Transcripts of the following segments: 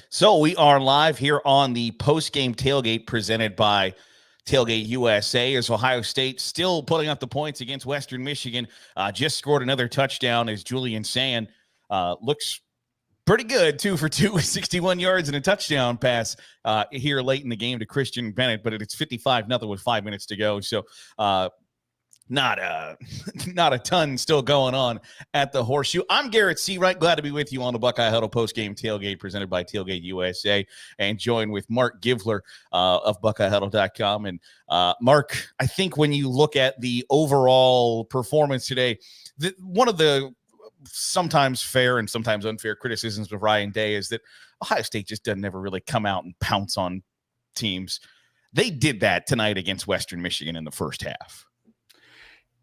So we are live here on the Postgame Tailgate presented by Tailgate USA as Ohio State still putting up the points against Western Michigan. Just scored another touchdown as Julian Sand looks pretty good, 2 for 2 with 61 yards and a touchdown pass here late in the game to Christian Bennett, but it's 55-0 with 5 minutes to go. So not a ton still going on at the Horseshoe. I'm Garrett Seawright. Glad to be with you on the Buckeye Huddle Postgame Tailgate presented by Tailgate USA, and joined with Mark Givler of BuckeyeHuddle.com. And Mark, I think when you look at the overall performance today, one of the sometimes fair and sometimes unfair criticisms of Ryan Day is that Ohio State just doesn't ever really come out and pounce on teams. They did that tonight against Western Michigan in the first half.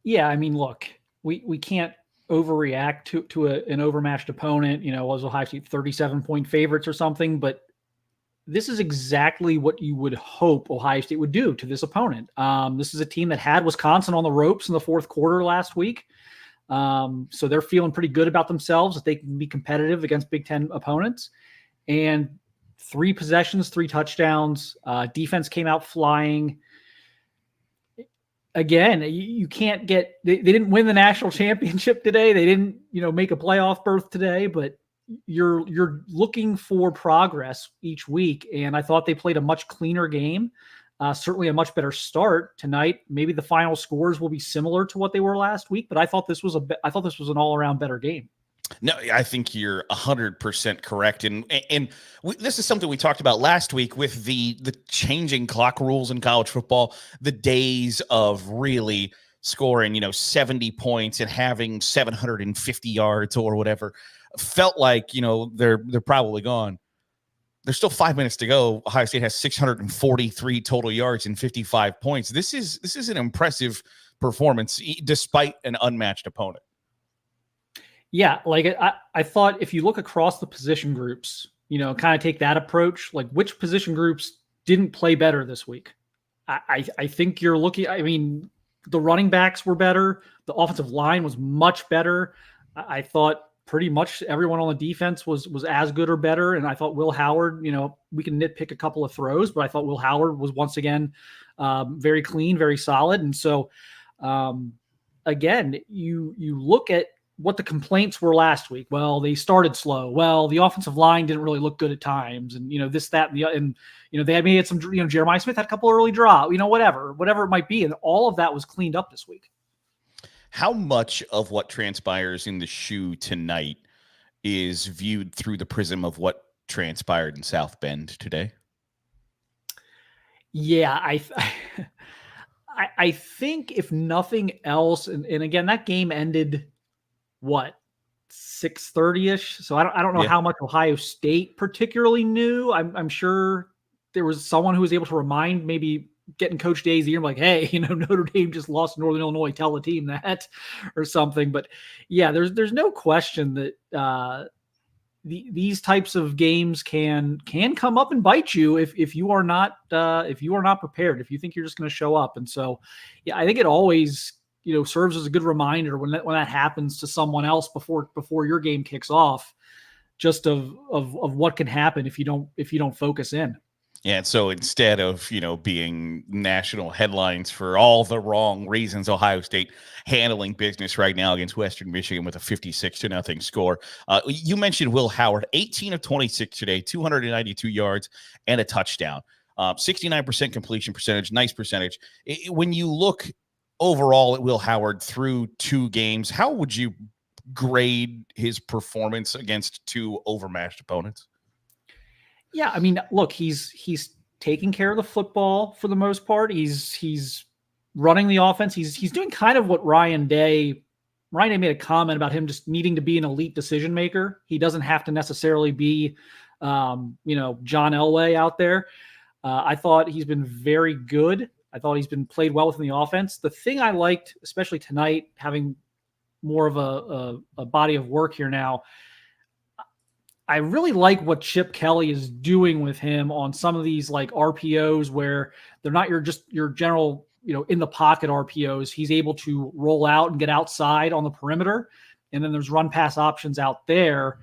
Yeah, I mean, look, we can't overreact to an overmatched opponent. You know, was Ohio State 37-point favorites or something? But this is exactly what you would hope Ohio State would do to this opponent. This is a team that had Wisconsin on the ropes in the fourth quarter last week. So they're feeling pretty good about themselves that they can be competitive against Big Ten opponents. And 3 possessions, 3 touchdowns. Defense came out flying. Again, you can't get they didn't win the national championship today. They didn't, make a playoff berth today, but you're looking for progress each week. And I thought they played a much cleaner game, certainly a much better start tonight. Maybe the final scores will be similar to what they were last week, but I thought this was an all-around better game. No, I think you're 100% correct. And this is something we talked about last week with the changing clock rules in college football, the days of really scoring, 70 points and having 750 yards or whatever felt like, they're probably gone. There's still 5 minutes to go. Ohio State has 643 total yards and 55 points. This is an impressive performance despite an unmatched opponent. Yeah, like I thought if you look across the position groups, kind of take that approach, like which position groups didn't play better this week? I think you're looking, the running backs were better. The offensive line was much better. I thought pretty much everyone on the defense was as good or better. And I thought Will Howard, we can nitpick a couple of throws, but I thought Will Howard was once again very clean, very solid. And so, again, you look at what the complaints were last week. Well, they started slow. Well, the offensive line didn't really look good at times. And, this, that, and they had some, Jeremiah Smith had a couple early drop, whatever it might be. And all of that was cleaned up this week. How much of what transpires in the shoe tonight is viewed through the prism of what transpired in South Bend today? Yeah, I think if nothing else, and again, that game ended 6:30-ish. So I don't know how much Ohio State particularly knew. I'm sure there was someone who was able to remind, maybe getting Coach Day's ear, like, hey, Notre Dame just lost Northern Illinois, tell the team that or something. But yeah, there's no question that these types of games can come up and bite you if you are not prepared, if you think you're just going to show up. And so, yeah, I think it always serves as a good reminder when that happens to someone else before your game kicks off, just of what can happen if you don't focus in. Yeah. So instead of, being national headlines for all the wrong reasons, Ohio State handling business right now against Western Michigan with a 56-0 score. You mentioned Will Howard, 18 of 26 today, 292 yards and a touchdown, 69% completion percentage, nice percentage. When you look overall at Will Howard through 2 games, how would you grade his performance against 2 overmatched opponents? Yeah, look, he's taking care of the football for the most part. He's running the offense. He's doing kind of what Ryan Day made a comment about him just needing to be an elite decision maker. He doesn't have to necessarily be, John Elway out there. I thought he's been very good. I thought he's been played well within the offense. The thing I liked, especially tonight, having more of a body of work here now, I really like what Chip Kelly is doing with him on some of these like RPOs where they're not your general, in the pocket RPOs. He's able to roll out and get outside on the perimeter. And then there's run pass options out there.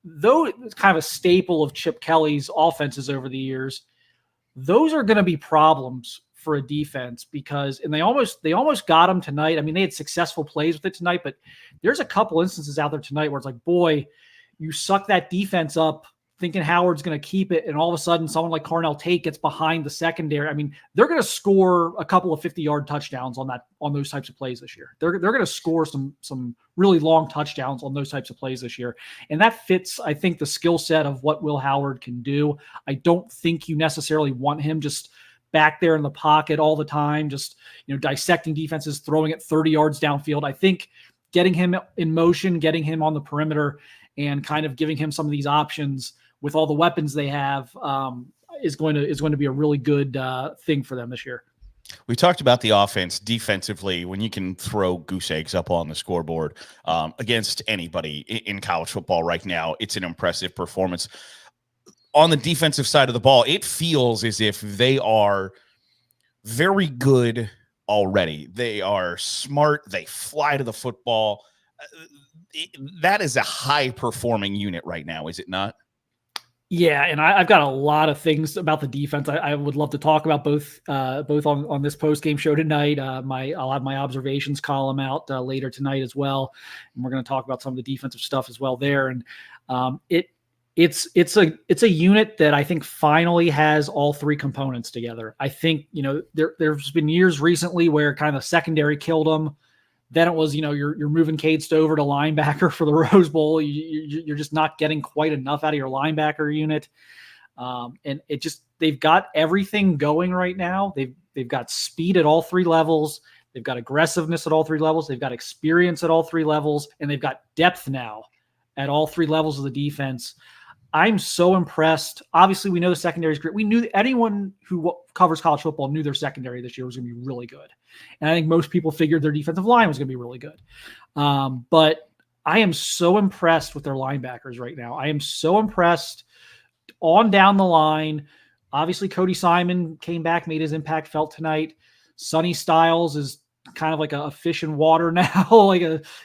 though it's kind of a staple of Chip Kelly's offenses over the years, those are going to be problems for a defense and they almost got them tonight. I mean, they had successful plays with it tonight, but there's a couple instances out there tonight where it's like, boy, you suck that defense up thinking Howard's going to keep it, and all of a sudden someone like Carnell Tate gets behind the secondary. I mean, they're going to score a couple of 50-yard touchdowns on those types of plays this year. They're going to score some really long touchdowns on those types of plays this year. And that fits, I think, the skill set of what Will Howard can do. I don't think you necessarily want him just back there in the pocket all the time, just, dissecting defenses, throwing it 30 yards downfield. I think getting him in motion, getting him on the perimeter, and kind of giving him some of these options with all the weapons they have is going to be a really good thing for them this year. We talked about the offense defensively. When you can throw goose eggs up on the scoreboard against anybody in college football right now, it's an impressive performance. On the defensive side of the ball, it feels as if they are very good already. They are smart. They fly to the football. That is a high-performing unit right now, is it not? Yeah, and I've got a lot of things about the defense I would love to talk about, both on this post-game show tonight. I'll have my observations column out later tonight as well, and we're going to talk about some of the defensive stuff as well there. And it's a unit that I think finally has all three components together. I think there's been years recently where kind of the secondary killed them. Then it was, you're moving Cade Stover to linebacker for the Rose Bowl. You're just not getting quite enough out of your linebacker unit. And they've got everything going right now. They've got speed at all three levels. They've got aggressiveness at all three levels. They've got experience at all three levels, and they've got depth now at all three levels of the defense. I'm so impressed. Obviously, we know the secondary is great. We knew anyone who covers college football knew their secondary this year was going to be really good. And I think most people figured their defensive line was going to be really good. But I am so impressed with their linebackers right now. I am so impressed on down the line. Obviously, Cody Simon came back, made his impact felt tonight. Sonny Styles is kind of like a fish in water now.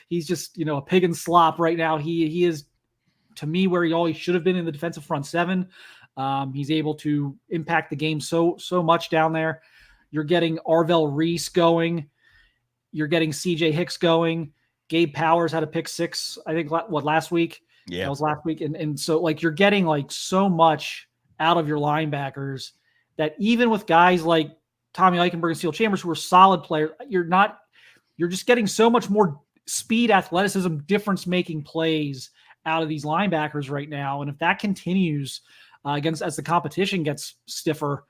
He's just, a pig in slop right now. He is, to me, where he always should have been in the defensive front seven. He's able to impact the game so much down there. You're getting Arvell Reese going. You're getting CJ Hicks going. Gabe Powers had a pick six, I think, last week? Yeah. That was last week. And so, you're getting, so much out of your linebackers that even with guys like Tommy Eichenberg and Steele Chambers, who are solid players, you're just getting so much more speed, athleticism, difference-making plays out of these linebackers right now. And if that continues as the competition gets stiffer,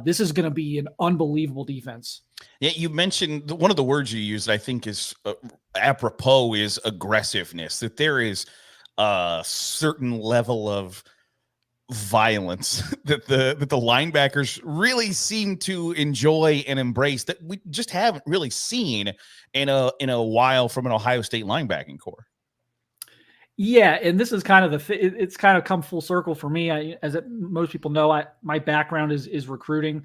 this is going to be an unbelievable defense. Yeah, you mentioned one of the words you used, I think is apropos, is aggressiveness, that there is a certain level of violence that the linebackers really seem to enjoy and embrace that we just haven't really seen in a while from an Ohio State linebacking core. Yeah, and this is kind of it's kind of come full circle for me. Most people know, my background is recruiting,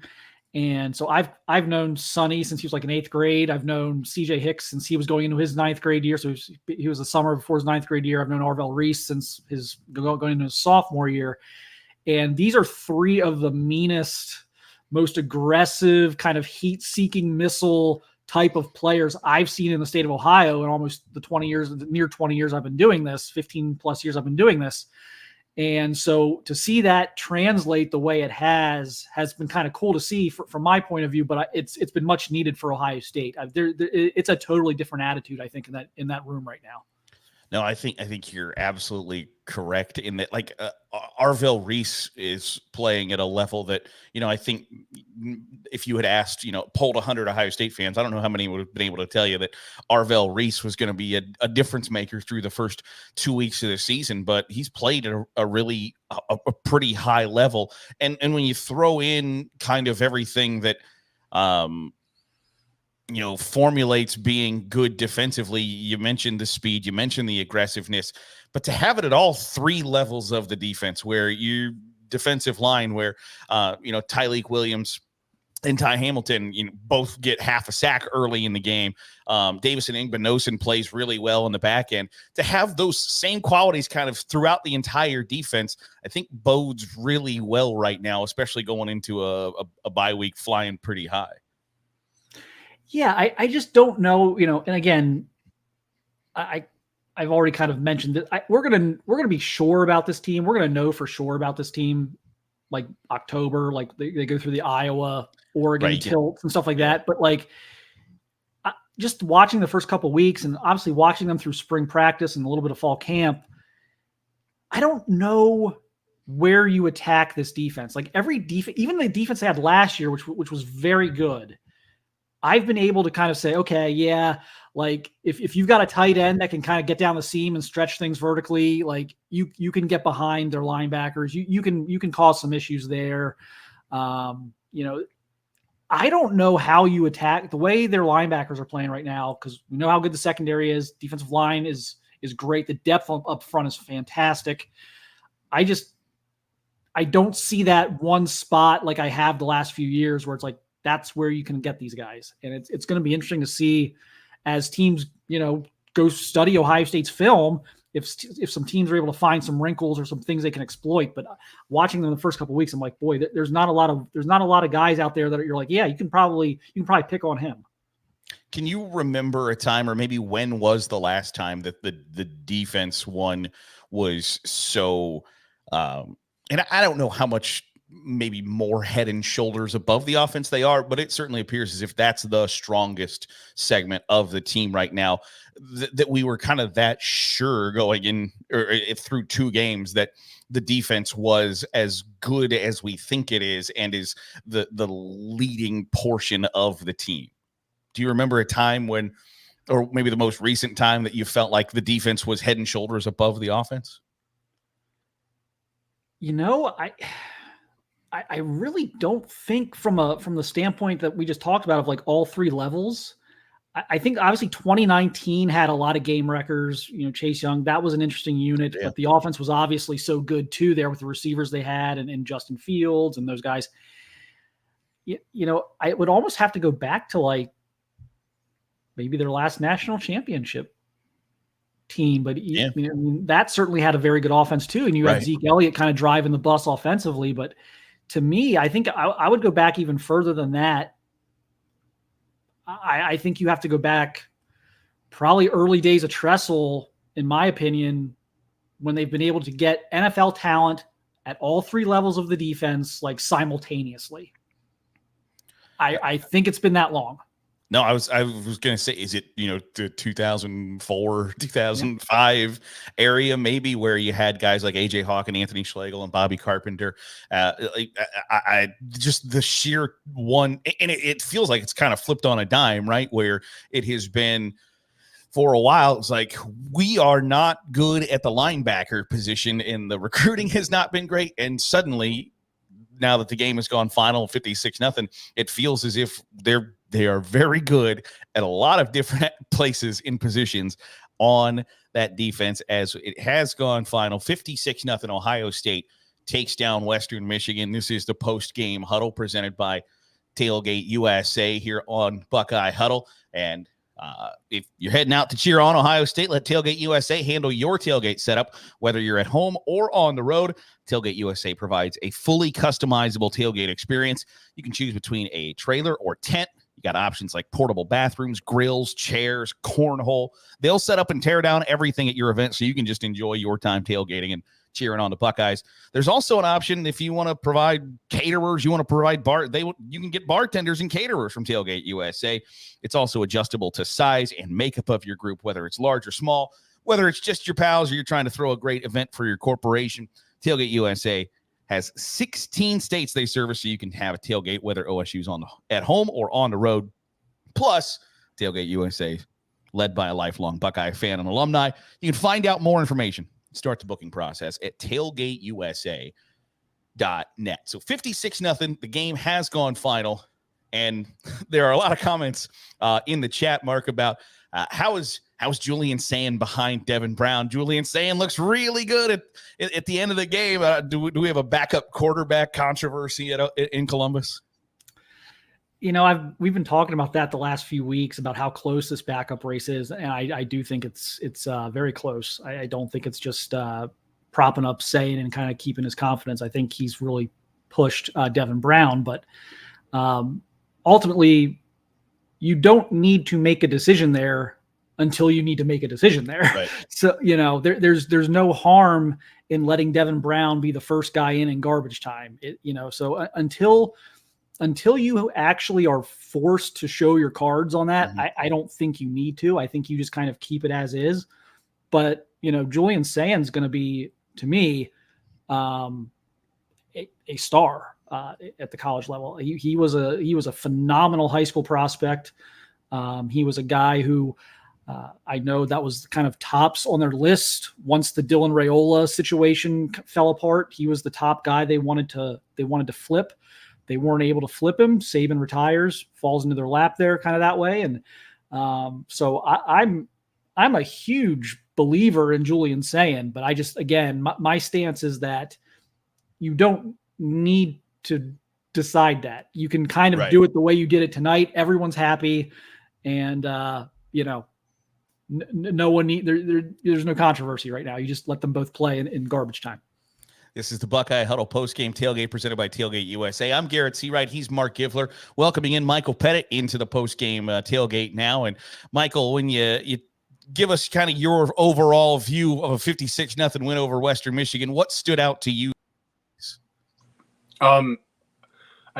and so I've known Sonny since he was in 8th grade. I've known CJ Hicks since he was going into his 9th grade year, so he was the summer before his 9th grade year. I've known Arvell Reese since his going into his sophomore year, and these are three of the meanest, most aggressive, kind of heat-seeking missile type of players I've seen in the state of Ohio in almost near 20 years I've been doing this, 15 plus years I've been doing this. And so to see that translate the way it has been kind of cool to see from my point of view, but it's been much needed for Ohio State. It's a totally different attitude, I think, in that room right now. No, I think you're absolutely correct in that. Arvell Reese is playing at a level that, I think if you had asked, polled 100 Ohio State fans, I don't know how many would have been able to tell you that Arvell Reese was going to be a difference maker through the first 2 weeks of the season. But he's played at a pretty high level, and when you throw in kind of everything that formulates being good defensively. You mentioned the speed, you mentioned the aggressiveness, but to have it at all three levels of the defense, where you defensive line, where Tyleik Williams and Ty Hamilton, both get half a sack early in the game. Davison Igbinosun plays really well in the back end. To have those same qualities kind of throughout the entire defense, I think bodes really well right now, especially going into a bye week flying pretty high. Yeah, I just don't know, and again, I've already kind of mentioned that we're gonna be sure about this team. We're gonna know for sure about this team like October, like they go through the Iowa, Oregon tilts and stuff like that. But like just watching the first couple of weeks and obviously watching them through spring practice and a little bit of fall camp, I don't know where you attack this defense. Like every defense, even the defense they had last year, which was very good. I've been able to kind of say, okay, yeah, like if you've got a tight end that can kind of get down the seam and stretch things vertically, like you can get behind their linebackers. You can cause some issues there. I don't know how you attack the way their linebackers are playing right now, because we know how good the secondary is. Defensive line is great. The depth up front is fantastic. I don't see that one spot like I have the last few years where it's like, that's where you can get these guys. And it's going to be interesting to see as teams, go study Ohio State's film, if some teams are able to find some wrinkles or some things they can exploit. But watching them the first couple of weeks, I'm like, boy, there's not a lot of guys out there that you're like, yeah, you can probably pick on him. Can you remember a time, or maybe when was the last time that the defense one was so, and I don't know how much maybe more head and shoulders above the offense they are, but it certainly appears as if that's the strongest segment of the team right now, that we were kind of that sure going in or through two games that the defense was as good as we think it is and is the leading portion of the team. Do you remember a time when, or maybe the most recent time, that you felt like the defense was head and shoulders above the offense? I really don't think from the standpoint that we just talked about of like all three levels. I think obviously 2019 had a lot of game wreckers. Chase Young, that was an interesting unit, but the offense was obviously so good too there with the receivers they had and Justin Fields and those guys. I would almost have to go back to like maybe their last national championship team, but that certainly had a very good offense too. And you had Zeke Elliott kind of driving the bus offensively, but to me, I think I would go back even further than that. I think you have to go back probably early days of Tressel, in my opinion, when they've been able to get NFL talent at all three levels of the defense, like simultaneously. I think it's been that long. No, I was going to say, is it, the 2004, 2005 area, maybe, where you had guys like AJ Hawk and Anthony Schlegel and Bobby Carpenter. I just the sheer one, and it feels like it's kind of flipped on a dime, right? Where it has been for a while, it's like, we are not good at the linebacker position and the recruiting has not been great. And suddenly, now that the game has gone final 56-0, it feels as if they are very good at a lot of different places in positions on that defense, as it has gone final 56-0. Ohio State takes down Western Michigan. This is the post-game huddle presented by Tailgate USA here on Buckeye Huddle. And if you're heading out to cheer on Ohio State, let Tailgate USA handle your tailgate setup, whether you're at home or on the road. Tailgate USA provides a fully customizable tailgate experience. You can choose between a trailer or tent. You got options like portable bathrooms, grills, chairs, cornhole. They'll set up and tear down everything at your event so you can just enjoy your time tailgating and cheering on the Buckeyes. There's also an option if you want to provide caterers, you want to provide you can get bartenders and caterers from Tailgate USA. It's also adjustable to size and makeup of your group, whether it's large or small, whether it's just your pals or you're trying to throw a great event for your corporation. Tailgate USA has 16 states they service, so you can have a tailgate, whether OSU's at home or on the road. Plus, Tailgate USA, led by a lifelong Buckeye fan and alumni. You can find out more information, start the booking process at tailgateusa.net. So 56-0, the game has gone final, and there are a lot of comments in the chat, Mark, about how's Julian Sand behind Devin Brown? Julian Sand looks really good at the end of the game. Do we have a backup quarterback controversy in Columbus? we've been talking about that the last few weeks about how close this backup race is, and I do think it's very close. I don't think it's just propping up Sayin and kind of keeping his confidence. I think he's really pushed Devin Brown, but ultimately, you don't need to make a decision there until you need to make a decision there. Right. So there's no harm in letting Devin Brown be the first guy in garbage time. So until you actually are forced to show your cards on that, I don't think you need to. I think you just kind of keep it as is. But, Julian Sayin's going to be, to me, a star at the college level. He was a phenomenal high school prospect. He was a guy who I know that was kind of tops on their list once the Dylan Raiola situation fell apart. He was the top guy they wanted to flip. They weren't able to flip him. Saban retires, falls into their lap there, kind of that way. And so I'm a huge believer in Julian Sayin, but I just, again, my stance is that you don't need to decide that. You can kind of do it the way you did it tonight. Everyone's happy, and no one there's no controversy right now. You just let them both play in garbage time. This is the Buckeye Huddle Postgame Tailgate presented by Tailgate USA. I'm Garrett Seawright. He's Mark Givler. Welcoming in Michael Pettit into the Postgame Tailgate now. And Michael, when you give us kind of your overall view of a 56-0 win over Western Michigan, what stood out to you? I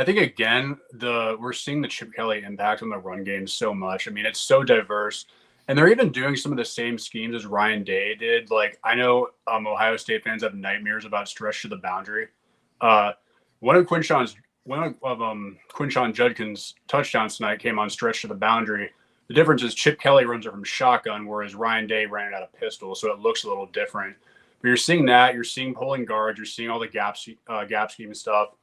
think, again, we're seeing the Chip Kelly impact on the run game so much. I mean, it's so diverse. And they're even doing some of the same schemes as Ryan Day did. Like, I know Ohio State fans have nightmares about stretch to the boundary. One of Quinshon Judkins' touchdowns tonight came on stretch to the boundary. The difference is Chip Kelly runs it from shotgun, whereas Ryan Day ran it out of pistol, so it looks a little different. But you're seeing that. You're seeing pulling guards. You're seeing all the gap scheme stuff.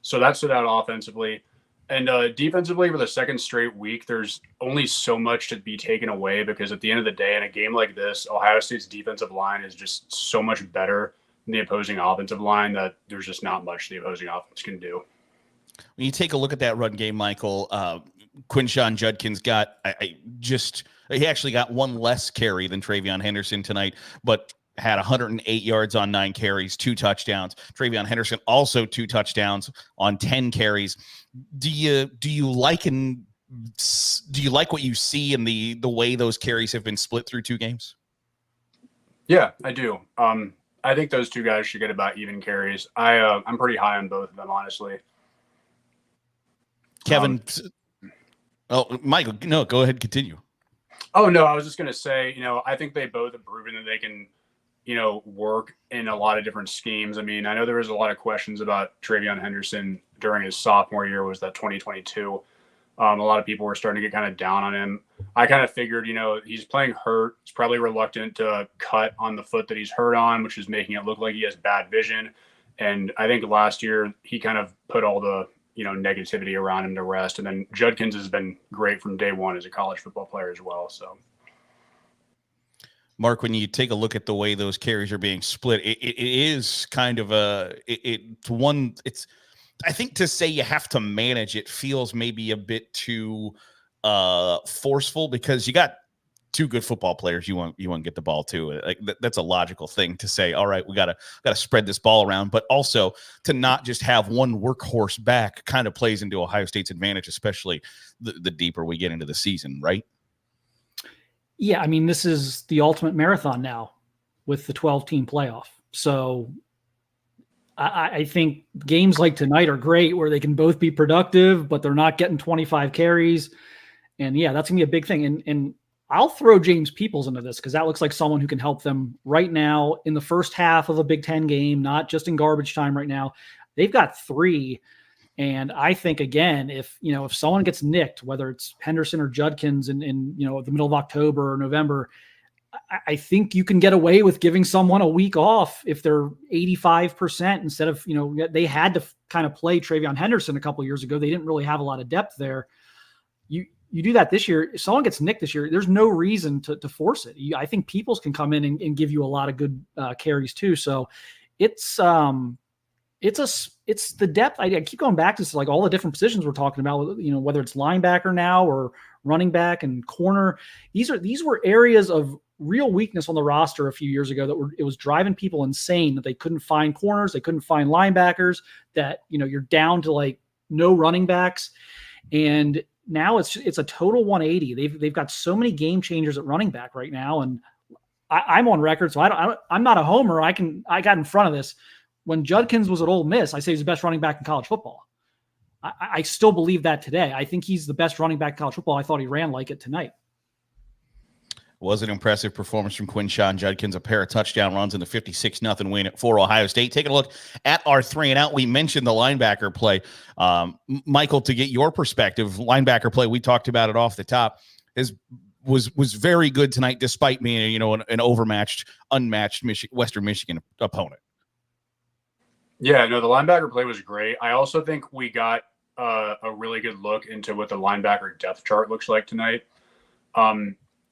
So that stood out offensively. And defensively, for the second straight week, there's only so much to be taken away because at the end of the day, in a game like this, Ohio State's defensive line is just so much better than the opposing offensive line that there's just not much the opposing offense can do. When you take a look at that run game, Michael, Quinshon Judkins he actually got one less carry than TreVeyon Henderson tonight, but had 108 yards on 9 carries, 2 touchdowns. TreVeyon Henderson also 2 touchdowns on 10 carries. Do you like what you see in the way those carries have been split through 2 games? Yeah, I do. I think those 2 guys should get about even carries. I'm pretty high on both of them, honestly. Kevin, Michael, no, go ahead, continue. Oh no, I was just gonna say, I think they both have proven that they can, work in a lot of different schemes. I mean, I know there was a lot of questions about TreVeyon Henderson during his sophomore year, was that 2022. A lot of people were starting to get kind of down on him. I kind of figured, he's playing hurt. He's probably reluctant to cut on the foot that he's hurt on, which is making it look like he has bad vision. And I think last year he kind of put all the, negativity around him to rest. And then Judkins has been great from day one as a college football player as well. So, Mark, when you take a look at the way those carries are being split, it is kind of I think to say you have to manage it feels maybe a bit too forceful because you got 2 good football players you want to get the ball to. Like that's a logical thing to say, all right, we got to spread this ball around, but also to not just have one workhorse back kind of plays into Ohio State's advantage, especially the deeper we get into the season, right? Yeah, I mean, this is the ultimate marathon now with the 12-team playoff. So I think games like tonight are great where they can both be productive, but they're not getting 25 carries. And yeah, that's going to be a big thing. And I'll throw James Peoples into this because that looks like someone who can help them right now in the first half of a Big Ten game, not just in garbage time right now. They've got 3. And I think, again, if someone gets nicked, whether it's Henderson or Judkins in the middle of October or November, I think you can get away with giving someone a week off if they're 85% instead of, they had to kind of play TreVeyon Henderson a couple of years ago. They didn't really have a lot of depth there. You do that this year. If someone gets nicked this year, there's no reason to force it. I think Peoples can come in and give you a lot of good carries too. So it's it's the depth. I keep going back to like all the different positions we're talking about, whether it's linebacker now or running back and corner. These were areas of real weakness on the roster a few years ago it was driving people insane that they couldn't find corners, they couldn't find linebackers, that you're down to like no running backs. And now it's a total 180. They've got so many game changers at running back right now. And I'm on record, so I'm not a homer. I got in front of this. When Judkins was at Ole Miss, I say he's the best running back in college football. I still believe that today. I think he's the best running back in college football. I thought he ran like it tonight. Was an impressive performance from Quinshon Judkins, a pair of touchdown runs in the 56-0 win for Ohio State. Taking a look at our 3-and-out, we mentioned the linebacker play. Michael, to get your perspective, linebacker play, we talked about it off the top, was very good tonight, despite being an overmatched, unmatched Western Michigan opponent. Yeah, no, the linebacker play was great. I also think we got a really good look into what the linebacker depth chart looks like tonight.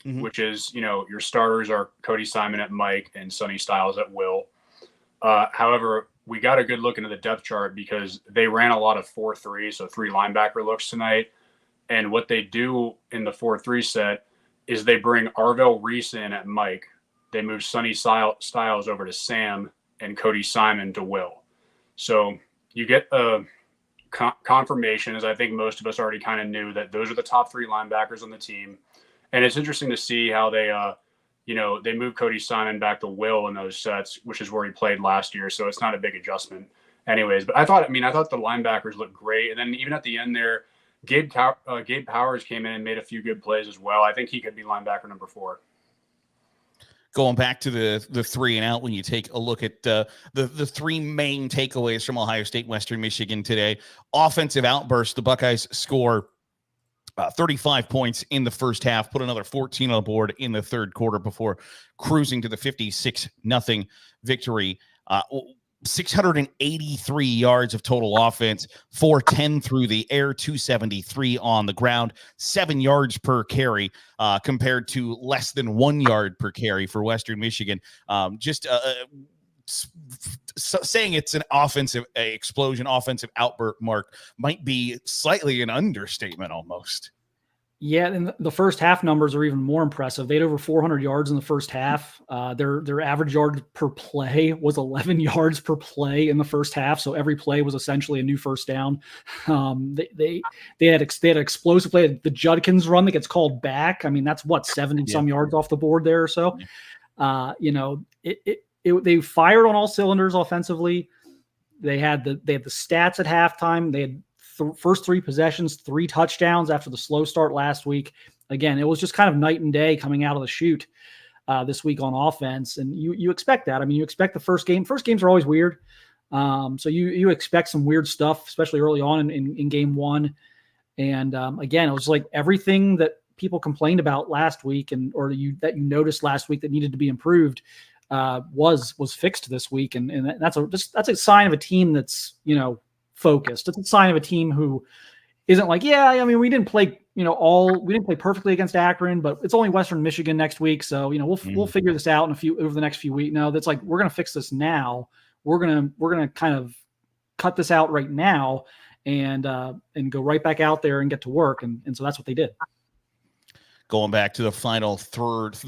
Which is, your starters are Cody Simon at Mike and Sonny Styles at Will. However, we got a good look into the depth chart because they ran a lot of 4-3, so 3 linebacker looks tonight. And what they do in the 4-3 set is they bring Arvell Reese in at Mike. They move Sonny Styles over to Sam and Cody Simon to Will. So you get a confirmation, as I think most of us already kind of knew, that those are the top 3 linebackers on the team. And it's interesting to see how they, they moved Cody Simon back to Will in those sets, which is where he played last year. So it's not a big adjustment anyways. But I thought the linebackers looked great. And then even at the end there, Gabe Powers came in and made a few good plays as well. I think he could be linebacker number 4. Going back to the 3-and-out, when you take a look at the 3 main takeaways from Ohio State, Western Michigan today, offensive outburst, the Buckeyes score 35 points in the first half, put another 14 on the board in the third quarter before cruising to the 56-0 victory. 683 yards of total offense, 410 through the air, 273 on the ground, 7 yards per carry compared to less than 1 yard per carry for Western Michigan. Saying it's an offensive explosion, offensive outburst, Mark, might be slightly an understatement almost. Yeah, and the first half numbers are even more impressive. They had over 400 yards in the first half. Their average yard per play was 11 yards per play in the first half, so every play was essentially a new first down. They had an explosive play. The Judkins run that gets called back. I mean, that's 70 some yards off the board there or so. They fired on all cylinders offensively. They had the stats at halftime. They had first 3 possessions, 3 touchdowns after the slow start last week. Again, it was just kind of night and day coming out of the chute this week on offense. And you expect that. I mean, you expect the first game. First games are always weird. So you expect some weird stuff, especially early on in game 1. And again, it was like everything that people complained about last week or you noticed last week that needed to be improved was fixed this week. And that's a sign of a team that's, focused. It's a sign of a team who isn't like, we didn't play, we didn't play perfectly against Akron, but it's only Western Michigan next week. So, we'll figure this out over the next few weeks. No, that's like, we're going to fix this now. We're going to kind of cut this out right now and go right back out there and get to work. And so that's what they did. Going back to the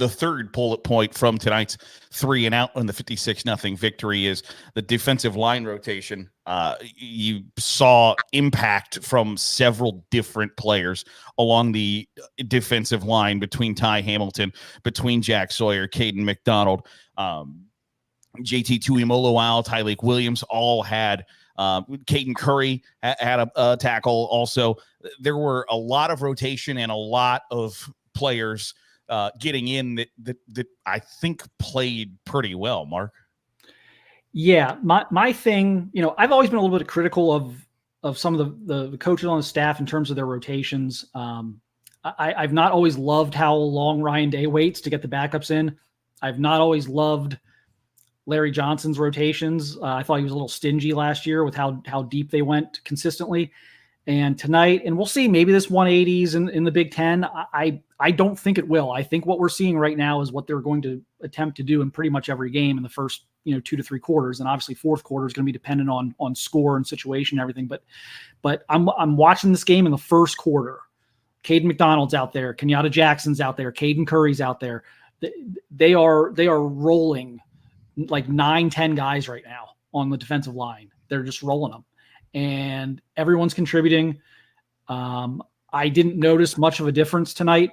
third bullet point from tonight's 3-and-out on the 56-0 victory is the defensive line rotation. You saw impact from several different players along the defensive line between Ty Hamilton, between Jack Sawyer, Caden McDonald, JT Tuimoloau, Tyleik Williams, all had Caden Curry had a tackle also. There were a lot of rotation and a lot of players getting in that I think played pretty well, Mark. Yeah, my thing, I've always been a little bit critical of some of the coaches on the staff in terms of their rotations. I've not always loved how long Ryan Day waits to get the backups in. I've not always loved Larry Johnson's rotations. I thought he was a little stingy last year with how deep they went consistently. And tonight, and we'll see, maybe this 180s in the Big Ten. I don't think it will. I think what we're seeing right now is what they're going to attempt to do in pretty much every game in the first 2 to 3 quarters, and obviously fourth quarter is going to be dependent on score and situation and everything. But I'm watching this game in the first quarter. Caden McDonald's out there, Kenyatta Jackson's out there, Caden Curry's out there. They are rolling like 9-10 guys right now on the defensive line. They're just rolling them. And everyone's contributing. I didn't notice much of a difference tonight.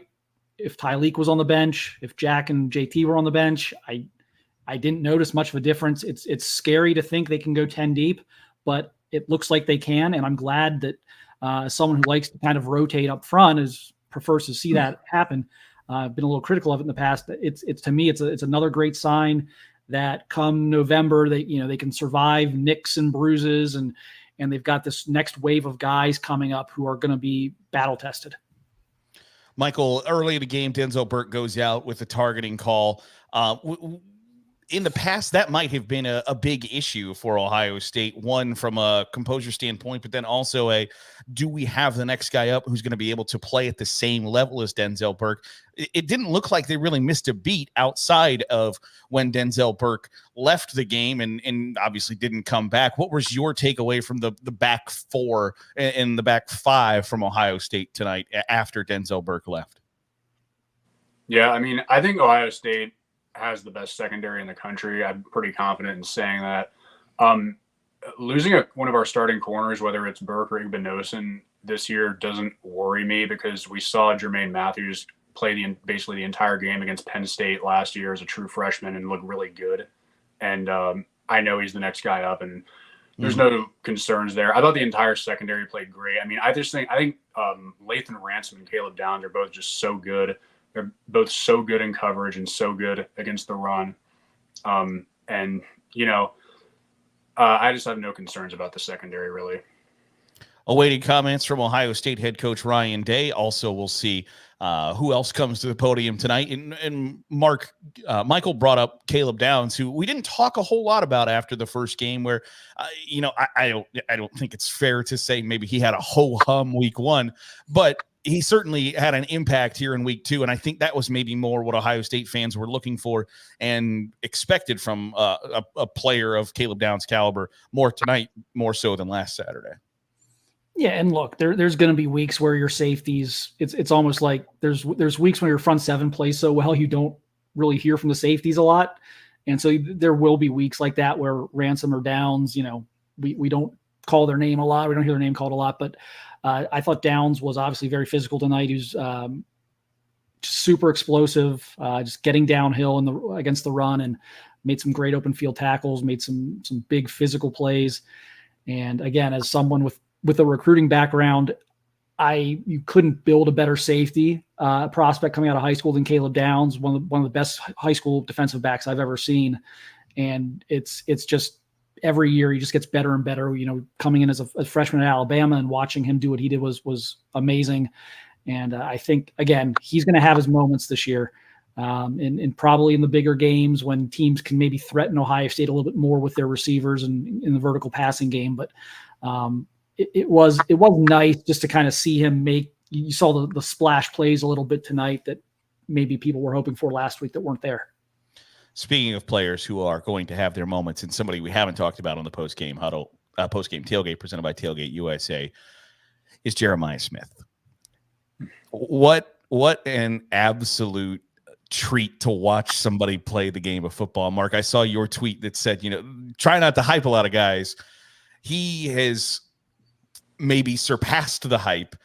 If Tyleek was on the bench, if Jack and JT were on the bench, I didn't notice much of a difference. It's scary to think they can go 10 deep, but it looks like they can. And I'm glad that someone who likes to kind of rotate up front prefers to see that happen. I've been a little critical of it in the past. It's to me, it's another great sign that come November, they can survive nicks and bruises, and they've got this next wave of guys coming up who are going to be battle tested. Michael, early in the game, Denzel Burke goes out with a targeting call. In the past, that might have been a big issue for Ohio State, one from a composure standpoint, but then also do we have the next guy up who's going to be able to play at the same level as Denzel Burke? It didn't look like they really missed a beat outside of when Denzel Burke left the game and obviously didn't come back. What was your takeaway from the back four and the back five from Ohio State tonight after Denzel Burke left? Yeah, I mean, I think Ohio State has the best secondary in the country. I'm pretty confident in saying that. Losing one of our starting corners, whether it's Burke or Igbinosun this year, doesn't worry me because we saw Jermaine Matthews play basically the entire game against Penn State last year as a true freshman and look really good. And I know he's the next guy up, and there's no concerns there. I thought the entire secondary played great. I mean, I think Lathan Ransom and Caleb Downs are both just so good. They're both so good in coverage and so good against the run. I just have no concerns about the secondary, really. Awaiting comments from Ohio State head coach Ryan Day. Also, we'll see who else comes to the podium tonight. And Michael brought up Caleb Downs, who we didn't talk a whole lot about after the first game, where, I don't think it's fair to say maybe he had a ho-hum week one, but he certainly had an impact here in week two. And I think that was maybe more what Ohio State fans were looking for and expected from a player of Caleb Downs' caliber more tonight, more so than last Saturday. Yeah, and look, there's going to be weeks where your safeties, it's almost like there's weeks when your front seven plays so well you don't really hear from the safeties a lot. And so there will be weeks like that where Ransom or Downs, we don't call their name a lot. We don't hear their name called a lot, but I thought Downs was obviously very physical tonight. He was super explosive, just getting downhill against the run, and made some great open field tackles, made some big physical plays. And again, as someone with a recruiting background, you couldn't build a better safety prospect coming out of high school than Caleb Downs, one of the best high school defensive backs I've ever seen. And it's just every year he just gets better and better. Coming in as a freshman at Alabama and watching him do what he did was amazing. And I think, again, he's going to have his moments this year, and probably in the bigger games when teams can maybe threaten Ohio State a little bit more with their receivers and in the vertical passing game. But it was nice just to kind of see him you saw the splash plays a little bit tonight that maybe people were hoping for last week that weren't there. Speaking of players who are going to have their moments, and somebody we haven't talked about on the postgame huddle, postgame tailgate presented by Tailgate USA, is Jeremiah Smith. What an absolute treat to watch somebody play the game of football. Mark, I saw your tweet that said, try not to hype a lot of guys. He has maybe surpassed the hype,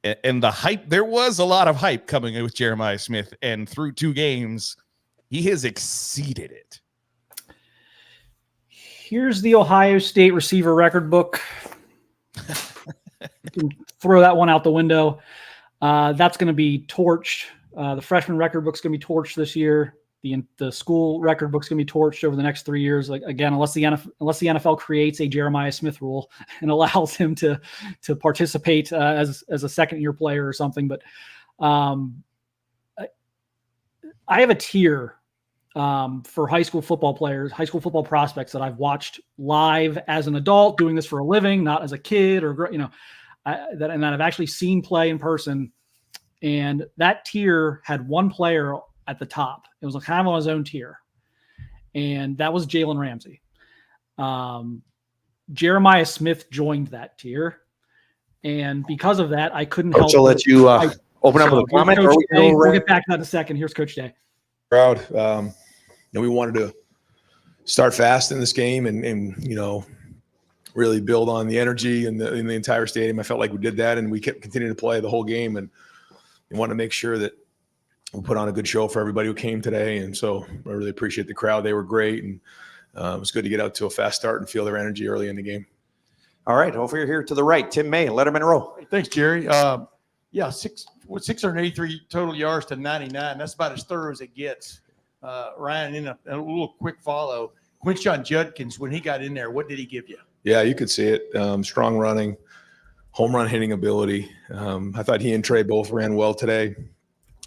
and the hype, there was a lot of hype coming in with Jeremiah Smith, and through 2 games, he has exceeded it. Here's the Ohio State receiver record book. You can throw that one out the window. That's going to be torched. The freshman record book's going to be torched this year. The school record book's going to be torched over the next 3 years. Like, again, unless the NFL creates a Jeremiah Smith rule and allows him to participate as a second-year player or something. But I have a tier for high school football players, high school football prospects that I've watched live as an adult doing this for a living, not as a kid or. that I've actually seen play in person. And that tier had one player at the top. It was kind of on his own tier. And that was Jalen Ramsey. Jeremiah Smith joined that tier. And because of that, I couldn't help. So let you open up with a comment. We'll get back to that in a second. Here's Coach Day. Proud. We wanted to start fast in this game and really build on the energy in the entire stadium. I felt like we did that, and we kept continuing to play the whole game, and we wanted to make sure that we put on a good show for everybody who came today. And so I really appreciate the crowd. They were great, and it was good to get out to a fast start and feel their energy early in the game. All right, over here to the right, Tim May, Letterman Row. Thanks, Jerry. 683 total yards to 99. That's about as thorough as it gets. Ryan, in a little quick follow, Quinshon Judkins, when he got in there, what did he give you? Yeah, you could see it. Strong running, home run hitting ability. I thought he and Trey both ran well today.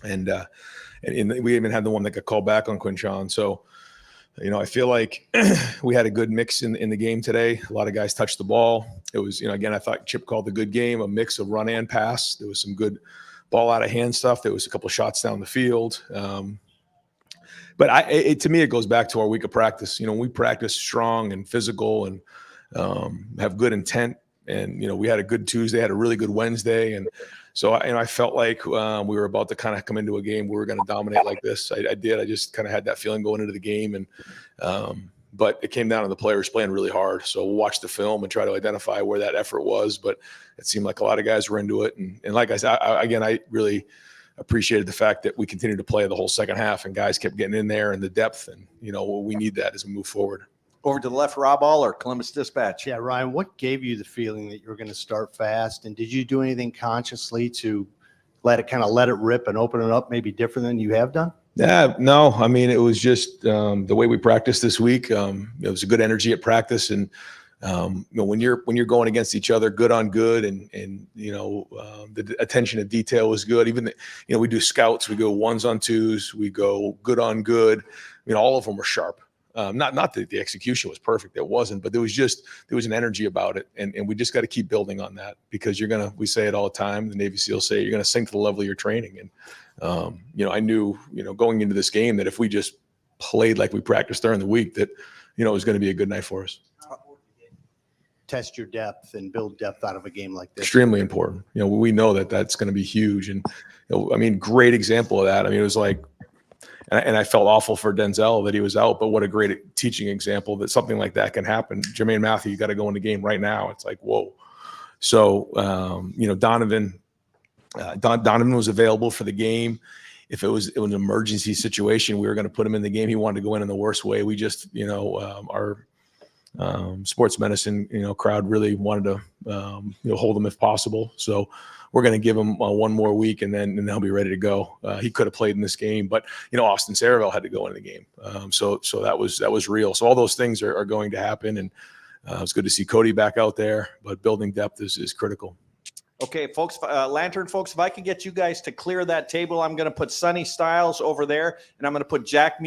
And we even had the one that got called back on Quinshon. So, I feel like we had a good mix in the game today. A lot of guys touched the ball. It was, again, I thought Chip called a good game, a mix of run and pass. There was some good ball out of hand stuff. There was a couple of shots down the field. But to me, it goes back to our week of practice. We practice strong and physical and have good intent. And, we had a good Tuesday, had a really good Wednesday. And so, I felt like we were about to kind of come into a game where we were going to dominate like this. I did. I just kind of had that feeling going into the game. And but it came down to the players playing really hard. So we'll watch the film and try to identify where that effort was. But it seemed like a lot of guys were into it. And like I said, I really appreciated the fact that we continued to play the whole second half and guys kept getting in there and the depth. And, we need that as we move forward. Over to the left, Rob Aller, Columbus Dispatch. Yeah, Ryan, what gave you the feeling that you were going to start fast? And did you do anything consciously to let it rip and open it up maybe different than you have done? Yeah, no. I mean, it was just the way we practiced this week. It was a good energy at practice. And, when you're going against each other, good on good, and the attention to detail was good. Even we do scouts, we go ones on twos, we go good on good. All of them were sharp. Not that the execution was perfect. It wasn't, but there was an energy about it. And we just got to keep building on that because we say it all the time. The Navy SEALs say you're going to sink to the level of your training. And, I knew, going into this game that if we just played like we practiced during the week, that, it was going to be a good night for us. Test your depth and build depth out of a game like this. Extremely important. We know that that's going to be huge. And, great example of that. It was like, and I felt awful for Denzel that he was out, but what a great teaching example that something like that can happen. Jermaine Matthew, you got to go in the game right now. It's like, whoa. So, Donovan was available for the game. If it was an emergency situation, we were going to put him in the game. He wanted to go in the worst way. We just, our sports medicine, crowd really wanted to, hold him if possible. So we're going to give him one more week and then he'll be ready to go. He could have played in this game, but Austin Saraville had to go into the game. So that was real. So all those things are going to happen. And it's good to see Cody back out there, but building depth is critical. Okay, folks, Lantern folks, if I could get you guys to clear that table, I'm going to put Sonny Styles over there, and I'm going to put Jack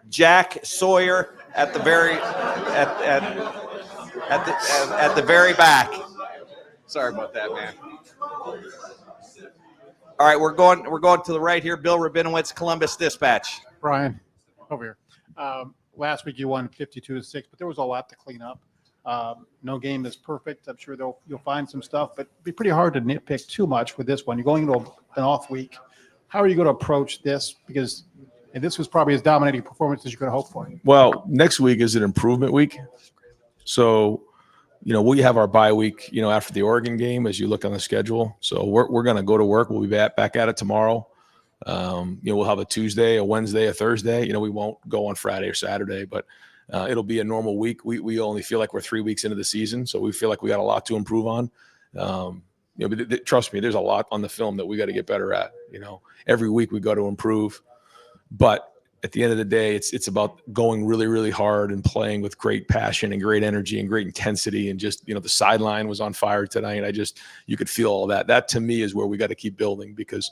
Jack Sawyer at the very at the very back. Sorry about that, man. All right, we're going to the right here. Bill Rabinowitz, Columbus Dispatch. Brian, over here. Last week you won 52-6, but there was a lot to clean up. No game is perfect. I'm sure you'll find some stuff, but it'd be pretty hard to nitpick too much with this one. You're going into an off week. How are you going to approach this? Because this was probably as dominating performance as you could have hoped for. Well, next week is an improvement week. So, we have our bye week, after the Oregon game as you look on the schedule. So we're going to go to work. We'll be back at it tomorrow. We'll have a Tuesday, a Wednesday, a Thursday. We won't go on Friday or Saturday, but it'll be a normal week. We only feel like we're 3 weeks into the season, so we feel like we got a lot to improve on. But trust me, there's a lot on the film that we got to get better at. Every week we got to improve. But at the end of the day, it's about going really, really hard and playing with great passion and great energy and great intensity. And just, the sideline was on fire tonight. You could feel all that. That to me is where we got to keep building, because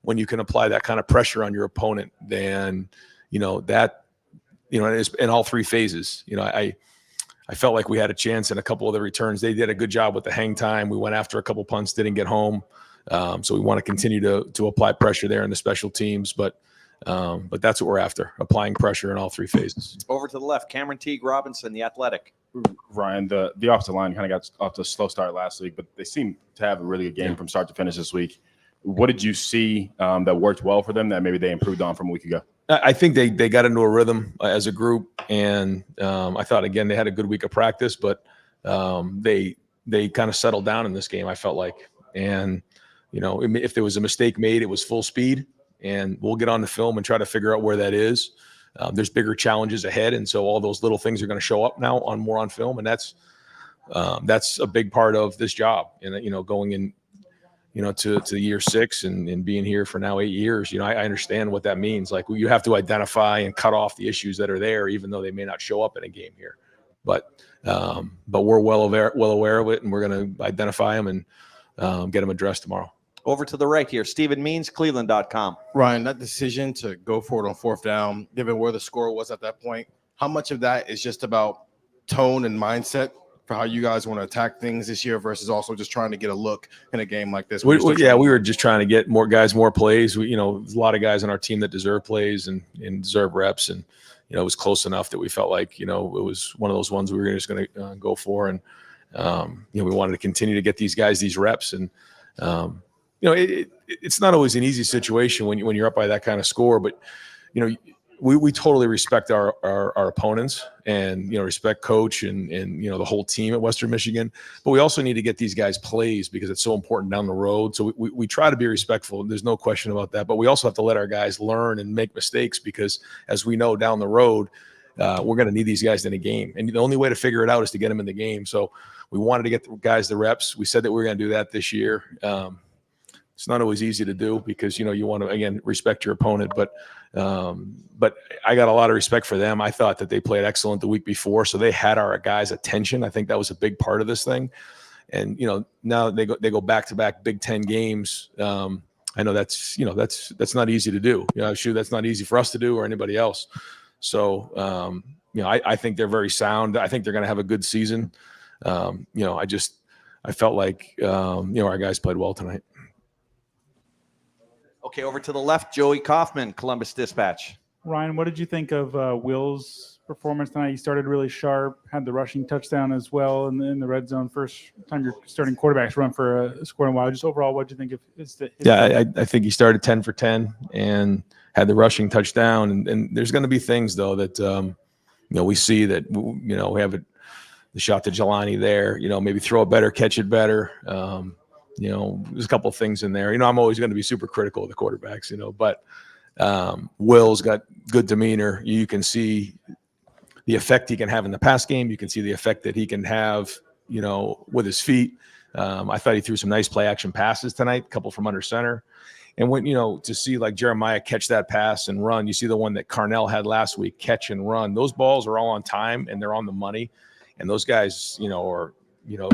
when you can apply that kind of pressure on your opponent, then, that, it's in all three phases. I I felt like we had a chance in a couple of the returns. They did a good job with the hang time. We went after a couple punts, didn't get home. So we want to continue to apply pressure there in the special teams, but that's what we're after, applying pressure in all three phases. Over to the left, Cameron Teague Robinson, The Athletic. Ryan, the offensive line kind of got off to a slow start last week, but they seem to have a really good game from start to finish this week. What did you see that worked well for them that maybe they improved on from a week ago? I think they got into a rhythm as a group, and I thought, again, they had a good week of practice, but they kind of settled down in this game, I felt like. And, if there was a mistake made, it was full speed, and we'll get on the film and try to figure out where that is. There's bigger challenges ahead, and so all those little things are going to show up now on film, and that's a big part of this job. And, going in, to year 6 and being here for now 8 years, I understand what that means. Like, you have to identify and cut off the issues that are there, even though they may not show up in a game here. But we're well aware of it, and we're going to identify them and get them addressed tomorrow. Over to the right here, Stephen Means, Cleveland.com. Ryan, that decision to go for it on 4th down, given where the score was at that point, how much of that is just about tone and mindset for how you guys want to attack things this year versus also just trying to get a look in a game like this? We were just trying to get more guys more plays. There's a lot of guys on our team that deserve plays and deserve reps, and it was close enough that we felt like it was one of those ones we were just going to go for, and we wanted to continue to get these guys these reps, and it's not always an easy situation when you're up by that kind of score, but we totally respect our opponents and respect coach and the whole team at Western Michigan, but we also need to get these guys plays because it's so important down the road. So we try to be respectful. There's no question about that, but we also have to let our guys learn and make mistakes because, as we know, down the road we're going to need these guys in a game, and the only way to figure it out is to get them in the game. So we wanted to get the guys the reps. We said that we were going to do that this year. It's not always easy to do because, you want to, again, respect your opponent. But I got a lot of respect for them. I thought that they played excellent the week before, so they had our guys' attention. I think that was a big part of this thing. And, now they go back-to-back Big Ten games. I know that's not easy to do. Sure, that's not easy for us to do or anybody else. So, I think they're very sound. I think they're going to have a good season. I felt like, our guys played well tonight. Okay, over to the left, Joey Kaufman, Columbus Dispatch. Ryan, what did you think of Will's performance tonight? He started really sharp, had the rushing touchdown as well in the red zone. First time your starting quarterbacks run for a score in a while. Just overall, what did you think of his I think he started 10 for 10 and had the rushing touchdown. And there's going to be things, though, that, we see that, we have the shot to Jelani there, maybe throw it better, catch it better. There's a couple of things in there. I'm always going to be super critical of the quarterbacks, but Will's got good demeanor. You can see the effect he can have in the pass game. You can see the effect that he can have, with his feet. I thought he threw some nice play action passes tonight, a couple from under center. And when, to see like Jeremiah catch that pass and run, you see the one that Carnell had last week, catch and run. Those balls are all on time and they're on the money. And those guys, are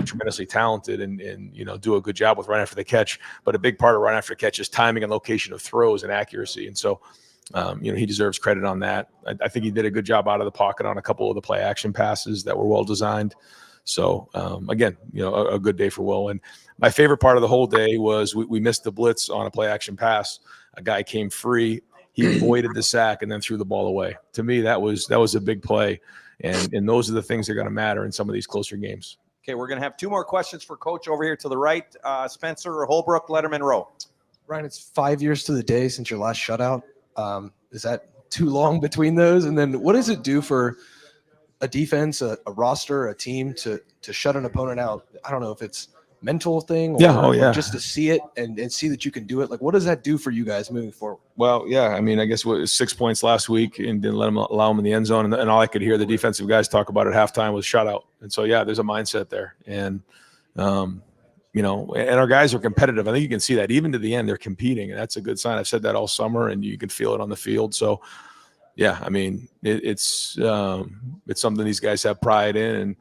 tremendously talented and do a good job with run after the catch. But a big part of run after catch is timing and location of throws and accuracy. And so, he deserves credit on that. I think he did a good job out of the pocket on a couple of the play action passes that were well designed. So, again, a good day for Will. And my favorite part of the whole day was we missed the blitz on a play action pass. A guy came free. He avoided the sack and then threw the ball away. To me, that was a big play. And those are the things that are going to matter in some of these closer games. Okay, we're going to have 2 more questions for Coach over here to the right. Spencer Holbrook, Letterman Row. Ryan, it's 5 years to the day since your last shutout. Is that too long between those? And then what does it do for a defense, a roster, a team to shut an opponent out? I don't know if it's mental thing or just to see it and see that you can do it. Like, what does that do for you guys moving forward? Well, yeah, I mean, I guess what was 6 points last week and didn't allow them in the end zone. And all I could hear the defensive guys talk about at halftime was shutout. And so, yeah, there's a mindset there. And, and our guys are competitive. I think you can see that even to the end, they're competing. And that's a good sign. I've said that all summer and you can feel it on the field. So, yeah, I mean, it's something these guys have pride in. And,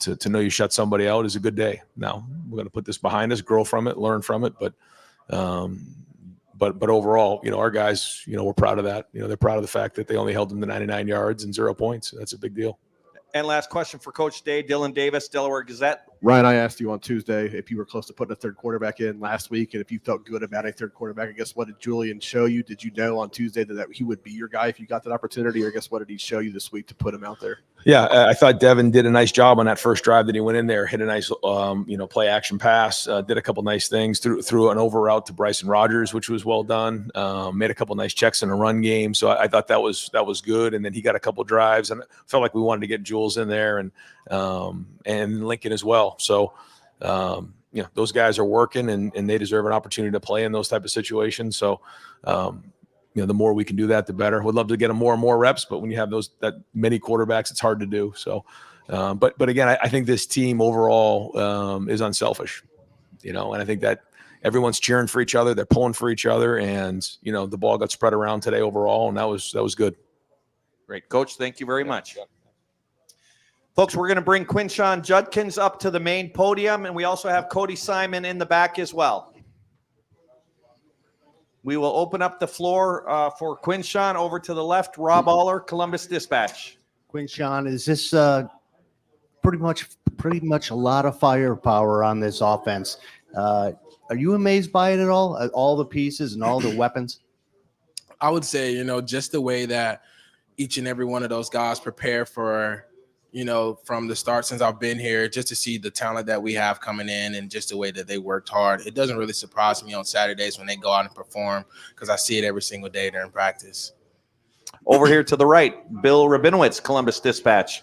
to know you shut somebody out is a good day. Now we're going to put this behind us, grow from it, learn from it. But overall, our guys, we're proud of that. They're proud of the fact that they only held them to 99 yards and 0 points. That's a big deal. And last question for Coach Day, Dylan Davis, Delaware Gazette. Ryan, I asked you on Tuesday if you were close to putting a third quarterback in last week and if you felt good about a third quarterback. I guess what did Julian show you? Did you know on Tuesday that he would be your guy if you got that opportunity? Or I guess what did he show you this week to put him out there? Yeah, I thought Devin did a nice job on that first drive that he went in there, hit a nice, play action pass, did a couple nice things, threw an over route to Bryson Rogers, which was well done. Made a couple nice checks in a run game, so I thought that was good. And then he got a couple drives, and I felt like we wanted to get Jules in there and Lincoln as well. So those guys are working, and they deserve an opportunity to play in those type of situations. So. The more we can do that, the better. Would love to get them more and more reps, but when you have that many quarterbacks, it's hard to do. So, but again, I think this team overall is unselfish, and I think that everyone's cheering for each other. They're pulling for each other, and the ball got spread around today overall, and that was good. Great, Coach. Thank you very much. Folks, we're going to bring Quinshon Judkins up to the main podium, and we also have Cody Simon in the back as well. We will open up the floor for Quinshon. Over to the left, Rob Aller, Columbus Dispatch. Quinshon, is this pretty much a lot of firepower on this offense? Are you amazed by it at all the pieces and all the weapons? I would say, just the way that each and every one of those guys prepare for, from the start since I've been here, just to see the talent that we have coming in and just the way that they worked hard. It doesn't really surprise me on Saturdays when they go out and perform because I see it every single day during practice. Over here to the right, Bill Rabinowitz, Columbus Dispatch.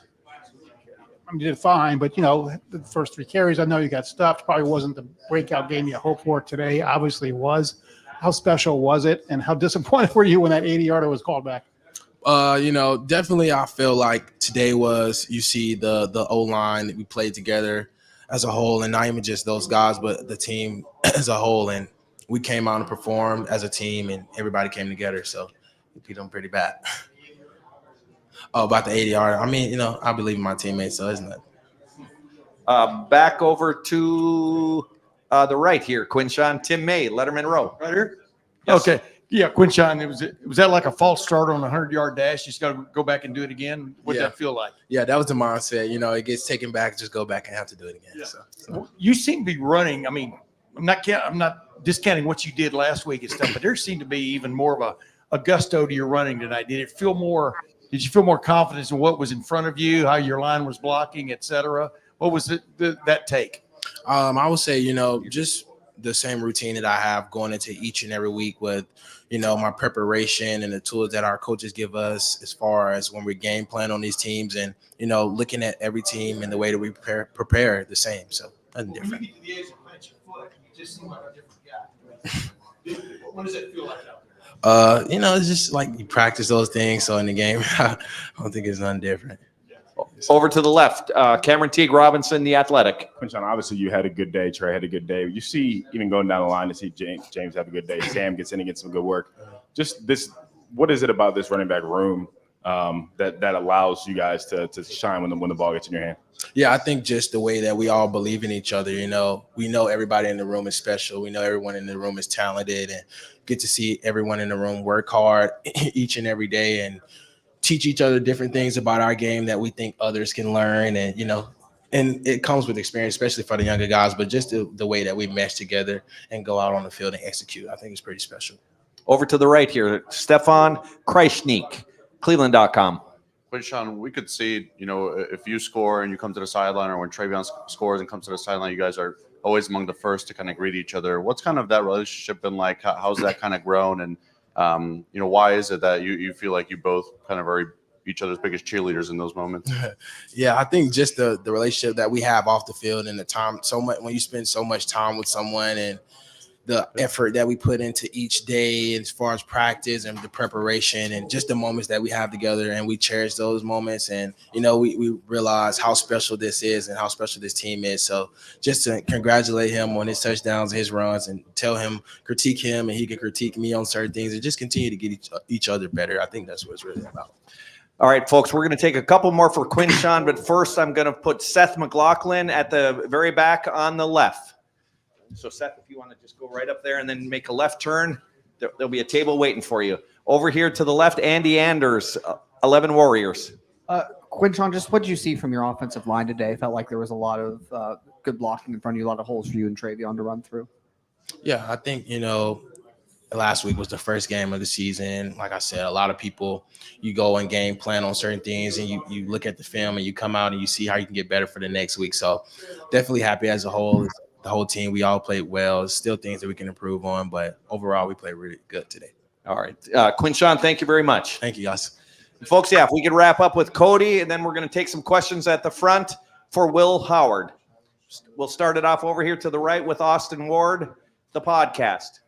You did fine, but, the first 3 carries, I know you got stuffed. Probably wasn't the breakout game you hoped for today. Obviously it was. How special was it, and how disappointed were you when that 80-yarder was called back? Definitely I feel like today was, you see the O-line that we played together as a whole, and not even just those guys, but the team as a whole. And we came out and performed as a team, and everybody came together. So we beat them pretty bad. About the 80-yarder. I mean, I believe in my teammates, so isn't it? Back over to the right here, Quinshon, Tim May, Letterman Row. Right here? Yes. Okay. Yeah, Quinshon, was that like a false start on a 100-yard dash? You just got to go back and do it again? What did that feel like? Yeah, that was the mindset. It gets taken back, just go back and have to do it again. Yeah. So. You seem to be running. I mean, I'm not discounting what you did last week and stuff, but there seemed to be even more of a gusto to your running tonight. Did you feel more confidence in what was in front of you, how your line was blocking, et cetera? What was that take? I would say, just the same routine that I have going into each and every week with, my preparation and the tools that our coaches give us as far as when we game plan on these teams and, looking at every team and the way that we prepare the same. So nothing different. When you get to the age of plant your foot, you just seem like a different guy. What does it feel like out there? It's just like you practice those things. So in the game, I don't think it's nothing different. Over to the left, Cameron Teague Robinson, The Athletic. Quinshon, obviously you had a good day. Trey had a good day. You see, even going down the line to see James have a good day. Sam gets in and gets some good work. Just this, what is it about this running back room that allows you guys to shine when the ball gets in your hand? Yeah, I think just the way that we all believe in each other. We know everybody in the room is special. We know everyone in the room is talented, and get to see everyone in the room work hard each and every day and teach each other different things about our game that we think others can learn. And, and it comes with experience, especially for the younger guys, but just the way that we mesh together and go out on the field and execute, I think it's pretty special. Over to the right here, Stefan Kreisnik, Cleveland.com. Quinshon, we could see, if you score and you come to the sideline, or when Travion scores and comes to the sideline, you guys are always among the first to kind of greet each other. What's kind of that relationship been like? How's that kind of grown? And why is it that you feel like you both kind of are each other's biggest cheerleaders in those moments? Yeah, I think just the relationship that we have off the field and the time, so much when you spend so much time with someone and the effort that we put into each day as far as practice and the preparation and just the moments that we have together, and we cherish those moments. And, we realize how special this is and how special this team is. So just to congratulate him on his touchdowns, his runs, and critique him, and he can critique me on certain things, and just continue to get each other better. I think that's what it's really about. All right, folks, we're going to take a couple more for Quinshon, but first I'm going to put Seth McLaughlin at the very back on the left. So, Seth, if you want to just go right up there and then make a left turn, there'll be a table waiting for you. Over here to the left, Andy Anders, 11 Warriors. Quinton, just what did you see from your offensive line today? It felt like there was a lot of good blocking in front of you, a lot of holes for you and Travion to run through. Yeah, I think, last week was the first game of the season. Like I said, a lot of people, you go and game plan on certain things and you look at the film and you come out and you see how you can get better for the next week. So definitely happy as a whole. The whole team, we all played well. There's still things that we can improve on, but overall, we played really good today. All right. Quinton, thank you very much. Thank you, guys. Folks, if we could wrap up with Cody, and then we're going to take some questions at the front for Will Howard. We'll start it off over here to the right with Austin Ward, the podcast.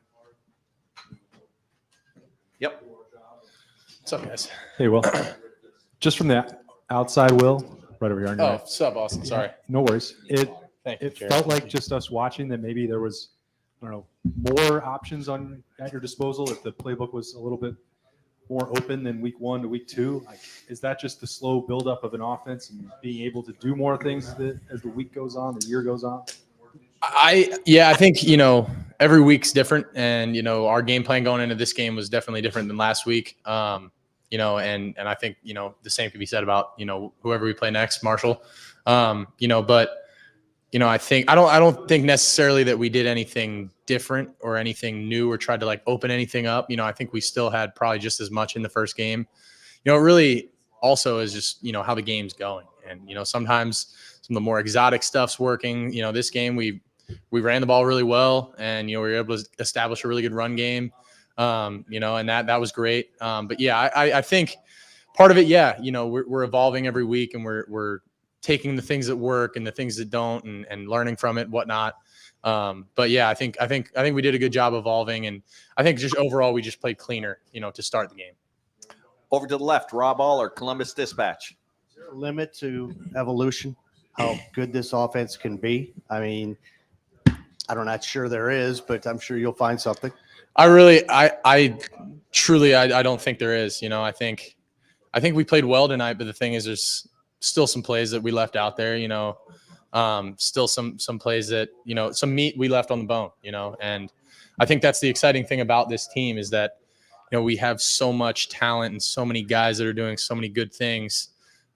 Yep. What's up, guys? Hey, Will. Just from the outside, Will, right over here on your right. What's up, Austin? Sorry. No worries. It Jared. felt like just us watching that maybe there was, I don't know, more options at your disposal if the playbook was a little bit more open than week 1 to week 2. Like, is that just the slow buildup of an offense and being able to do more things as the week goes on, the year goes on? I think, every week's different. And, our game plan going into this game was definitely different than last week. And I think, the same could be said about, whoever we play next, Marshall. I think I don't think necessarily that we did anything different or anything new or tried to like open anything up. I think we still had probably just as much in the first game. It really also is just, how the game's going. And, sometimes some of the more exotic stuff's working. This game we ran the ball really well and, we were able to establish a really good run game. And that was great. But yeah, I think part of it, we're evolving every week and we're taking the things that work and the things that don't and learning from it, whatnot. But yeah, I think we did a good job evolving, and I think just overall we just played cleaner, to start the game. Over to the left, Rob Aller, Columbus Dispatch. Is there a limit to evolution, how good this offense can be? I mean, I'm not sure there is, but I'm sure you'll find something. I truly don't think there is. I think we played well tonight, but the thing is there's still some plays that we left out there, still some plays that, some meat we left on the bone, and I think that's the exciting thing about this team is that, we have so much talent and so many guys that are doing so many good things,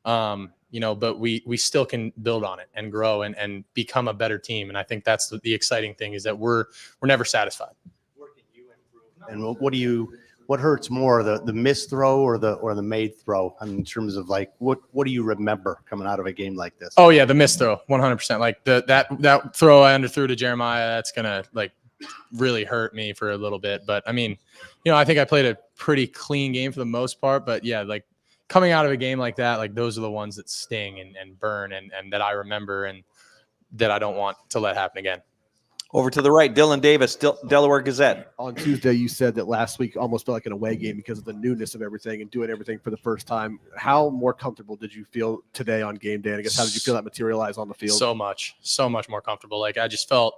but we still can build on it and grow and become a better team. And I think that's the exciting thing is that we're never satisfied. And what hurts more, the missed throw or the made throw? I mean, in terms of like, what do you remember coming out of a game like this? Oh yeah, the missed throw, 100%. Like that throw I underthrew to Jeremiah, that's gonna like really hurt me for a little bit. But I mean, I think I played a pretty clean game for the most part. But yeah, like coming out of a game like that, like those are the ones that sting and burn and that I remember and that I don't want to let happen again. Over to the right, Dylan Davis, Delaware Gazette. On Tuesday, you said that last week almost felt like an away game because of the newness of everything and doing everything for the first time. How more comfortable did you feel today on game day? And I guess how did you feel that materialize on the field? So much more comfortable. Like I just felt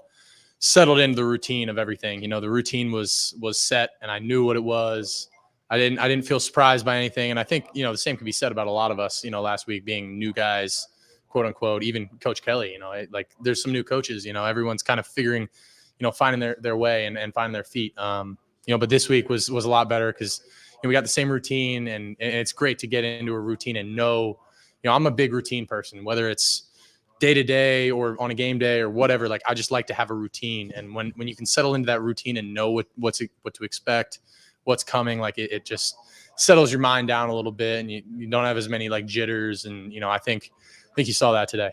settled into the routine of everything. The routine was set and I knew what it was. I didn't feel surprised by anything. And I think, the same could be said about a lot of us, last week being new guys, quote unquote, even Coach Kelly, like there's some new coaches, everyone's kind of figuring, finding their way and finding their feet. But this week was a lot better because we got the same routine and it's great to get into a routine and know, I'm a big routine person, whether it's day to day or on a game day or whatever. Like I just like to have a routine. And when you can settle into that routine and know what to expect, what's coming, like it just settles your mind down a little bit and you don't have as many like jitters. And, I think you saw that today.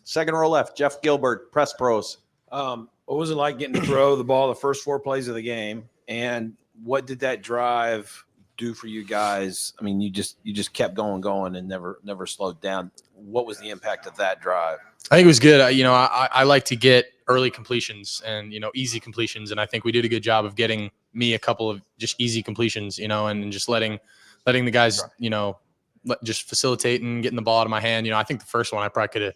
Second row left, Jeff Gilbert, Press Pros. What was it like getting to throw the ball the first 4 plays of the game? And what did that drive do for you guys? I mean, you just kept going and never slowed down. What was the impact of that drive? I think it was good. I like to get early completions and, easy completions. And I think we did a good job of getting me a couple of just easy completions, and just letting the guys, just facilitating, getting the ball out of my hand. I think the first one I probably could have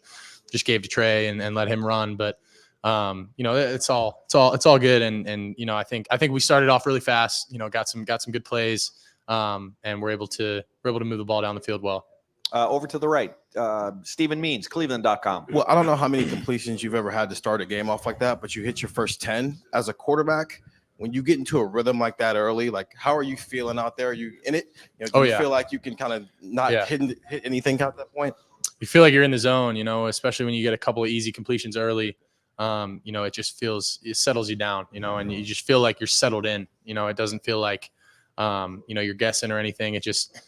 just gave to Trey and let him run. But, it's all good. And I think we started off really fast, got some good plays and we're able to move the ball down the field well. Over to the right, Stephen Means, Cleveland.com. Well, I don't know how many completions you've ever had to start a game off like that, but you hit your first 10 as a quarterback. when you get into a rhythm like that early, like how are you feeling out there? Are you in it? Do you feel like you can kind of not hit anything at that point? You feel like you're in the zone, especially when you get a couple of easy completions early. It just it settles you down, and you just feel like you're settled in. It doesn't feel like, you're guessing or anything. It just,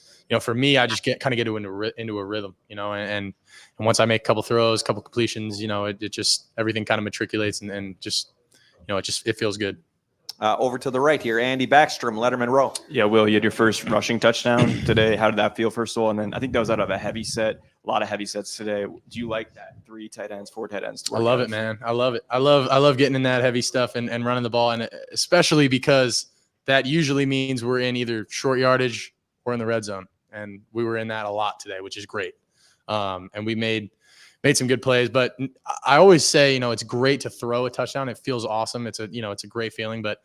for me, I just get into a rhythm, and once I make a couple throws, couple completions, it just everything kind of matriculates and just, it feels good. Over to the right here, Andy Backstrom, Letterman Row. Yeah, Will, you had your first rushing touchdown today. How did that feel, first of all? And then I think that was out of a heavy set. A lot of heavy sets today. Do you like that? 3 tight ends, 4 tight ends? I love it, man. I love it. I love getting in that heavy stuff and running the ball, and especially because that usually means we're in either short yardage or in the red zone, and we were in that a lot today, which is great. And we made some good plays, but I always say, it's great to throw a touchdown. It feels awesome. It's a great feeling, but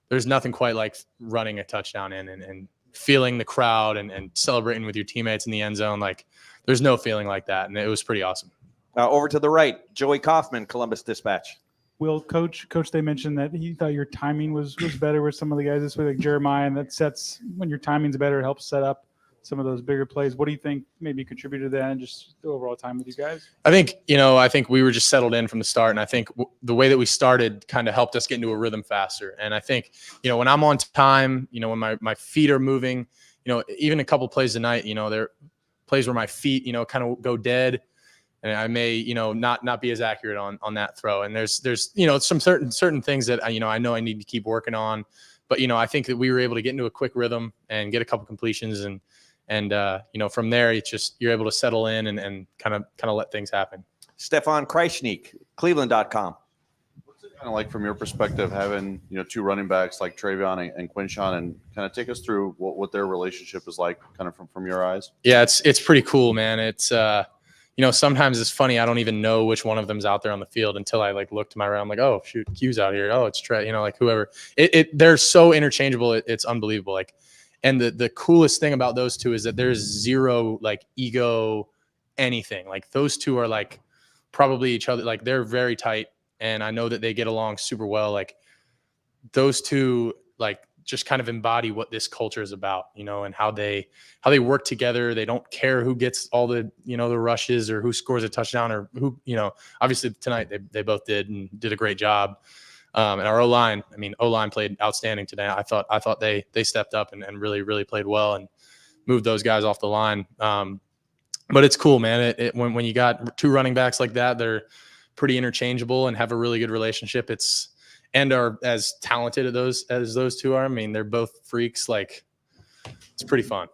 there's nothing quite like running a touchdown in and feeling the crowd and celebrating with your teammates in the end zone. Like there's no feeling like that. And it was pretty awesome. Over to the right, Joey Kaufman, Columbus Dispatch. Will, coach, they mentioned that he thought your timing was better with some of the guys this way, like Jeremiah, and that sets when your timing's better, it helps set up some of those bigger plays. What do you think maybe contributed to that and just the overall time with you guys? I think we were just settled in from the start. And I think the way that we started kind of helped us get into a rhythm faster. And I think, when I'm on time, when my feet are moving, even a couple plays tonight, there are plays where my feet, kind of go dead. And I may, not be as accurate on that throw. And there's some certain things that I know I need to keep working on. But, I think that we were able to get into a quick rhythm and get a couple completions and from there, it's just you're able to settle in and kind of let things happen. Stefan Kreisnik, Cleveland.com. What's it kind of like from your perspective having 2 running backs like Travion and Quinshon, and kind of take us through what their relationship is like kind of from your eyes? Yeah, it's pretty cool, man. It's sometimes it's funny. I don't even know which one of them's out there on the field until I look to my right. I'm like, oh shoot, Q's out here. Oh, it's Trey. Whoever. They're so interchangeable. It's unbelievable. And the coolest thing about those two is that there's zero ego, anything. Those two are probably each other. They're very tight, and I know that they get along super well. Those two just kind of embody what this culture is about, and how they work together. They don't care who gets all the the rushes or who scores a touchdown or who obviously tonight they both did a great job. And our O-line played outstanding today. I thought they stepped up and really played well and moved those guys off the line. But it's cool, man. When you got 2 running backs like that, they're pretty interchangeable and have a really good relationship. And are as talented as those 2 are. They're both freaks. It's pretty fun.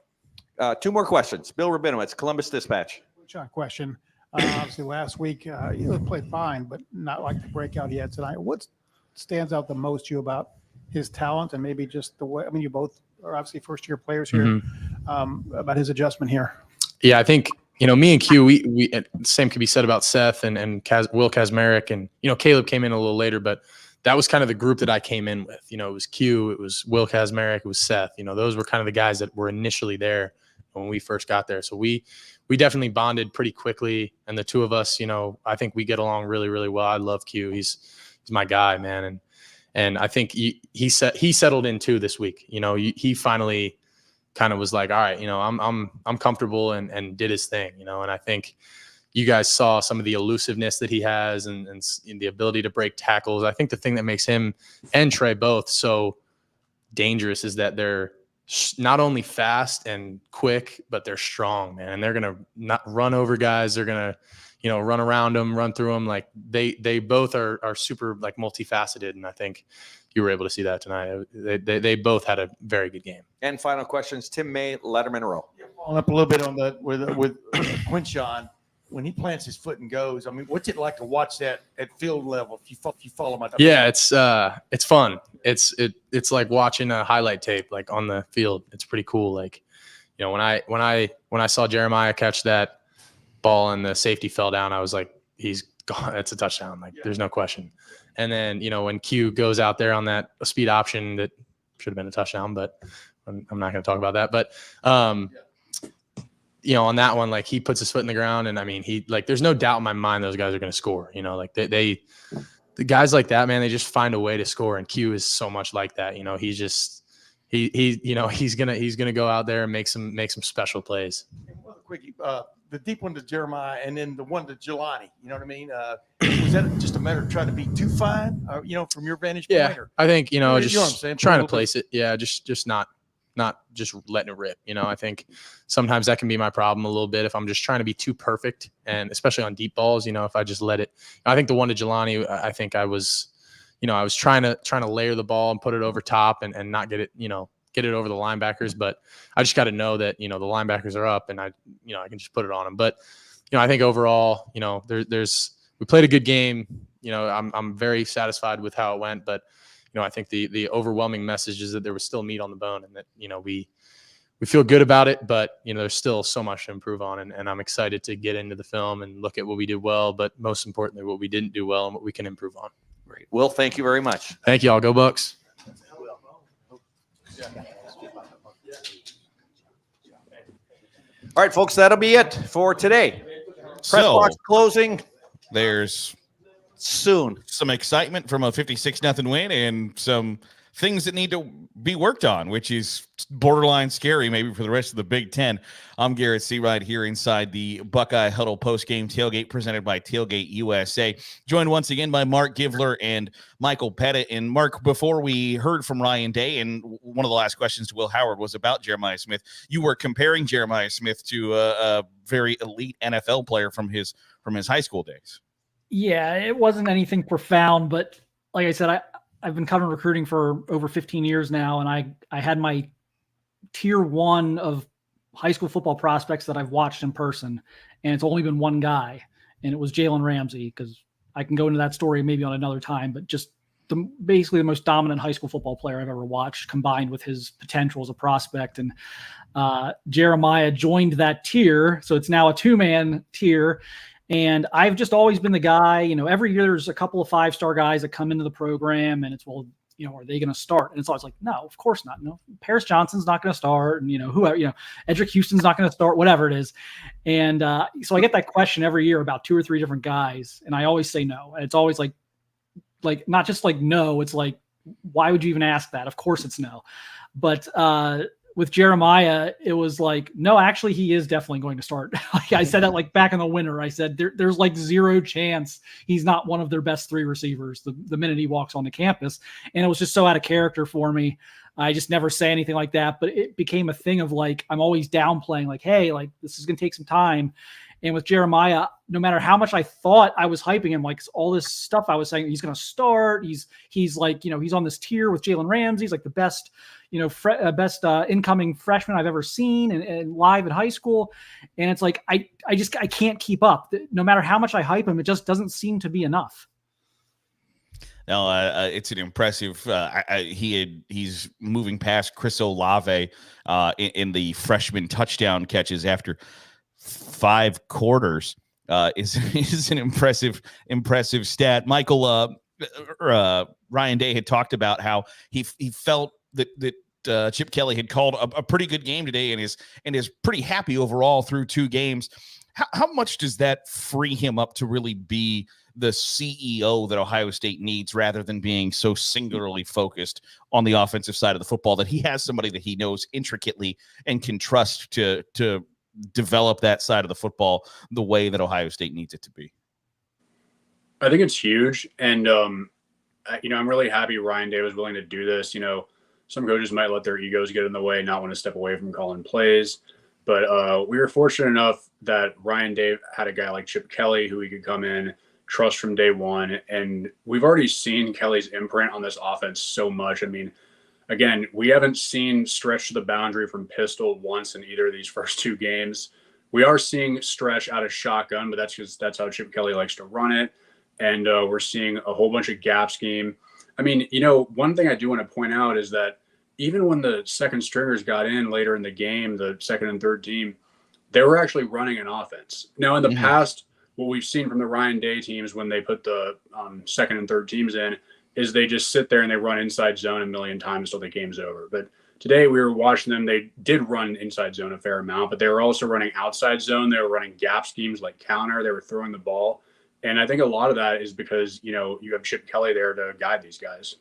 2 more questions. Bill Rabinowitz, Columbus Dispatch. Shot question. Obviously, last week you played fine, but not like the breakout he had tonight. What stands out the most to you about his talent and maybe just the way? You both are obviously first-year players here. Mm-hmm. About his adjustment here. Yeah, I think me and Q. We same could be said about Seth and Will Kazmarek, and Caleb came in a little later, but that was kind of the group that I came in with. It was Q, it was Will Kazmarek, it was Seth. Those were kind of the guys that were initially there when we first got there. So we definitely bonded pretty quickly, and the 2 of us, I think we get along really well. I love Q. He's my guy, man, and I think he settled in too this week. He finally kind of was like, all right, I'm comfortable and did his thing, and I think you guys saw some of the elusiveness that he has and the ability to break tackles. I think the thing that makes him and Trey both so dangerous is that they're not only fast and quick, but they're strong, man. And they're going to not run over guys. They're going to, run around them, run through them. They both are super multifaceted. And I think you were able to see that tonight. They both had a very good game. And final questions, Tim May, Letterman Row. Following up a little bit on that with Quinshon. When he plants his foot and goes, what's it like to watch that at field level? If you follow him, yeah, it's fun. It's like watching a highlight tape on the field. It's pretty cool. When I saw Jeremiah catch that ball and the safety fell down, I was like, he's gone. It's a touchdown. There's no question. And then when Q goes out there on that speed option that should have been a touchdown, but I'm not going to talk about that. But on that one, he puts his foot in the ground, and he there's no doubt in my mind those guys are going to score. They the guys like that, man, they just find a way to score. And Q is so much like that. He's gonna go out there and make some special plays. Quickie, the deep one to Jeremiah and then the one to Jelani. You know what I mean? Was that just a matter of trying to be too fine, from your vantage point? Yeah, Or, I think you know just what I'm saying? trying to place it. Yeah, just not just letting it rip. I think sometimes that can be my problem a little bit if I'm just trying to be too perfect, and especially on deep balls. If I just let it. I think the one to Jelani, I think I was trying to layer the ball and put it over top and not get it over the linebackers, but I just got to know that the linebackers are up and I can just put it on them. But I think overall, we played a good game. I'm very satisfied with how it went, but I think the overwhelming message is that there was still meat on the bone and that we feel good about it, but there's still so much to improve on, and I'm excited to get into the film and look at what we did well, but most importantly what we didn't do well and what we can improve on. Great. Will, thank you very much. Thank you all. Go Bucks. All right, folks, that'll be it for today. Press box closing. There's soon some excitement from a 56-0 win and some things that need to be worked on, which is borderline scary maybe for the rest of the Big Ten. I'm Garrett Seawright here inside the Buckeye Huddle Postgame Tailgate presented by Tailgate USA. Joined once again by Mark Givler and Michael Pettit. And Mark, before we heard from Ryan Day, and one of the last questions to Will Howard was about Jeremiah Smith, you were comparing Jeremiah Smith to a very elite NFL player from his high school days. Yeah, it wasn't anything profound, but like I said, I've been covering recruiting for over 15 years now, and I had my tier 1 of high school football prospects that I've watched in person, and it's only been one guy, and it was Jalen Ramsey, because I can go into that story maybe on another time, but just basically the most dominant high school football player I've ever watched, combined with his potential as a prospect. And Jeremiah joined that tier, so it's now a 2-man tier. And I've just always been the guy, every year there's a couple of 5-star guys that come into the program and it's, well, are they going to start? And it's always like, no, of course not. No, Paris Johnson's not going to start. And, whoever, Edric Houston's not going to start, whatever it is. And so I get that question every year about 2 or 3 different guys. And I always say no. And it's always like not just like no, it's like, why would you even ask that? Of course it's no. But with Jeremiah, it was like, no, actually, he is definitely going to start. I said that like back in the winter. I said there's like 0 chance he's not one of their best 3 receivers the minute he walks onto campus. And it was just so out of character for me. I just never say anything like that. But it became a thing of like, I'm always downplaying like, hey, like this is going to take some time. And with Jeremiah, no matter how much I thought I was hyping him, like all this stuff I was saying, he's going to start. He's like, he's on this tier with Jalen Ramsey. He's like the best, best incoming freshman I've ever seen and live in high school. And it's like, I can't keep up. No matter how much I hype him, it just doesn't seem to be enough. No, it's an impressive. He's moving past Chris Olave in the freshman touchdown catches after 5 quarters. Is an impressive stat. Michael, Ryan Day had talked about how he felt that Chip Kelly had called a pretty good game today and is pretty happy overall through 2 games. How much does that free him up to really be the CEO that Ohio State needs, rather than being so singularly focused on the offensive side of the football, that he has somebody that he knows intricately and can trust to develop that side of the football the way that Ohio State needs it to be? I think it's huge. And, I'm really happy Ryan Day was willing to do this. Some coaches might let their egos get in the way, not want to step away from calling plays. But we were fortunate enough that Ryan Day had a guy like Chip Kelly who he could come in, trust from day one. And we've already seen Kelly's imprint on this offense so much. I mean, again, we haven't seen stretch to the boundary from pistol once in either of these first 2 games. We are seeing stretch out of shotgun, but that's how Chip Kelly likes to run it. And we're seeing a whole bunch of gap scheme. I mean, one thing I do want to point out is that even when the second stringers got in later in the game, the second and third team, they were actually running an offense. Now, in the past, what we've seen from the Ryan Day teams when they put the second and third teams in is they just sit there and they run inside zone a million times till the game's over. But today we were watching them. They did run inside zone a fair amount, but they were also running outside zone. They were running gap schemes like counter. They were throwing the ball And I think a lot of that is because, you have Chip Kelly there to guide these guys.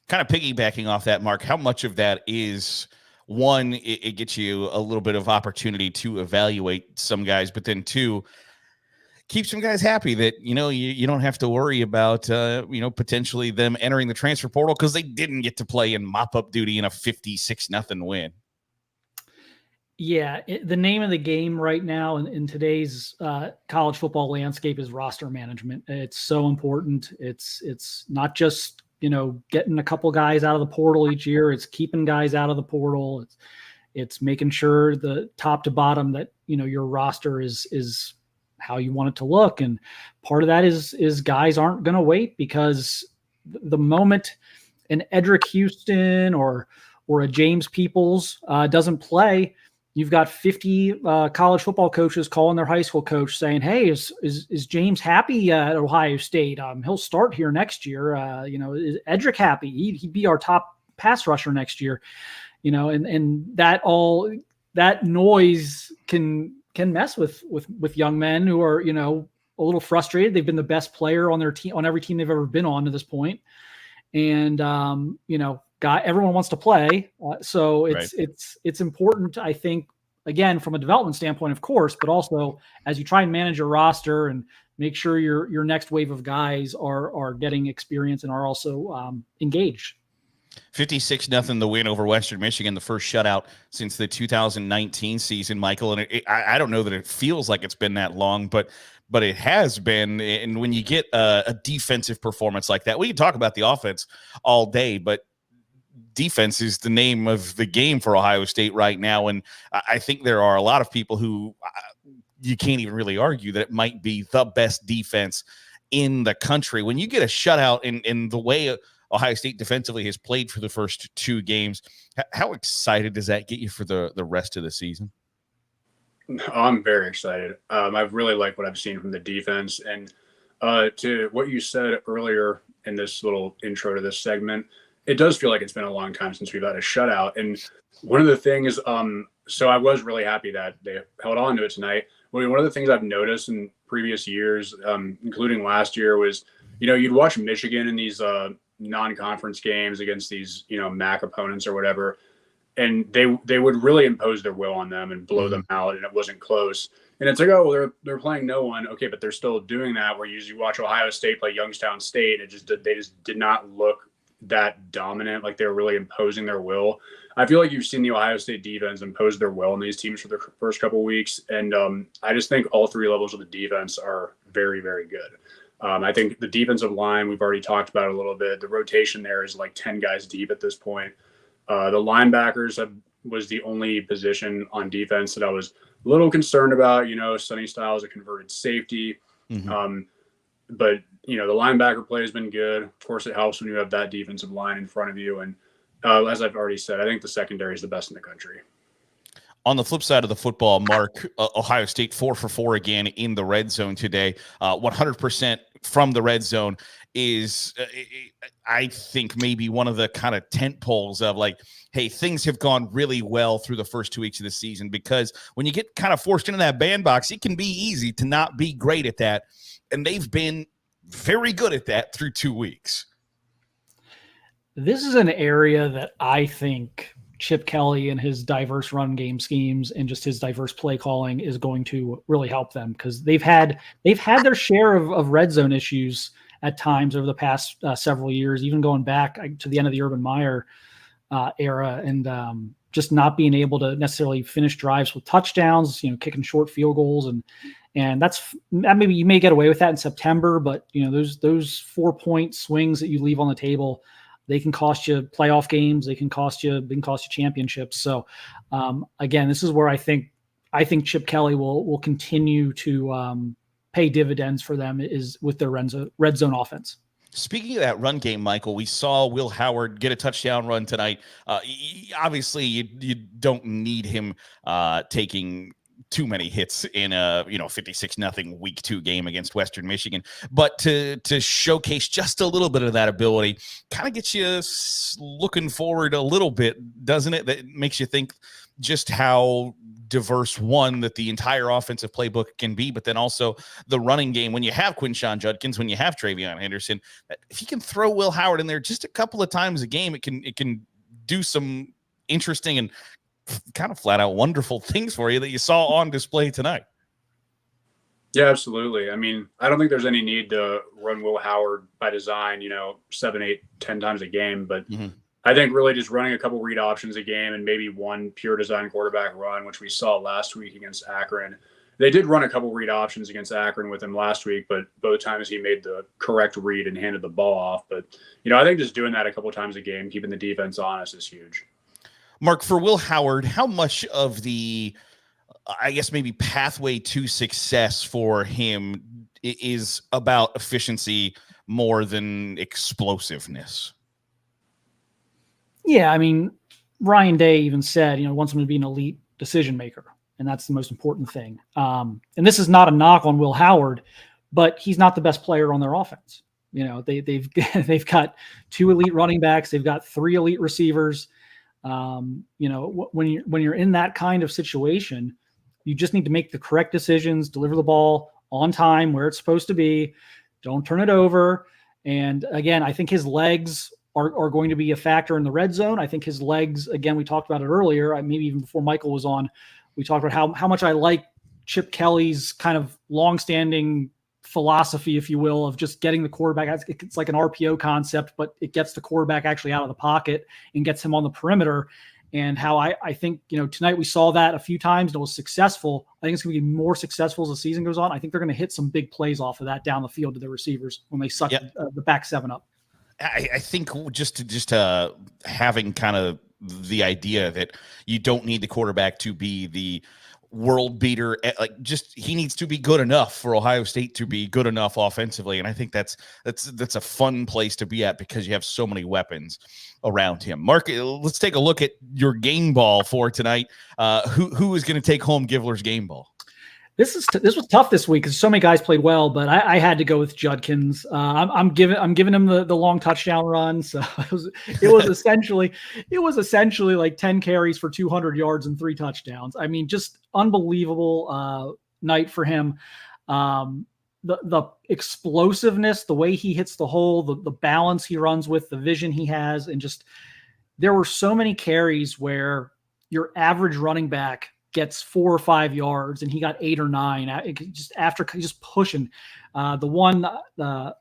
Kind of piggybacking off that, Mark, how much of that is, one, it gets you a little bit of opportunity to evaluate some guys, but then two, keep some guys happy that, you don't have to worry about, potentially them entering the transfer portal because they didn't get to play in mop-up duty in a 56-0 win. Yeah, the name of the game right now in today's college football landscape is roster management. It's so important. It's not just, getting a couple guys out of the portal each year. It's keeping guys out of the portal. It's making sure the top to bottom that, your roster is how you want it to look. And part of that is guys aren't going to wait, because the moment an Edric Houston or a James Peoples doesn't play, you've got 50 college football coaches calling their high school coach saying, "Hey, is James happy at Ohio State? He'll start here next year. Is Edric happy? He'd be our top pass rusher next year." And that noise can mess with young men who are, a little frustrated. They've been the best player on their team, on every team they've ever been on to this point. And, everyone wants to play. So it's important, I think, again, from a development standpoint, of course, but also as you try and manage your roster and make sure your next wave of guys are getting experience and are also engaged. 56-0 the win over Western Michigan, the first shutout since the 2019 season, Michael. And I don't know that it feels like it's been that long, but it has been. And when you get a defensive performance like that, we can talk about the offense all day, but defense is the name of the game for Ohio State right now. And I think there are a lot of people who you can't even really argue that it might be the best defense in the country. When you get a shutout in the way Ohio State defensively has played for the first two games, how excited does that get you for the rest of the season? I'm very excited. I've really liked what I've seen from the defense. And to what you said earlier in this little intro to this segment, it does feel like it's been a long time since we've had a shutout. And one of the things, so I was really happy that they held on to it tonight. One of the things I've noticed in previous years, including last year, was, you'd watch Michigan in these non-conference games against these, MAC opponents or whatever, and they would really impose their will on them and blow them out, and it wasn't close. And it's like, oh, well, they're playing no one, okay, but they're still doing that. Where you watch Ohio State play Youngstown State, they just did not look that dominant, like they were really imposing their will. I feel like you've seen the Ohio State defense impose their will on these teams for the first couple of weeks, and I just think all three levels of the defense are very, very good. I think the defensive line, we've already talked about it a little bit. The rotation there is like 10 guys deep at this point. The linebackers was the only position on defense that I was a little concerned about. Sonny Styles, a converted safety. But, the linebacker play has been good. Of course, it helps when you have that defensive line in front of you. And as I've already said, I think the secondary is the best in the country. On the flip side of the football, Mark, Ohio State 4 for 4 again in the red zone today. 100% from the red zone is, I think, maybe one of the kind of tent poles of like, hey, things have gone really well through the first 2 weeks of the season, because when you get kind of forced into that bandbox, it can be easy to not be great at that. And they've been very good at that through 2 weeks. This is an area that I think Chip Kelly and his diverse run game schemes and just his diverse play calling is going to really help them, because they've had their share of red zone issues at times over the past several years, even going back to the end of the Urban Meyer era, and just not being able to necessarily finish drives with touchdowns, kicking short field goals, and that maybe you may get away with that in September, but those 4-point swings that you leave on the table, they can cost you playoff games. They can cost you championships. So again, this is where I think Chip Kelly will continue to pay dividends for them, is with their red zone offense. Speaking of that run game, Michael, we saw Will Howard get a touchdown run tonight. Obviously, you don't need him taking too many hits in a 56-0 week 2 game against Western Michigan, but to showcase just a little bit of that ability kind of gets you looking forward a little bit, doesn't it? That makes you think just how diverse that the entire offensive playbook can be, but then also the running game. When you have Quinshon Judkins, when you have Travion Henderson, if you can throw Will Howard in there just a couple of times a game, it can do some interesting and kind of flat out wonderful things for you that you saw on display tonight. Yeah, absolutely. I mean, I don't think there's any need to run Will Howard by design, 7, 8, 10 times a game, but I think really just running a couple read options a game and maybe one pure design quarterback run, which we saw last week against Akron. They did run a couple read options against Akron with him last week, but both times he made the correct read and handed the ball off. But, I think just doing that a couple times a game, keeping the defense honest, is huge. Mark, for Will Howard, how much of the, I guess, maybe pathway to success for him is about efficiency more than explosiveness? Yeah, I mean, Ryan Day even said, wants him to be an elite decision maker, and that's the most important thing. And this is not a knock on Will Howard, but he's not the best player on their offense. They've got 2 elite running backs, they've got 3 elite receivers. When you're in that kind of situation, you just need to make the correct decisions, deliver the ball on time where it's supposed to be, don't turn it over. And again, I think his legs are going to be a factor in the red zone. I think his legs, again, we talked about it earlier, maybe even before Michael was on, we talked about how much I like Chip Kelly's kind of longstanding philosophy, if you will, of just getting the quarterback. It's like an RPO concept, but it gets the quarterback actually out of the pocket and gets him on the perimeter. And how I think, tonight we saw that a few times and it was successful. I think it's going to be more successful as the season goes on. I think they're going to hit some big plays off of that down the field to their receivers when they suck the back 7 up. I think just having kind of the idea that you don't need the quarterback to be the world beater, he needs to be good enough for Ohio State to be good enough offensively. And I think that's a fun place to be at because you have so many weapons around him. Mark, let's take a look at your game ball for tonight. Who is going to take home Givler's game ball? This was tough this week because so many guys played well, but I had to go with Judkins. I'm giving him the long touchdown run. So it was essentially like 10 carries for 200 yards and 3 touchdowns. I mean, just unbelievable night for him. The explosiveness, the way he hits the hole, the balance he runs with, the vision he has, and just there were so many carries where your average running back gets 4 or 5 yards and he got 8 or 9 after just pushing. The one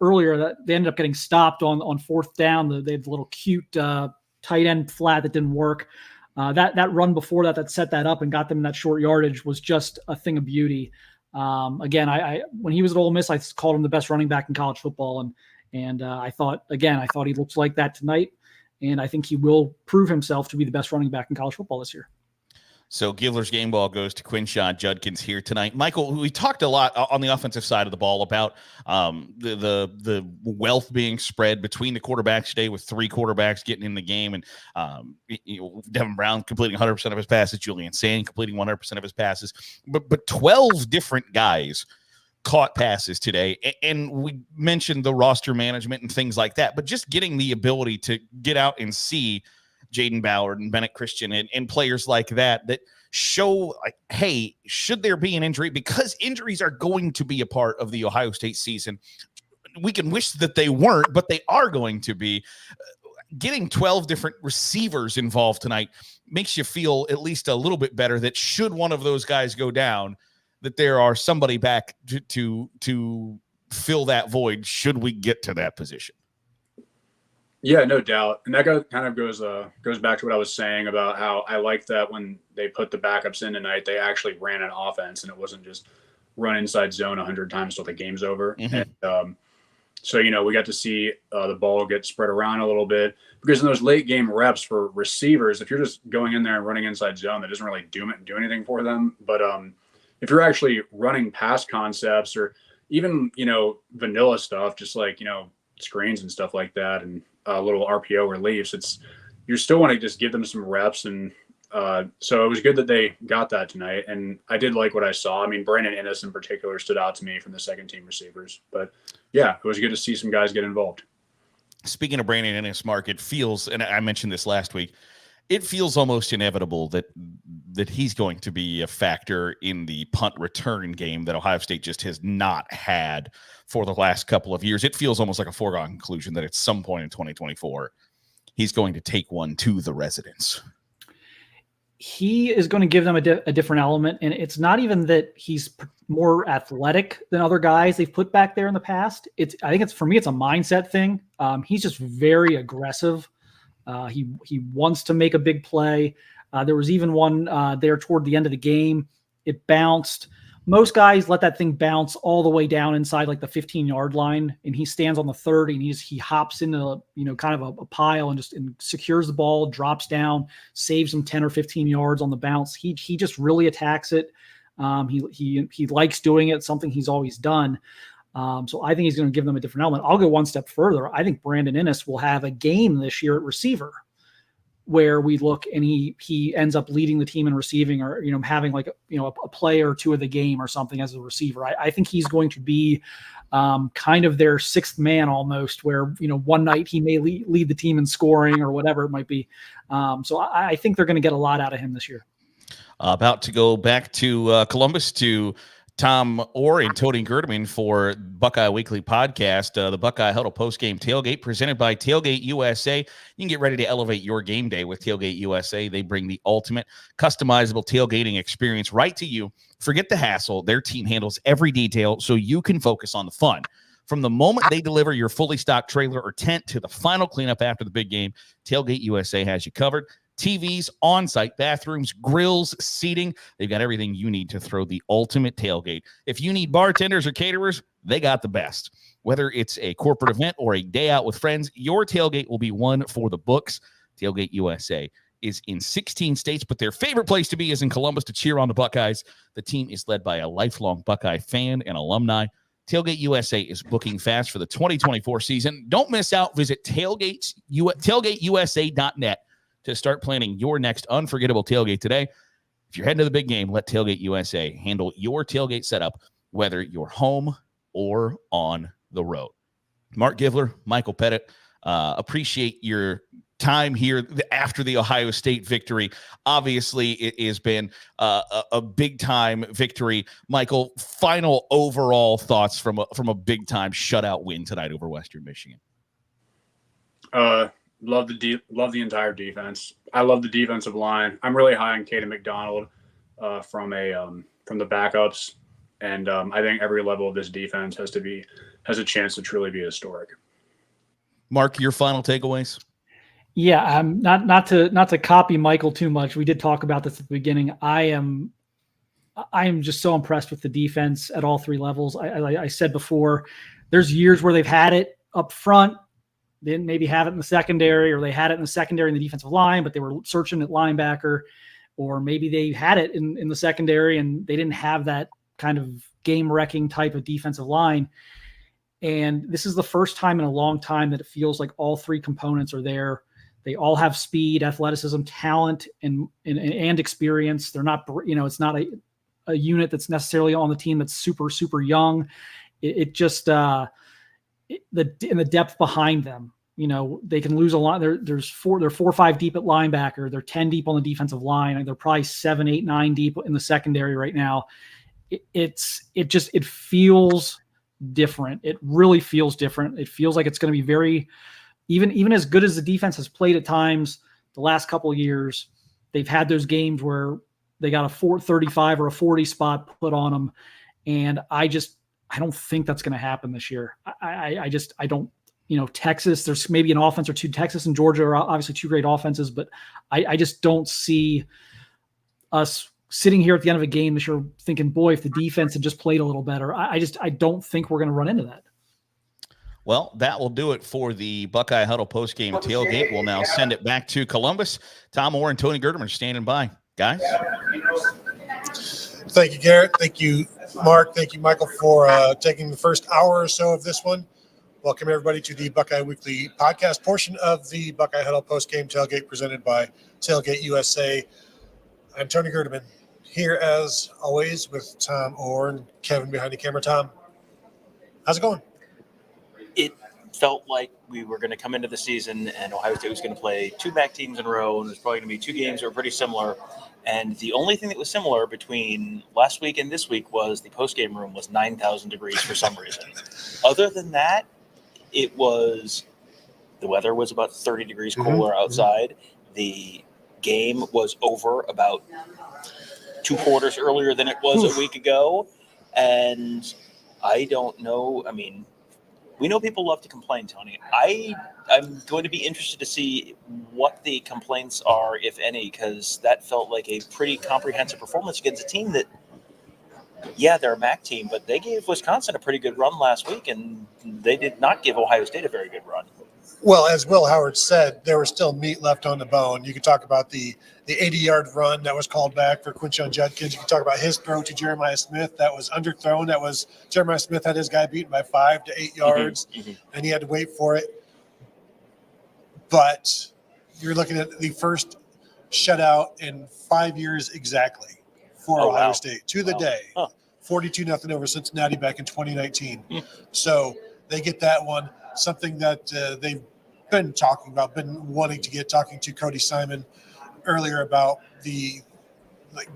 earlier that they ended up getting stopped on 4th down, they had the little cute tight end flat that didn't work. That run before that set that up and got them that short yardage was just a thing of beauty. Again, I when he was at Ole Miss, I called him the best running back in college football, and I thought he looks like that tonight, and I think he will prove himself to be the best running back in college football this year. So Givler's game ball goes to Quinshon Judkins here tonight. Michael, we talked a lot on the offensive side of the ball about the wealth being spread between the quarterbacks today, with 3 quarterbacks getting in the game, and Devin Brown completing 100% of his passes, Julian Sand completing 100% of his passes, but 12 different guys caught passes today. And we mentioned the roster management and things like that, but just getting the ability to get out and see Jaden Ballard and Bennett Christian and players like that show, like, hey, should there be an injury? Because injuries are going to be a part of the Ohio State season. We can wish that they weren't, but they are going to be. Getting 12 different receivers involved tonight makes you feel at least a little bit better that should one of those guys go down, that there are somebody back to fill that void should we get to that position. Yeah, no doubt. And that kind of goes back to what I was saying about how I like that when they put the backups in tonight, they actually ran an offense and it wasn't just run inside zone 100 times till the game's over. And so, we got to see the ball get spread around a little bit, because in those late game reps for receivers, if you're just going in there and running inside zone, that doesn't really do anything for them. But if you're actually running pass concepts or even, vanilla stuff, just like, screens and stuff like that, and little RPO reliefs, you still want to just give them some reps. And so it was good that they got that tonight. And I did like what I saw. I mean, Brandon Ennis in particular stood out to me from the second team receivers, but yeah, it was good to see some guys get involved. Speaking of Brandon Ennis, Mark, it feels, and I mentioned this last week, it feels almost inevitable that he's going to be a factor in the punt return game that Ohio State just has not had for the last couple of years. It feels almost like a foregone conclusion that at some point in 2024, he's going to take one to the residents. He is going to give them a different element. And it's not even that he's more athletic than other guys they've put back there in the past. I think for me, it's a mindset thing. He's just very aggressive. He wants to make a big play. There was even one there toward the end of the game. It bounced. Most guys let that thing bounce all the way down inside like the 15-yard line, and he stands on the 30 and he hops into kind of a pile and secures the ball, drops down, saves him 10 or 15 yards on the bounce. He just really attacks it. He likes doing it, something he's always done. So I think he's going to give them a different element. I'll go one step further. I think Brandon Innes will have a game this year at receiver where we look and he ends up leading the team in receiving, or having like a play or two of the game or something as a receiver. I think he's going to be kind of their sixth man almost, where one night he may lead the team in scoring or whatever it might be. So I think they're going to get a lot out of him this year. About to go back to Columbus to Tom Orr and Tony Gerdeman for Buckeye Weekly Podcast, the Buckeye Huddle Postgame Tailgate, presented by Tailgate USA. You can get ready to elevate your game day with Tailgate USA. They bring the ultimate customizable tailgating experience right to you. Forget the hassle. Their team handles every detail so you can focus on the fun. From the moment they deliver your fully stocked trailer or tent to the final cleanup after the big game, Tailgate USA has you covered. TVs, on-site bathrooms, grills, seating. They've got everything you need to throw the ultimate tailgate. If you need bartenders or caterers, they got the best. Whether it's a corporate event or a day out with friends, your tailgate will be one for the books. Tailgate USA is in 16 states, but their favorite place to be is in Columbus to cheer on the Buckeyes. The team is led by a lifelong Buckeye fan and alumni. Tailgate USA is booking fast for the 2024 season. Don't miss out. Visit tailgateusa.net to start planning your next unforgettable tailgate today. If you're heading to the big game, let Tailgate USA handle your tailgate setup, whether you're home or on the road. Mark Givler, Michael Pettit, appreciate your time here after the Ohio State victory. Obviously, it has been a big-time victory. Michael, final overall thoughts from a big-time shutout win tonight over Western Michigan. Love the entire defense. I love the defensive line. I'm really high on Caden McDonald from the backups, and I think every level of this defense has a chance to truly be historic. Mark, your final takeaways? Yeah, not to copy Michael too much. We did talk about this at the beginning. I am just so impressed with the defense at all three levels. I said before, there's years where they've had it up front. They didn't maybe have it in the secondary, or they had it in the secondary in the defensive line, but they were searching at linebacker, or maybe they had it in the secondary and they didn't have that kind of game-wrecking type of defensive line. And this is the first time in a long time that it feels like all three components are there. They all have speed, athleticism, talent, and experience. They're not, it's not a unit that's necessarily on the team that's super, super young. It just the depth behind them, they can lose a lot. They're 4 or 5 deep at linebacker. They're 10 deep on the defensive line, and they're probably 7, 8, 9 deep in the secondary right now. It feels different. It really feels different. It feels like it's going to be very, even as good as the defense has played at times the last couple of years, they've had those games where they got a 435 or a 40 spot put on them. And I don't think that's going to happen this year. I don't, Texas, there's maybe an offense or two. Texas and Georgia are obviously two great offenses, but I just don't see us sitting here at the end of a game this year thinking, boy, if the defense had just played a little better. I don't think we're going to run into that. Well, that will do it for the Buckeye Huddle postgame tailgate. We'll now send it back to Columbus. Tom Orr and Tony Gerdeman are standing by. Guys? Thank you, Garrett. Thank you, Mark. Thank you, Michael, for taking the first hour or so of this one. Welcome, everybody, to the Buckeye Weekly Podcast portion of the Buckeye Huddle postgame tailgate presented by Tailgate USA. I'm Tony Gerdeman, here as always with Tom Orr and Kevin behind the camera. Tom, how's it going? It felt like we were going to come into the season and Ohio State was going to play 2 MAC teams in a row, and it was probably going to be 2 games that were pretty similar. And the only thing that was similar between last week and this week was the post-game room was 9,000 degrees for some reason. Other than that, the weather was about 30 degrees cooler outside. The game was over about 2 quarters earlier than it was a week ago. And I don't know. I mean, we know people love to complain, Tony. I'm going to be interested to see what the complaints are, if any, because that felt like a pretty comprehensive performance against a team that, yeah, they're a MAC team, but they gave Wisconsin a pretty good run last week, and they did not give Ohio State a very good run. Well, as Will Howard said, there was still meat left on the bone. You could talk about the 80-yard run that was called back for Quinshon Judkins. You could talk about his throw to Jeremiah Smith that was underthrown. That was Jeremiah Smith had his guy beaten by 5 to 8 yards, and he had to wait for it. But you're looking at the first shutout in 5 years exactly for Ohio State to the day. 42-0 over Cincinnati back in 2019. So they get that one. Something that they've been talking about, been wanting to get, talking to Cody Simon earlier about do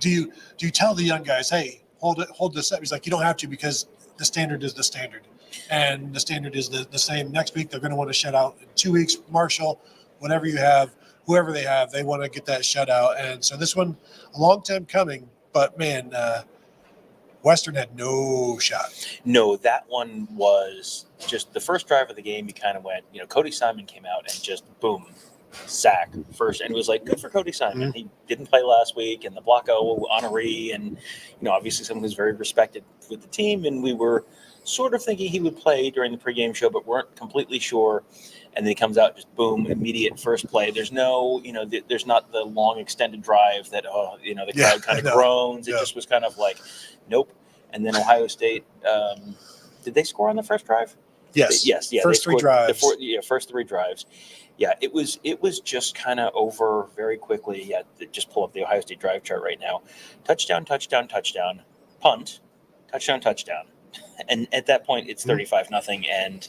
you tell the young guys, hey, hold this up? He's like, you don't have to, because the standard is the standard. And the standard is the same. Next week, they're going to want to shut out. In 2 weeks, Marshall, whatever you have, whoever they have, they want to get that shutout. And so this one, a long time coming, but man, Western had no shot. No, that one was just the first drive of the game. You kind of went, Cody Simon came out and just boom, sack first. And it was like, good for Cody Simon. He didn't play last week, and the Blocko honoree, and, obviously someone who's very respected with the team. And we were sort of thinking he would play during the pregame show, but weren't completely sure. And then he comes out, just boom, immediate first play. There's no, there's not the long extended drive that, the crowd kind of groans. It just was kind of like, nope. And then Ohio State, did they score on the first drive? Yes. Yes. Yeah. First 3 drives. First 3 drives. Yeah. It was just kind of over very quickly. Yeah. Just pull up the Ohio State drive chart right now. Touchdown, touchdown, touchdown, punt, touchdown, touchdown. And at that point, it's 35-0, and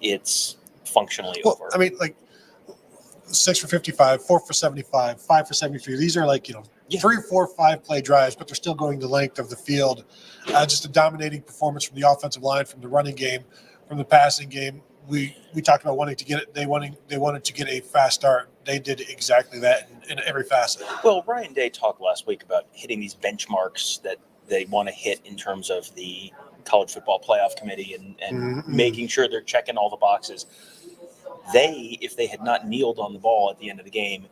it's functionally over. I mean, like 6 for 55, 4 for 75, 5 for 73. These are like, 3 or 4, 5 play drives, but they're still going the length of the field. Just a dominating performance from the offensive line, from the running game, from the passing game. We talked about wanting to get it. They wanted to get a fast start. They did exactly that in every facet. Well, Ryan Day talked last week about hitting these benchmarks that they want to hit in terms of the college football playoff committee and making sure they're checking all the boxes. They, if they had not kneeled on the ball at the end of the game,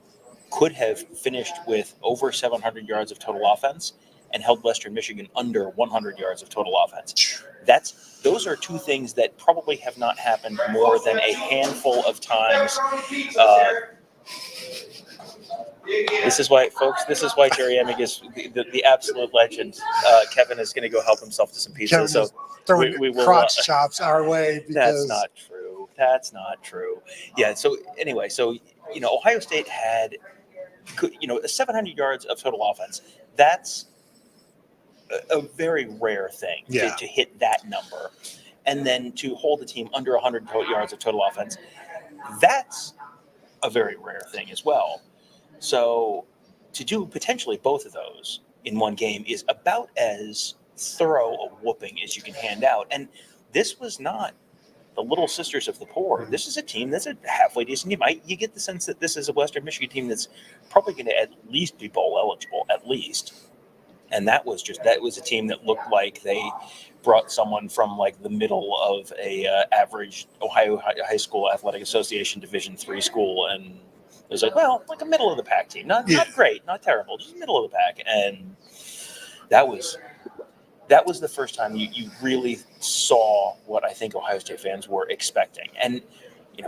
could have finished with over 700 yards of total offense and held Western Michigan under 100 yards of total offense. Those are 2 things that probably have not happened more than a handful of times. This is why, folks, Jerry Emig is the absolute legend. Kevin is going to go help himself to some pizza. Kevin so throwing we will, crotch chops our way. Because... That's not true. Yeah. So anyway, Ohio State had, 700 yards of total offense. That's a very rare thing to hit that number. And then to hold the team under 100 yards of total offense, that's a very rare thing as well. So to do potentially both of those in one game is about as thorough a whooping as you can hand out. And this was not the Little Sisters of the Poor. This is a team that's a halfway decent team. You get the sense that this is a Western Michigan team that's probably going to at least be bowl eligible, at least. And that was a team that looked like they brought someone from like the middle of a average Ohio High School Athletic Association Division III school, and it was like, well, like a middle of the pack team, not great, not terrible, just middle of the pack. And that was the first time you really saw what I think Ohio State fans were expecting. And,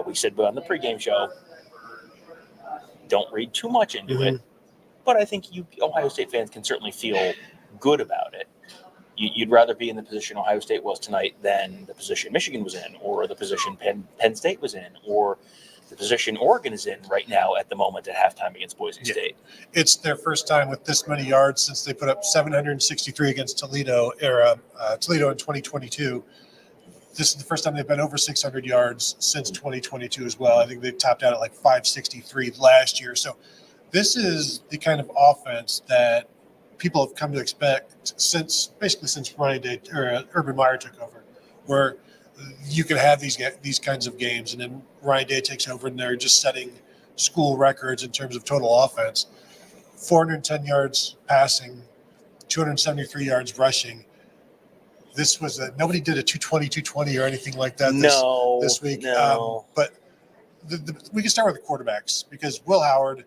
we said on the pregame show, don't read too much into it, but I think Ohio State fans can certainly feel good about it. You'd rather be in the position Ohio State was tonight than the position Michigan was in, or the position Penn State was in, or the position Oregon is in right now at the moment at halftime against Boise State. It's their first time with this many yards since they put up 763 against Toledo in 2022. This is the first time they've been over 600 yards since 2022 as well. I think they topped out at like 563 last year. So this is the kind of offense that people have come to expect since Ryan Day or Urban Meyer took over, where you can have these kinds of games, and then Ryan Day takes over, and they're just setting school records in terms of total offense. 410 yards passing, 273 yards rushing. This was nobody did a 220 or anything like that this week. No. But we can start with the quarterbacks, because Will Howard,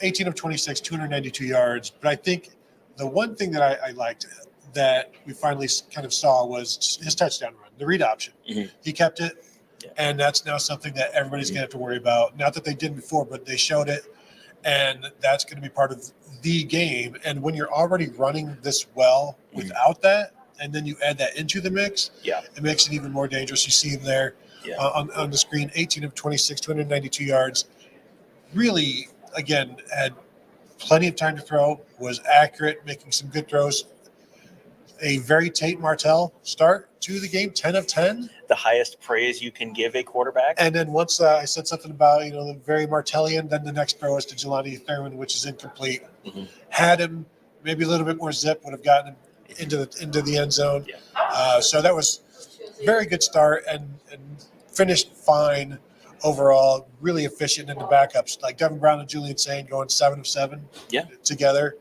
18 of 26, 292 yards. But I think the one thing that I liked that we finally kind of saw was his touchdown run, the read option. Mm-hmm. He kept it, and that's now something that everybody's going to have to worry about. Not that they didn't before, but they showed it, and that's going to be part of the game. And when you're already running this well without that, and then you add that into the mix, it makes it even more dangerous. You see him there on the screen, 18 of 26, 292 yards. Really, again, had plenty of time to throw, was accurate, making some good throws. A very Tate Martell start to the game, 10 of 10. The highest praise you can give a quarterback. And then once I said something about, the very Martellian, then the next throw is to Jelani Thurman, which is incomplete. Mm-hmm. Had him maybe a little bit more zip, would have gotten him into the end zone. So that was a very good start, and finished fine overall, really efficient in the backups. Like Devin Brown and Julian Sain going 7 of 7 together.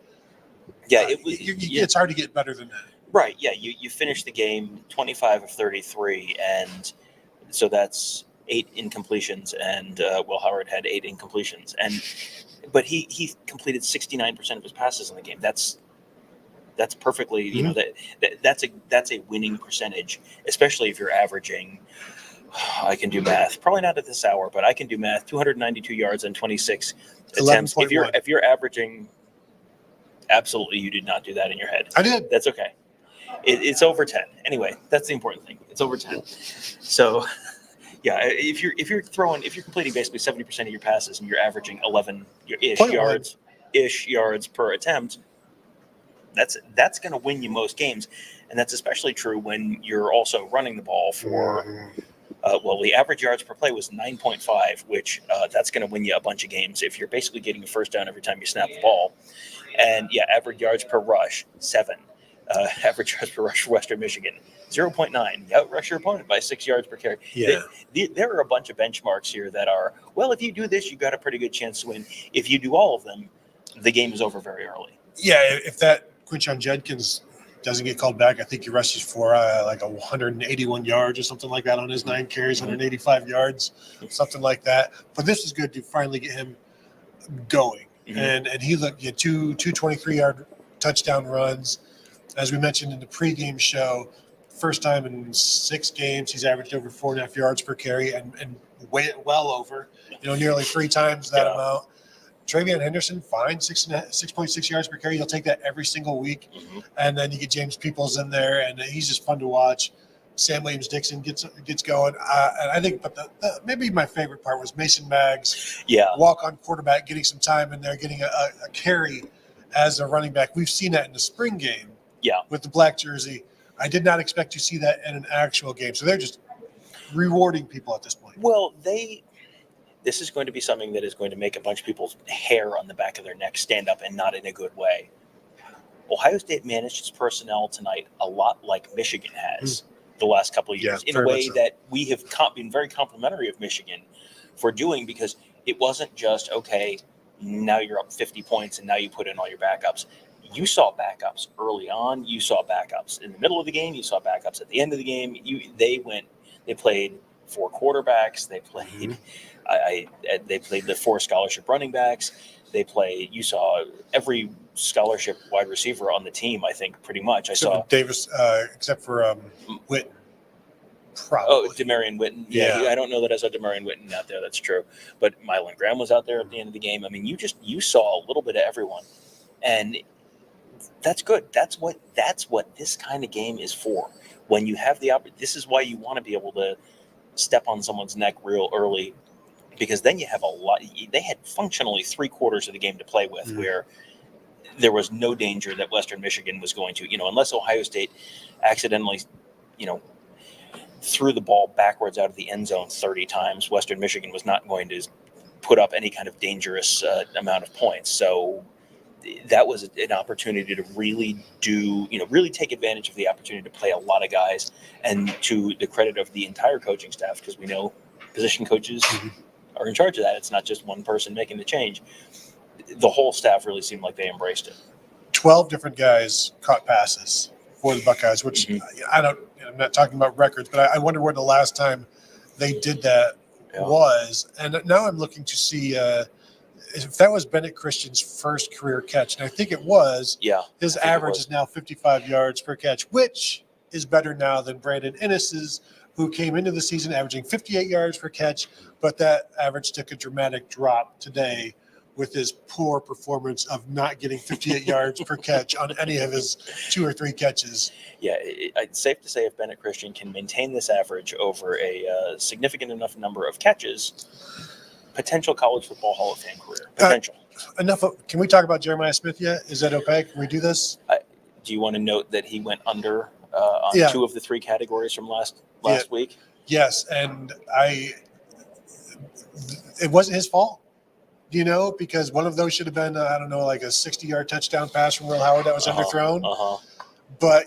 Yeah, it's hard to get better than that. Right. Yeah. You finished the game 25 of 33. And so that's 8 incompletions. And Will Howard had 8 incompletions. But he completed 69% of his passes in the game. That's perfectly, that's a winning percentage, especially if you're averaging, I can do math, probably not at this hour, but I can do math, 292 yards and 26 attempts. If you're averaging, absolutely, you did not do that in your head. I did. That's okay. It's over 10. Anyway, that's the important thing. It's over 10. So, yeah, if you're completing basically 70% of your passes and you're averaging 11-ish yards per attempt, that's going to win you most games, and that's especially true when you're also running the ball for. The average yards per play was 9.5, which that's going to win you a bunch of games if you're basically getting a first down every time you snap the ball. And average yards per rush 7. Average yards per rush for Western Michigan 0.9. You outrush your opponent by 6 yards per carry. There are a bunch of benchmarks here that are, well, if you do this, you got a pretty good chance to win. If you do all of them, the game is over very early. Yeah, if that Quinshon Judkins doesn't get called back, I think he rushes for like 181 yards or something like that on his 9 carries, 185 yards, something like that. But this is good to finally get him going. And he looked at 2 223-yard touchdown runs. As we mentioned in the pregame show, first time in 6 games, he's averaged over 4.5 yards per carry and well over, nearly 3 times that amount. Travion Henderson, fine, 6.6 yards per carry. You'll take that every single week. And then you get James Peoples in there, and he's just fun to watch. Sam Williams-Dixon gets going. And I think, but maybe my favorite part was Mason Maggs, walk-on quarterback, getting some time in there, getting a carry as a running back. We've seen that in the spring game with the black jersey. I did not expect to see that in an actual game. So they're just rewarding people at this point. Well, this is going to be something that is going to make a bunch of people's hair on the back of their neck stand up, and not in a good way. Ohio State managed its personnel tonight a lot like Michigan has the last couple of years, in a way that we have been very complimentary of Michigan for doing, because it wasn't just, okay, now you're up 50 points and now you put in all your backups. You saw backups early on. You saw backups in the middle of the game. You saw backups at the end of the game. They played 4 quarterbacks. They played they played the 4 scholarship running backs. You saw every scholarship wide receiver on the team, I think, pretty much. I saw Davis, except for Witten. Probably. Oh, Demarion Witten. Yeah, I don't know that I saw Demarion Witten out there. That's true. But Mylan Graham was out there at the end of the game. I mean, you saw a little bit of everyone. And that's good. That's what this kind of game is for. When you have the opportunity, this is why you want to be able to step on someone's neck real early, because then you have a lot. They had functionally 3/4 of the game to play with, where there was no danger that Western Michigan was going to, unless Ohio State accidentally, threw the ball backwards out of the end zone 30 times. Western Michigan was not going to put up any kind of dangerous amount of points. So that was an opportunity to really really take advantage of the opportunity to play a lot of guys, and to the credit of the entire coaching staff, because we know position coaches are in charge of that. It's not just one person making the change. The whole staff really seemed like they embraced it. 12 different guys caught passes for the Buckeyes, which I'm not talking about records, but I wonder when the last time they did that was. And now I'm looking to see if that was Bennett Christian's first career catch, and I think it was. Yeah, his average is now 55 yards per catch, which is better now than Brandon Ennis's, who came into the season averaging 58 yards per catch, but that average took a dramatic drop today with his poor performance of not getting 58 yards per catch on any of his 2 or 3 catches. Yeah, it's safe to say if Bennett Christian can maintain this average over a significant enough number of catches, potential college football Hall of Fame career. Potential. Can we talk about Jeremiah Smith yet? Is that okay? Can we do this? Do you want to note that he went under on 2 of the 3 categories from last week? Yes, and it wasn't his fault, because one of those should have been, like a 60-yard touchdown pass from Will Howard that was underthrown. But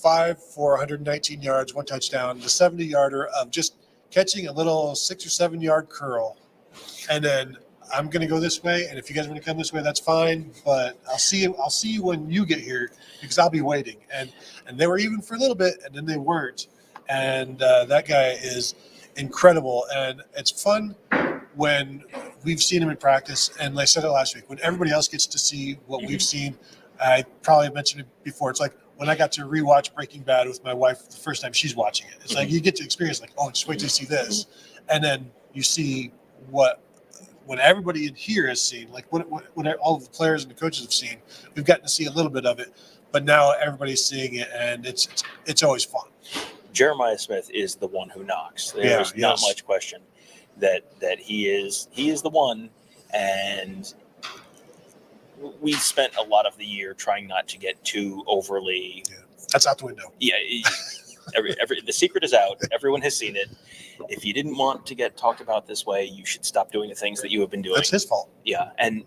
5 for 119 yards, 1 touchdown, the 70-yarder of just catching a little 6 or 7 yard curl. And then I'm going to go this way, and if you guys want to come this way, that's fine. But I'll see you when you get here, because I'll be waiting. And they were even for a little bit, and then they weren't. And that guy is incredible. And it's fun when we've seen him in practice. And like I said it last week, when everybody else gets to see what we've seen, I probably mentioned it before. It's like when I got to rewatch Breaking Bad with my wife the first time she's watching it. It's like you get to experience just wait till you see this. And then you see what everybody in here has seen, like what all of the players and the coaches have seen. We've gotten to see a little bit of it, but now everybody's seeing it, and it's always fun. Jeremiah Smith is the one who knocks. There's not much question that he is the one, and we spent a lot of the year trying not to get too overly. That's out the window. Yeah, the secret is out. Everyone has seen it. If you didn't want to get talked about this way, you should stop doing the things that you have been doing. That's his fault. Yeah, and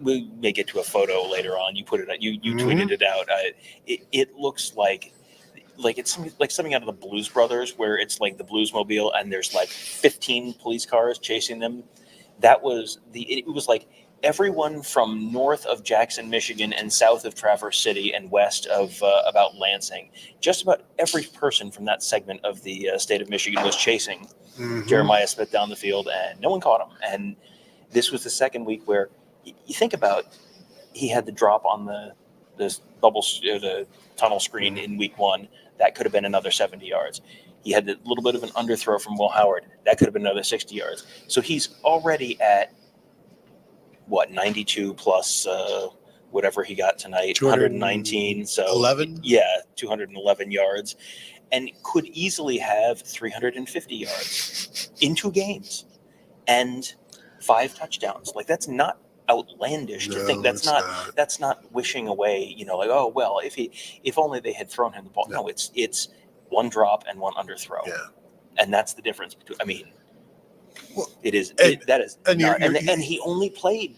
we may get to a photo later on. You put it. You tweeted it out. It looks like it's like something out of the Blues Brothers, where it's like the Bluesmobile, and there's like 15 police cars chasing them. It was like everyone from north of Jackson, Michigan, and south of Traverse City, and west of about Lansing. Just about every person from that segment of the state of Michigan was chasing Jeremiah Smith down the field, and no one caught him. And this was the second week where you think about, he had the drop on the tunnel screen in week 1. That could have been another 70 yards. He had a little bit of an underthrow from Will Howard. That could have been another 60 yards. So he's already at 92 plus whatever he got tonight, 119. So 11. 211 yards, and could easily have 350 yards in 2 games and 5 touchdowns. Like, that's not outlandish to think. That's not wishing away, if only they had thrown him the ball. No, it's 1 drop and 1 underthrow. And that's the difference between, and he only played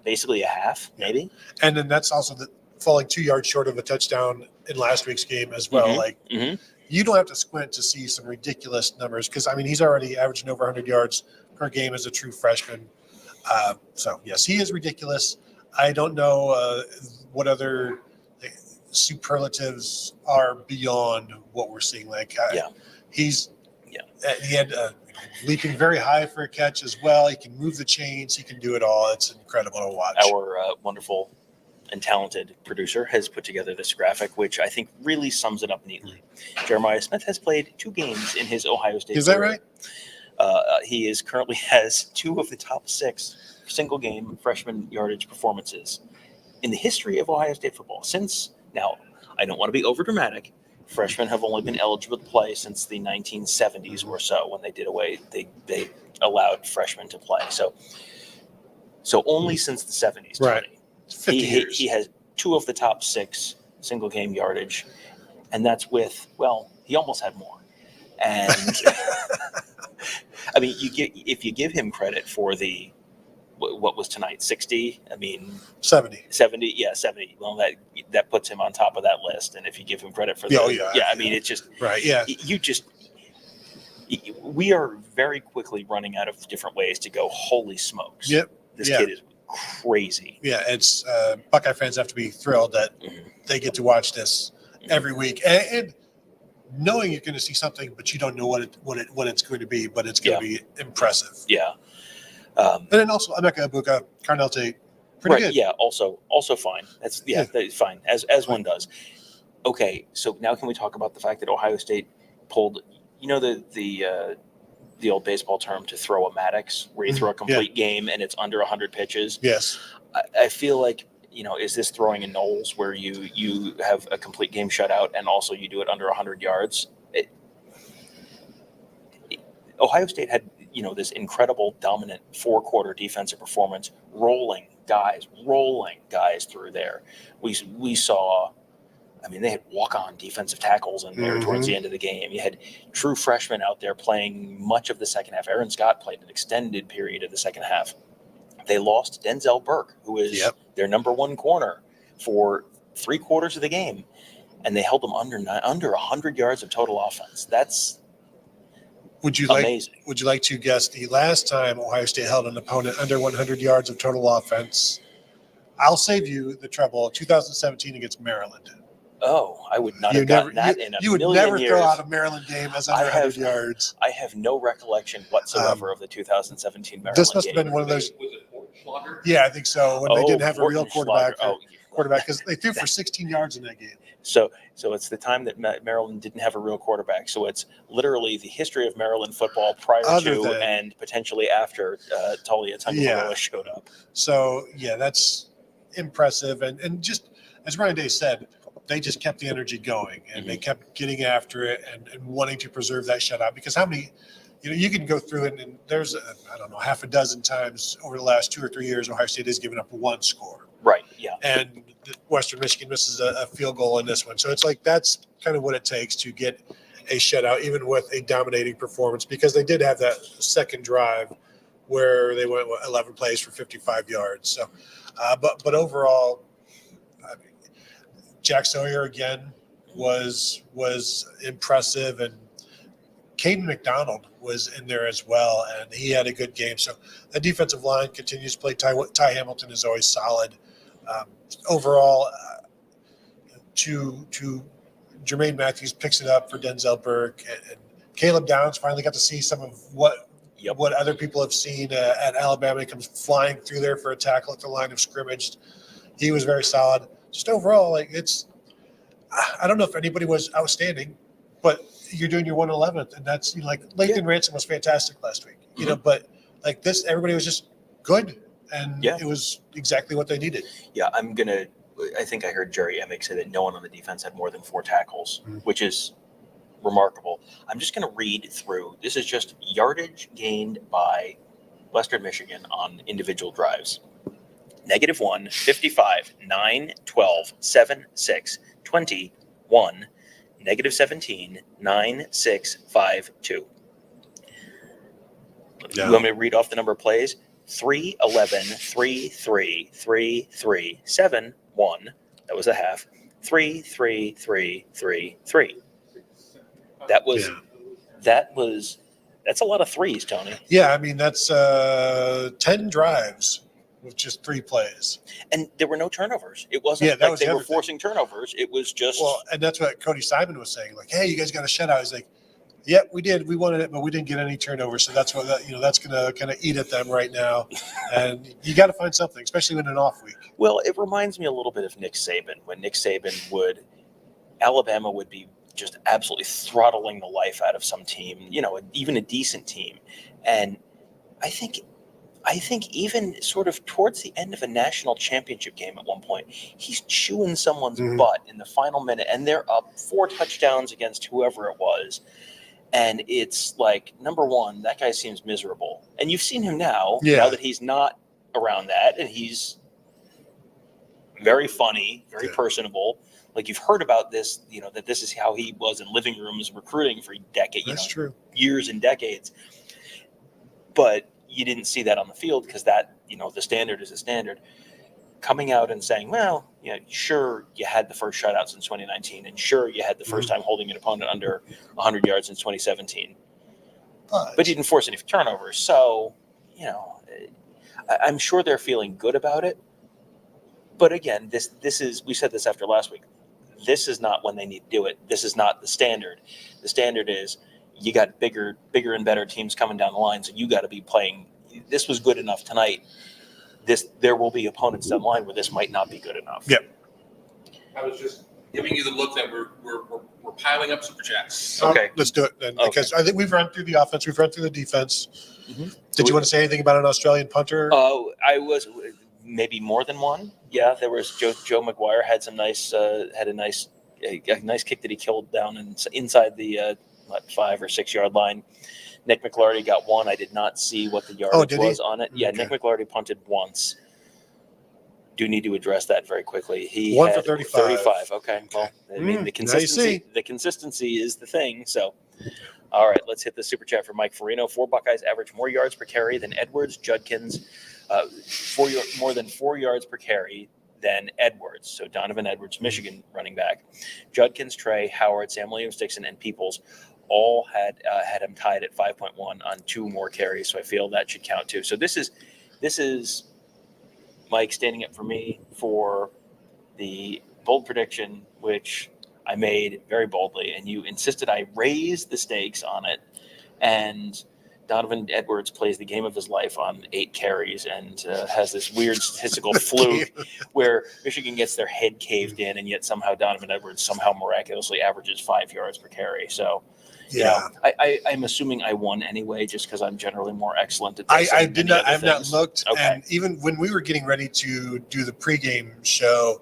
basically a half, maybe. And then that's also falling 2 yards short of a touchdown in last week's game as well. You don't have to squint to see some ridiculous numbers, because he's already averaging over 100 yards per game as a true freshman. So yes, he is ridiculous. I don't know what other superlatives are beyond what we're seeing. He had leaping very high for a catch as well. He can move the chains. He can do it all. It's incredible to watch. Our wonderful and talented producer has put together this graphic, which I think really sums it up neatly. Jeremiah Smith has played 2 games in his Ohio State Is that career. right? He currently has 2 of the top 6 single-game freshman yardage performances in the history of Ohio State football. Now, I don't want to be overdramatic. Freshmen have only been eligible to play since the 1970s or so, when they allowed freshmen to play. So only since the 70s. Right. 50 years. He has 2 of the top 6 single-game yardage, and that's with, he almost had more. And I mean, if you give him credit for what was tonight, 60, I mean 70. 70, yeah, 70. Well, that puts him on top of that list. And if you give him credit for that, I mean, it's just right. Yeah, we are very quickly running out of different ways to go. Holy smokes! Yep. This kid is crazy. Yeah, it's Buckeye fans have to be thrilled that they get to watch this every week, and knowing you're going to see something, but you don't know what it's going to be, but it's going to be impressive. Yeah. And then also, I'm not going to book a Carnelte. Pretty good. Yeah. Also fine. That's fine as one does. Okay. So now can we talk about the fact that Ohio State pulled, the old baseball term to throw a Maddox, where you throw a complete game and it's under 100 pitches. Yes. I feel like, is this throwing a Knowles where you have a complete game shutout and also you do it under 100 yards? Ohio State had, this incredible dominant 4-quarter defensive performance, rolling guys through there. We saw, I mean, they had walk-on defensive tackles in there towards the end of the game. You had true freshmen out there playing much of the second half. Aaron Scott played an extended period of the second half. They lost Denzel Burke, who is their number one corner, for 3 quarters of the game, and they held them under 100 yards of total offense. That's amazing. Would you like to guess the last time Ohio State held an opponent under 100 yards of total offense? I'll save you the trouble. 2017 against Maryland. Oh, I would not have gotten that in a million years. You would never throw out a Maryland game as under 100 yards. I have no recollection whatsoever of the 2017 Maryland game. This must have been one of those. Yeah, I think so. When they didn't have a real quarterback, because they threw for 16 yards in that game. So it's the time that Maryland didn't have a real quarterback. So it's literally the history of Maryland football prior to and potentially after Taulia Tagovailoa showed up. So that's impressive, and just as Ryan Day said, they just kept the energy going, and they kept getting after it and wanting to preserve that shutout. Because how many, you can go through it, and there's, I don't know, half a dozen times over the last 2 or 3 years, Ohio State has given up one score. Right, yeah. And Western Michigan misses a field goal in this one. So it's like that's kind of what it takes to get a shutout, even with a dominating performance, because they did have that second drive where they went 11 plays for 55 yards. So, but overall, I mean, Jack Sawyer again was impressive, and Caden McDonald was in there as well, and he had a good game. So the defensive line continues to play. Ty Hamilton is always solid. Overall, to Jermaine Matthews picks it up for Denzel Burke, and Caleb Downs finally got to see some of what other people have seen at Alabama. He comes flying through there for a tackle at the line of scrimmage. He was very solid. Just overall, I don't know if anybody was outstanding, but you're doing your 111th, and that's Lathan Ransom was fantastic last week. But this, everybody was just good, and it was exactly what they needed. Yeah, I think I heard Jerry Emick say that no one on the defense had more than 4 tackles, which is remarkable. I'm just going to read through. This is just yardage gained by Western Michigan on individual drives. -1, 55, 9, 12, 7, 6, 20, 1, -17, 9, 6, 5, 2. You want me to read off the number of plays? 3, 11, 3, 3, 3, 3, 7, 1. That was a half. 3, 3, 3, 3, 3. That's a lot of threes, Tony. Yeah, I mean, that's 10 drives with just 3 plays. And there were no turnovers. It wasn't like they were forcing turnovers. It was just... Well, and that's what Cody Simon was saying. Hey, you guys got a shutout. He's like, yep, we did. We wanted it, but we didn't get any turnovers. So that's what that's going to kind of eat at them right now. And you got to find something, especially in an off week. Well, it reminds me a little bit of Nick Saban. When Nick Saban Alabama would be just absolutely throttling the life out of some team, even a decent team. And I think even sort of towards the end of a national championship game at one point, he's chewing someone's butt in the final minute, and they're up 4 touchdowns against whoever it was. And it's like, number one, that guy seems miserable. And you've seen him now that he's not around that, and he's very funny, very personable. Like you've heard about this, that this is how he was in living rooms recruiting for decades. That's true. Years and decades. But you didn't see that on the field because that, the standard is a standard. Coming out and saying, well, sure, you had the first shutout since 2019, and sure, you had the first time holding an opponent under 100 yards since 2017. But you didn't force any turnovers. So, I'm sure they're feeling good about it. But again, this is, we said this after last week, this is not when they need to do it. This is not the standard. The standard is you got bigger and better teams coming down the line, so you got to be playing. This was good enough tonight. There will be opponents down the line where this might not be good enough. Yep. I was just giving you the look that we're piling up super chats. Okay. Let's do it then, because I think we've run through the offense, we've run through the defense. Mm-hmm. Did you want to say anything about an Australian punter? I was maybe more than one. Yeah, there was Joe McGuire had some nice had a nice kick that he killed down inside the 5 or 6 yard line. Nick McLarty got one. I did not see what the yardage was on it. Yeah, okay. Nick McLarty punted once. Do need to address that very quickly. He 1 had for 35. 35. Okay. Well, I mean, the consistency is the thing. So, all right, let's hit the super chat for Mike Farino. 4 Buckeyes average more yards per carry than Edwards. Judkins, more than 4 yards per carry than Edwards. So Donovan Edwards, Michigan running back. Judkins, Trey, Howard, Sam Williams-Dixon, and Peoples all had him tied at 5.1 on 2 more carries. So I feel that should count too. So this is Mike standing up for me for the bold prediction, which I made very boldly, and you insisted I raise the stakes on it. And Donovan Edwards plays the game of his life on 8 carries and has this weird statistical fluke where Michigan gets their head caved in, and yet somehow Donovan Edwards somehow miraculously averages 5 yards per carry. So, I'm assuming I won anyway, just because I'm generally more excellent at this. I've not looked. Okay. And even when we were getting ready to do the pregame show,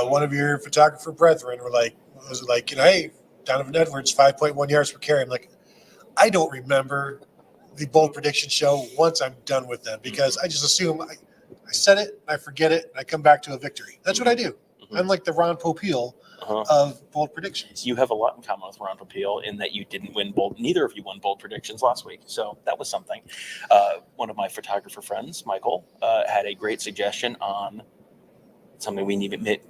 one of your photographer brethren was like, hey, Donovan Edwards, 5.1 yards per carry. I'm like, I don't remember the bold prediction show once I'm done with them, because I just assume I said it, I forget it, and I come back to a victory. That's what I do. Mm-hmm. I'm like the Ron Popeil of bold predictions. You have a lot in common with Ron Popeil in that you didn't win neither of you won bold predictions last week. So that was something. One of my photographer friends, Michael, had a great suggestion on something we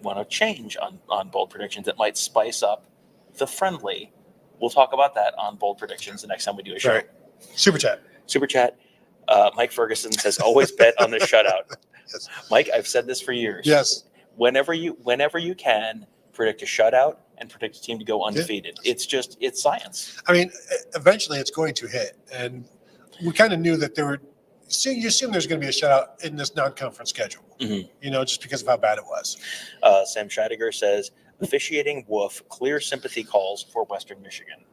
want to change on bold predictions that might spice up the friendly. We'll talk about that on bold predictions the next time we do a show. Right. Super chat. Mike Ferguson says, always bet on the shutout. Yes. Mike, I've said this for years. Yes. Whenever you can, predict a shutout and predict a team to go undefeated. Yeah. It's science. I mean, eventually it's going to hit. And we kind of knew that you assume there's going to be a shutout in this non-conference schedule, just because of how bad it was. Sam Scheidegger says, officiating woof, clear sympathy calls for Western Michigan.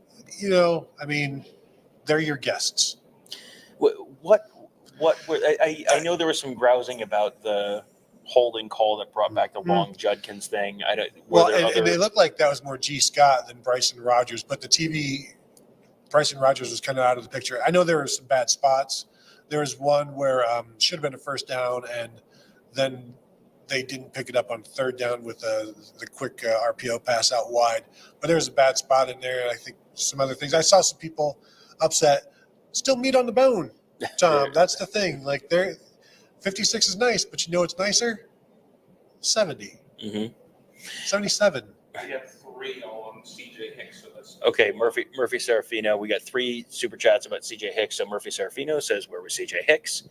I mean, they're your guests. I know there was some grousing about the holding call that brought back the wrong Judkins thing. And they looked like that was more G. Scott than Bryson Rogers, but the TV, Bryson Rogers was kind of out of the picture. I know there were some bad spots. There was one where should have been a first down, and then they didn't pick it up on third down with the quick RPO pass out wide. But there was a bad spot in there, and I think some other things. I saw some people upset. Still meat on the bone, Tom. That's the thing. Like, 56 is nice, but you know what's nicer? 70. 77. I got 3 on CJ Hicks for this. Okay, Murphy Serafino. We got 3 super chats about CJ Hicks. So Murphy Serafino says, where was CJ Hicks?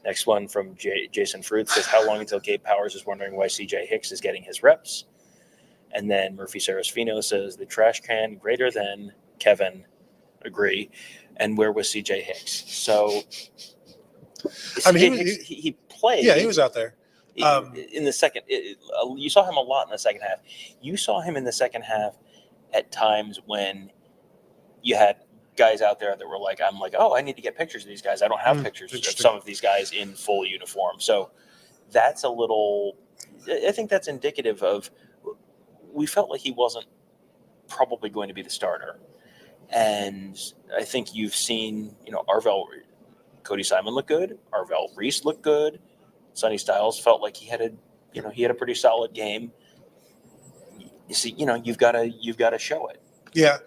Next one from Jason Fruit says, how long until Gabe Powers is wondering why CJ Hicks is getting his reps? And then Murphy Serafino says, the trash can greater than Kevin. Agree. And where was CJ Hicks? So, he played. Yeah, he was out there. In the second, you saw him a lot in the second half. You saw him in the second half at times when you had guys out there that were like, I'm like, oh, I need to get pictures of these guys. I don't have pictures of some of these guys in full uniform. So that's I think that's indicative of, we felt like he wasn't probably going to be the starter. And I think you've seen, Cody Simon look good. Arvell Reese looked good. Sonny Styles felt like he had a pretty solid game. you see, you've got to show it. Yeah,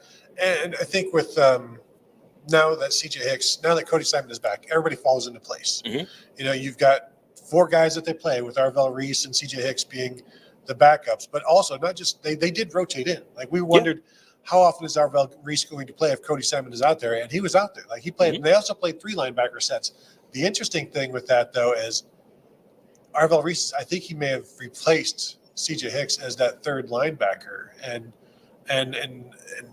and I think with now that CJ Hicks, now that Cody Simon is back, everybody falls into place. You've got 4 guys that they play with Arvell Reese and CJ Hicks being the backups, but also not just they did rotate in. Like we wondered how often is Arvell Reese going to play if Cody Simon is out there, and he was out there. Like he played. They also played 3 linebacker sets. The interesting thing with that though is Arvell Reese. I think he may have replaced CJ Hicks as that 3rd linebacker, and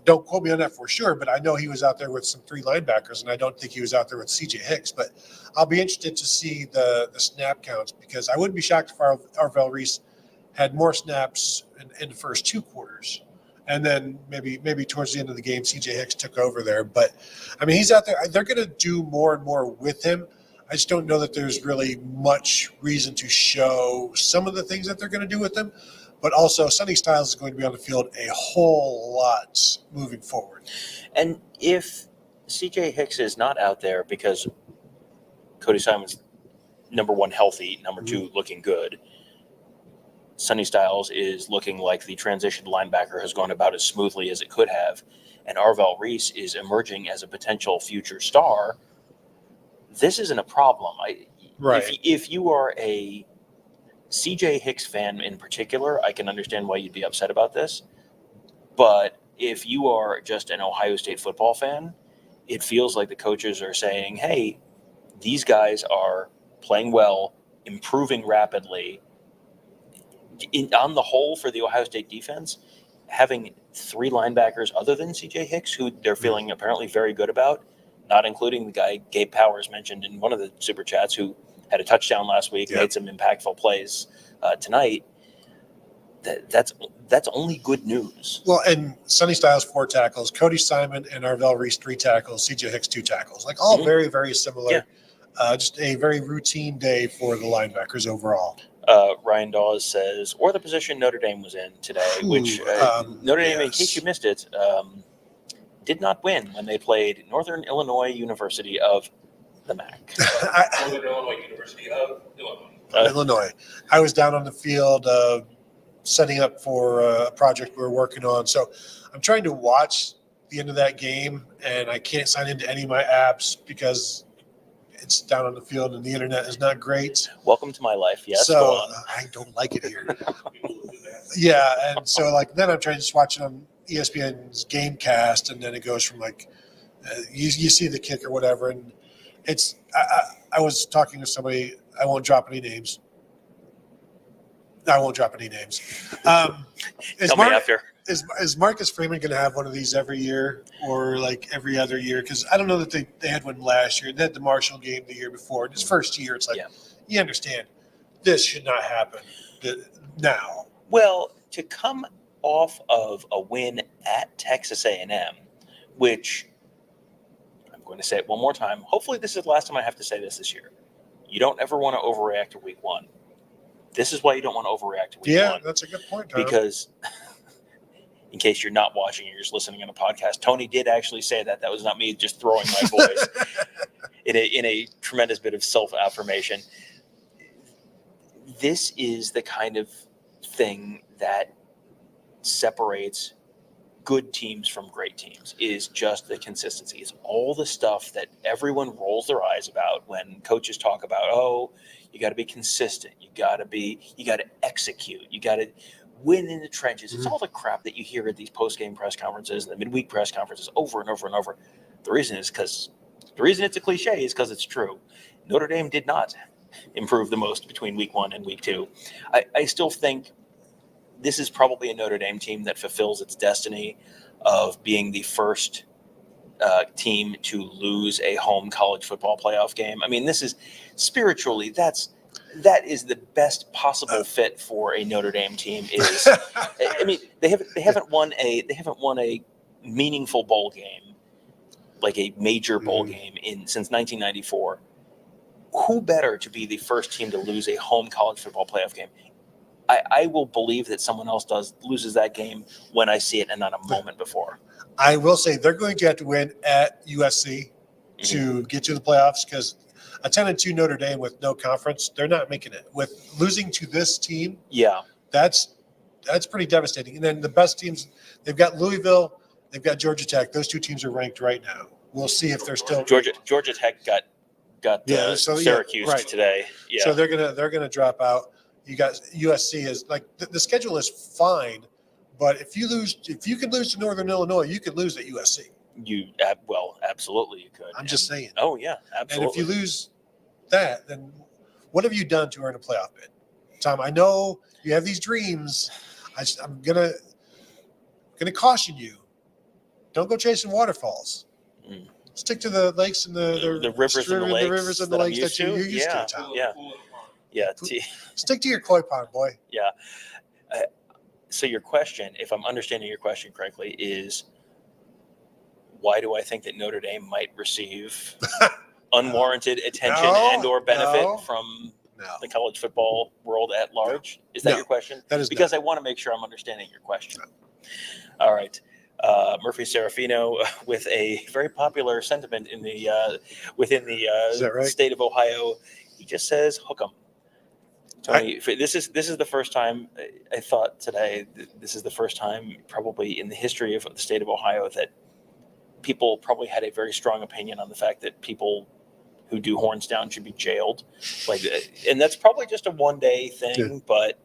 don't quote me on that for sure, but I know he was out there with some 3 linebackers, and I don't think he was out there with CJ Hicks. But I'll be interested to see the snap counts, because I wouldn't be shocked if Arvell Reese had more snaps in the first 2 quarters, and then maybe towards the end of the game, CJ Hicks took over there. But I mean, he's out there. They're going to do more and more with him. I just don't know that there's really much reason to show some of the things that they're going to do with him. But also, Sonny Styles is going to be on the field a whole lot moving forward. And if CJ Hicks is not out there because Cody Simon's number 1 healthy, number 2 looking good, Sonny Styles is looking like the transition linebacker has gone about as smoothly as it could have, and Arvell Reese is emerging as a potential future star, this isn't a problem. Right. If you are a CJ Hicks fan in particular, I can understand why you'd be upset about this. But if you are just an Ohio State football fan, it feels like the coaches are saying, hey, these guys are playing well, improving rapidly. On the whole, for the Ohio State defense, having 3 linebackers other than CJ Hicks, who they're feeling apparently very good about, not including the guy Gabe Powers mentioned in one of the super chats, who had a touchdown last week, made some impactful plays tonight. That's only good news. Well, and Sonny Styles 4 tackles, Cody Simon and Arvell Reese 3 tackles, CJ Hicks 2 tackles, like all very, very similar. Just a very routine day for the linebackers overall. Ryan Dawes says, or the position Notre Dame was in today, which Notre Dame, in case you missed it, did not win when they played Northern Illinois University of the MAC. Northern Illinois University of Illinois. I was down on the field setting up for a project we were working on. So I'm trying to watch the end of that game, and I can't sign into any of my apps because it's down on the field and the internet is not great. Welcome to my life. Yes. So I don't like it here. Yeah. And so then I'm trying to just watch it on ESPN's Gamecast, and then it goes from you see the kick or whatever. And it's, I was talking to somebody, I won't drop any names. Is Marcus Freeman going to have one of these every year or every other year? Because I don't know that they had one last year. They had the Marshall game the year before. His first year, it's you understand, this should not happen now. Well, to come off of a win at Texas A&M, which I'm going to say it one more time. Hopefully this is the last time I have to say this year. You don't ever want to overreact to week 1. This is why you don't want to overreact to week 1. Yeah, that's a good point, Tom. Because in case you're not watching, you're just listening on a podcast, Tony did actually say that. That was not me just throwing my voice in a tremendous bit of self-affirmation. This is the kind of thing that separates good teams from great teams, is just the consistency. It's all the stuff that everyone rolls their eyes about when coaches talk about, oh, you got to be consistent. You got to execute. You got to win in the trenches. It's all the crap that you hear at these post-game press conferences and the midweek press conferences over and over and over. The reason it's a cliche is because it's true. Notre Dame did not improve the most between week 1 and week 2. I still think this is probably a Notre Dame team that fulfills its destiny of being the first team to lose a home college football playoff game. I mean, this is spiritually, that is the best possible fit for a Notre Dame team. Is I mean, they haven't won a meaningful bowl game, like a major bowl game since 1994. Who better to be the first team to lose a home college football playoff game? I will believe that someone else loses that game when I see it and not a moment before. I will say they're going to have to win at USC to get to the playoffs, because a 10-2 Notre Dame with no conference, they're not making it. With losing to this team, that's That's pretty devastating. And then the best teams, they've got Louisville, they've got Georgia Tech. Those two teams are ranked right now. We'll see if they're still Georgia Tech got Syracuse right. today. Yeah. So they're gonna drop out. You got USC is like the schedule is fine, but if you can lose to Northern Illinois, you could lose at USC. Absolutely you could. I'm just saying. Oh yeah, absolutely. And if you lose that, then what have you done to earn a playoff bid? Tom, I know you have these dreams. I'm gonna caution you. Don't go chasing waterfalls. Stick to the lakes and the rivers and the lakes. The rivers and the lakes that you're used to, Tom. Yeah. Stick to your koi pond, boy. Yeah. So your question, if I'm understanding your question correctly, is why do I think that Notre Dame might receive unwarranted attention and/or benefit from the college football world at large? Is that your question? That is because I want to make sure I'm understanding your question. All right. Murphy Serafino with a very popular sentiment in the within the state of Ohio. He just says, "Hook 'em." Tony, this is the first time I thought today. This is the first time probably in the history of the state of Ohio that people probably had a very strong opinion on the fact that people who do horns down should be jailed. And that's probably just a one-day thing, but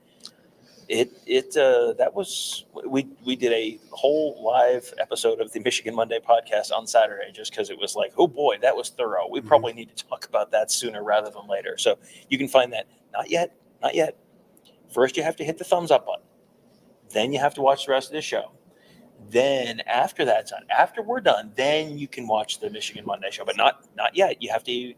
that was we did a whole live episode of the Michigan Monday podcast on Saturday just because it was like, oh boy, that was thorough. We probably need to talk about that sooner rather than later. So you can find that. Not yet. First, you have to hit the thumbs up button. Then you have to watch the rest of the show. Then after that's done, after we're done, then you can watch the Michigan Monday show. But not yet. You have to.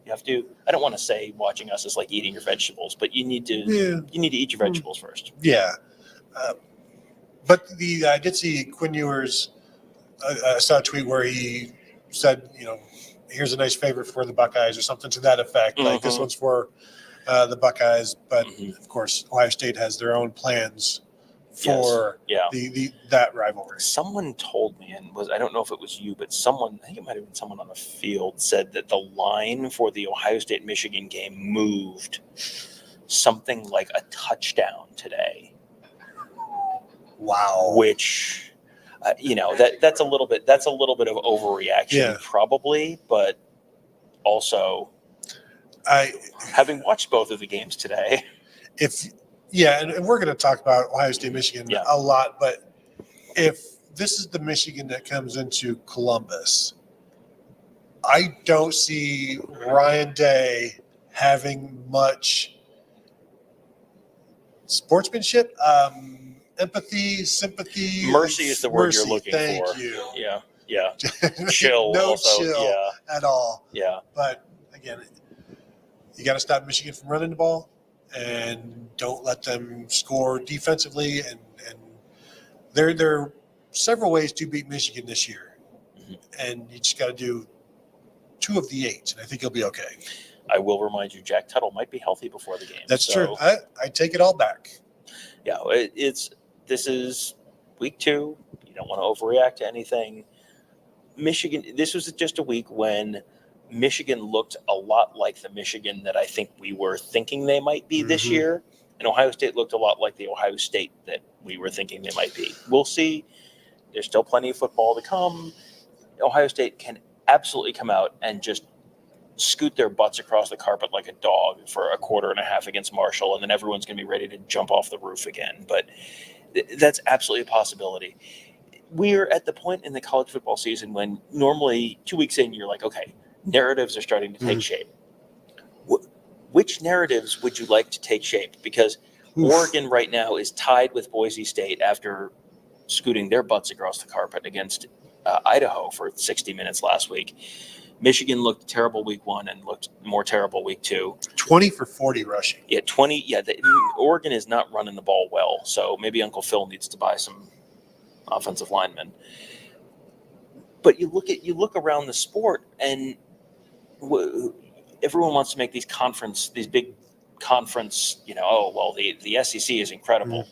I don't want to say watching us is like eating your vegetables, but you need to. You need to eat your vegetables first. Yeah, but I did see Quinn Ewers. I saw a tweet where he said, here's a nice favor for the Buckeyes or something to that effect. Like this one's for the Buckeyes, but of course Ohio State has their own plans for that rivalry. Someone told me, and I don't know if it was you, but I think it might have been someone on the field, said that the line for the Ohio State Michigan game moved something like a touchdown today. Wow. Which that's a little bit of overreaction probably, but also having watched both of the games today. And we're going to talk about Ohio State, Michigan a lot, but if this is the Michigan that comes into Columbus, I don't see Ryan Day having much sportsmanship, empathy, sympathy. Mercy is the word you're looking for. Thank you. Yeah. Chill. No also, chill at all. Yeah. But again, you got to stop Michigan from running the ball. And don't let them score defensively. And there are several ways to beat Michigan this year. And you just got to do 2 of the 8, and I think you'll be okay. I will remind you, Jack Tuttle might be healthy before the game. That's true. I take it all back. Yeah, this is week 2. You don't want to overreact to anything. Michigan, this was just a week when Michigan looked a lot like the Michigan that I think we were thinking they might be this year. And Ohio State looked a lot like the Ohio State that we were thinking they might be. We'll see. There's still plenty of football to come. Ohio State can absolutely come out and just scoot their butts across the carpet like a dog for a quarter and a half against Marshall, and then everyone's going to be ready to jump off the roof again. But that's absolutely a possibility. We're at the point in the college football season when normally 2 weeks in, you're like, okay, narratives are starting to take shape. Which narratives would you like to take shape? Because Oregon right now is tied with Boise State after scooting their butts across the carpet against Idaho for 60 minutes last week. Michigan looked terrible week 1 and looked more terrible week 2. 20 for 40 rushing. Yeah, 20. Yeah, Oregon is not running the ball well, so maybe Uncle Phil needs to buy some offensive linemen. But you look around the sport, and everyone wants to make these big conference. The SEC is incredible.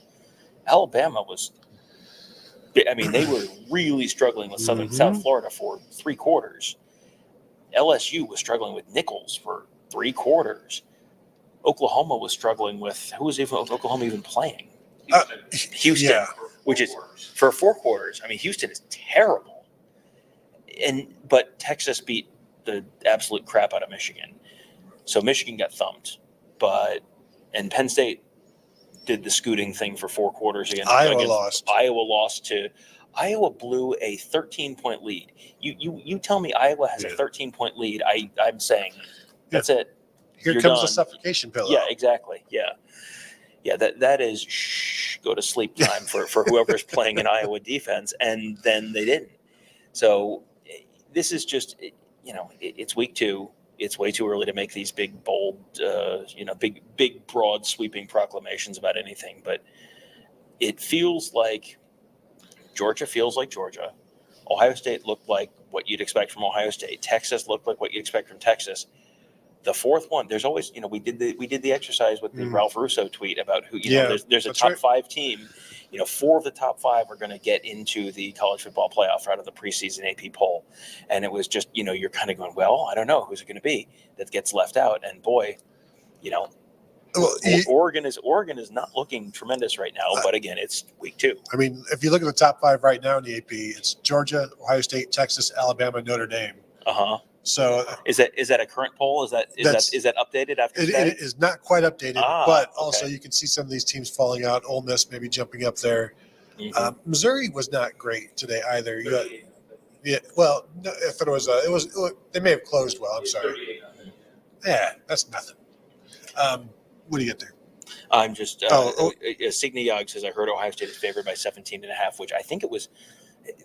Alabama was. I mean, they were really struggling with South Florida for 3 quarters. LSU was struggling with Nichols for 3 quarters. Oklahoma was struggling with who was Oklahoma even playing? Houston, which is for 4 quarters. I mean, Houston is terrible, but Texas beat the absolute crap out of Michigan, so Michigan got thumped. And Penn State did the scooting thing for 4 quarters against Iowa lost. Iowa blew a 13-point lead. You tell me Iowa has a 13-point lead. I'm saying that's it. Here You're comes done. the suffocation pillow. Yeah, exactly. Yeah. That is go to sleep time for whoever's playing in Iowa defense, and then they didn't. So this is just it's week 2. It's way too early to make these big, bold, big, broad, sweeping proclamations about anything. But it feels like Georgia feels like Georgia. Ohio State looked like what you'd expect from Ohio State. Texas looked like what you expect from Texas. The fourth one, there's always, we did the exercise with the Ralph Russo tweet about who, there's a top 5 team. 4 of the top 5 are going to get into the college football playoff out of the preseason AP poll. And it was just, you're kind of going, well, I don't know who's it going to be that gets left out. And boy, Oregon is not looking tremendous right now, but again, it's week 2. I mean, if you look at the top 5 right now in the AP, it's Georgia, Ohio State, Texas, Alabama, Notre Dame. So is that a current poll? Is that updated after today? It is not quite updated, but also you can see some of these teams falling out. Ole Miss maybe jumping up there. Missouri was not great today either. Well, if it was, they may have closed well. I'm sorry. Yeah, that's nothing. What do you get there? I'm just Signy Yog says I heard Ohio State is favored by 17.5, which I think it was.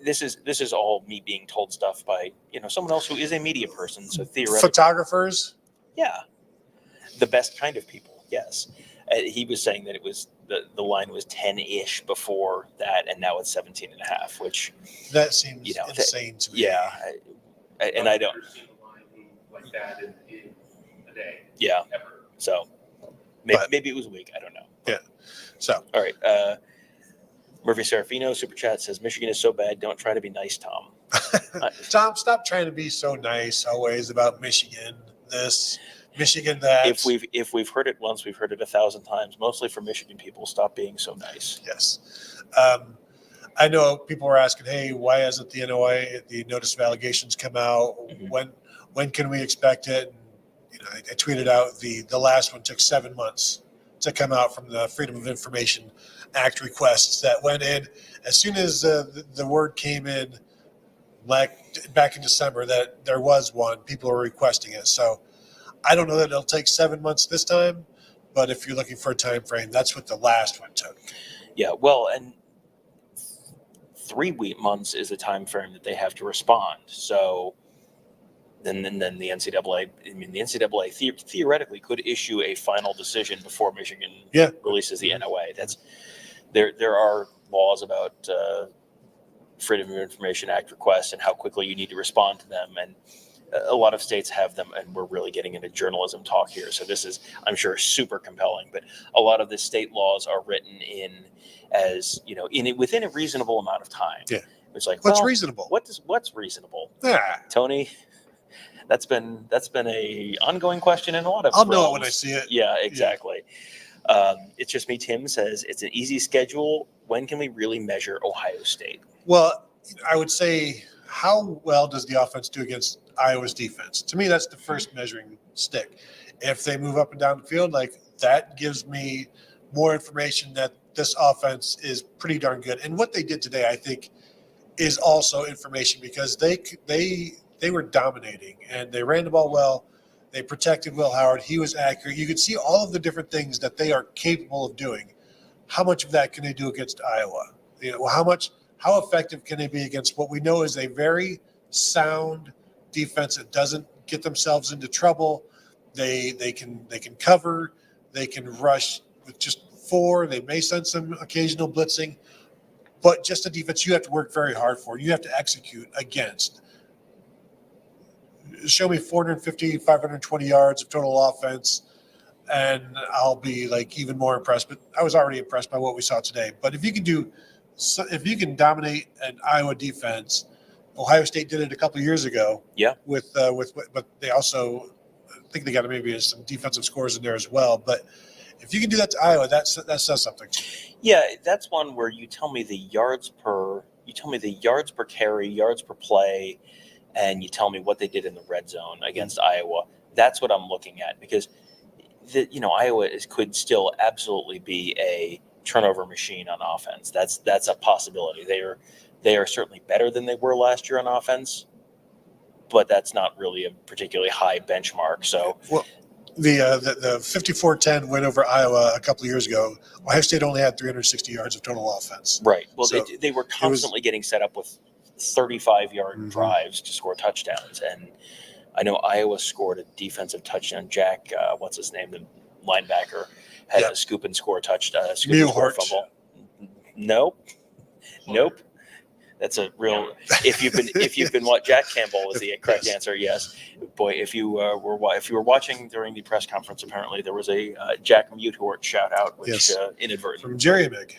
This is all me being told stuff by someone else who is a media person. So theoretically, photographers. Yeah, the best kind of people. Yes, he was saying that it was the line was 10-ish before that, and now it's 17.5, which that seems insane to me. Yeah, and I don't like that in a day. Yeah, ever. So maybe it was weak. I don't know. Yeah. So all right. Murphy Serafino super chat says Michigan is so bad. Don't try to be nice, Tom. Tom, stop trying to be so nice always about Michigan. This, Michigan that. If we've heard it once, we've heard it 1,000 times. Mostly from Michigan people. Stop being so nice. Yes. I know people were asking, hey, why hasn't the NOI, the notice of allegations come out? When can we expect it? And, I tweeted out the last one took 7 months to come out from the Freedom of Information Act requests that went in as soon as the word came in back in December that there was one. People were requesting it. So I don't know that it'll take 7 months this time, but if you're looking for a time frame, that's what the last one took. Yeah, well, and 3 months is the time frame that they have to respond. So then the NCAA, the NCAA theoretically could issue a final decision before Michigan releases the NOA. There are laws about Freedom of Information Act requests and how quickly you need to respond to them, and a lot of states have them, and we're really getting into journalism talk here. So this is, I'm sure, super compelling, but a lot of the state laws are written in as, within a reasonable amount of time. Yeah. It's like, what's reasonable? What's reasonable? Yeah. Tony, that's been a ongoing question in a lot of I'll know it realms. when I see it. Yeah, exactly. It's just me. Tim says it's an easy schedule. When can we really measure Ohio State? Well, I would say, how well does the offense do against Iowa's defense? To me, that's the first measuring stick. If they move up and down the field, that gives me more information that this offense is pretty darn good. And what they did today, I think, is also information because they were dominating and they ran the ball well. They protected Will Howard. He was accurate. You could see all of the different things that they are capable of doing. How much of that can they do against Iowa? How effective can they be against what we know is a very sound defense that doesn't get themselves into trouble? They can cover. They can rush with just 4. They may send some occasional blitzing, but just a defense you have to work very hard for. You have to execute against. Show me 450, 520 yards of total offense, and I'll be even more impressed. But I was already impressed by what we saw today. But if you can dominate an Iowa defense, Ohio State did it a couple of years ago. Yeah. But they also, I think they got maybe some defensive scores in there as well. But If you can do that to Iowa, that says something to me. Yeah, that's one where you tell me the yards per carry, yards per play, and you tell me what they did in the red zone against Iowa. That's what I'm looking at, because Iowa could still absolutely be a turnover machine on offense. That's a possibility. They are certainly better than they were last year on offense, but that's not really a particularly high benchmark. So, well, the 54-10 win over Iowa a couple of years ago, Ohio State only had 360 yards of total offense. Right. Well, So they were constantly getting set up with 35-yard drives to score touchdowns, and I know Iowa scored a defensive touchdown. Jack, what's his name, the linebacker, had a scoop and score touchdown. Scoop and score fumble. Nope. That's a real. If you've been what Jack Campbell was the correct answer. Yes, boy. If you were watching during the press conference, apparently there was a Jack Mutehort shout out, which inadvertent from Jerry Mig.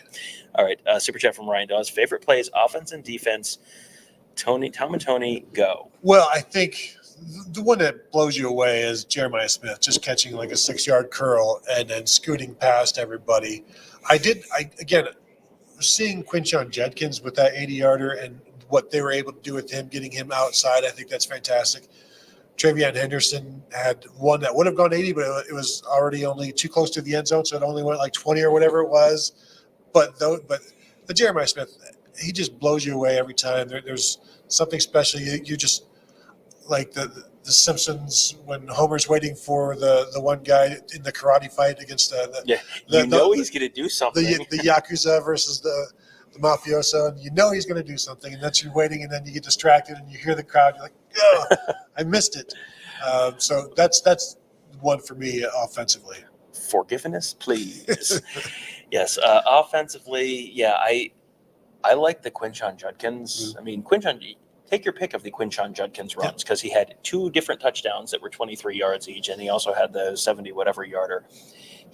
All right, super chat from Ryan Dawes. Favorite plays, offense and defense. Tom and Tony, go. Well, I think the one that blows you away is Jeremiah Smith just catching like a 6-yard curl and then scooting past everybody. Again, seeing Quinshon Judkins with that 80-yarder and what they were able to do with him, getting him outside, I think that's fantastic. Travion Henderson had one that would have gone 80, but it was already only too close to the end zone, so it only went like 20 or whatever it was. But the Jeremiah Smith, he just blows you away every time. There's something special. You just like the Simpsons when Homer's waiting for the one guy in the karate fight against he's going to do something. The Yakuza versus the mafioso, and he's going to do something, and that's you're waiting, and then you get distracted, and you hear the crowd, you're like, oh, I missed it. So that's one for me offensively. Forgiveness, please. Yes, offensively, I like the Quinshon Judkins. I mean, take your pick of the Quinshon Judkins runs, because he had 2 different touchdowns that were 23 yards each, and he also had the 70-whatever yarder.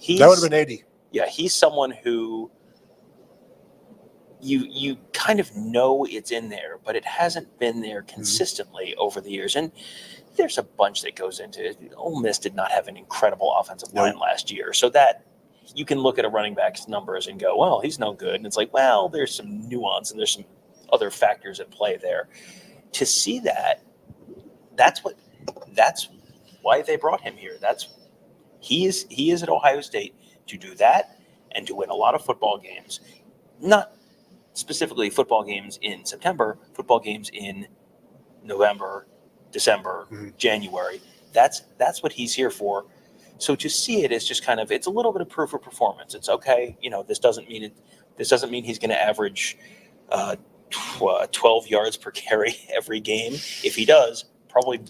That would have been 80. Yeah, he's someone who you kind of know it's in there, but it hasn't been there consistently over the years. And there's a bunch that goes into it. Ole Miss did not have an incredible offensive line last year, so that you can look at a running back's numbers and go, well, he's no good. And it's like, well, there's some nuance and there's some other factors at play there. To see that's why they brought him here. He is at Ohio State to do that and to win a lot of football games. Not specifically football games in September, football games in November, December, January. That's what he's here for. So to see it is just kind of, it's a little bit of proof of performance. It's okay. This doesn't mean he's going to average 12 yards per carry every game. If he does, probably,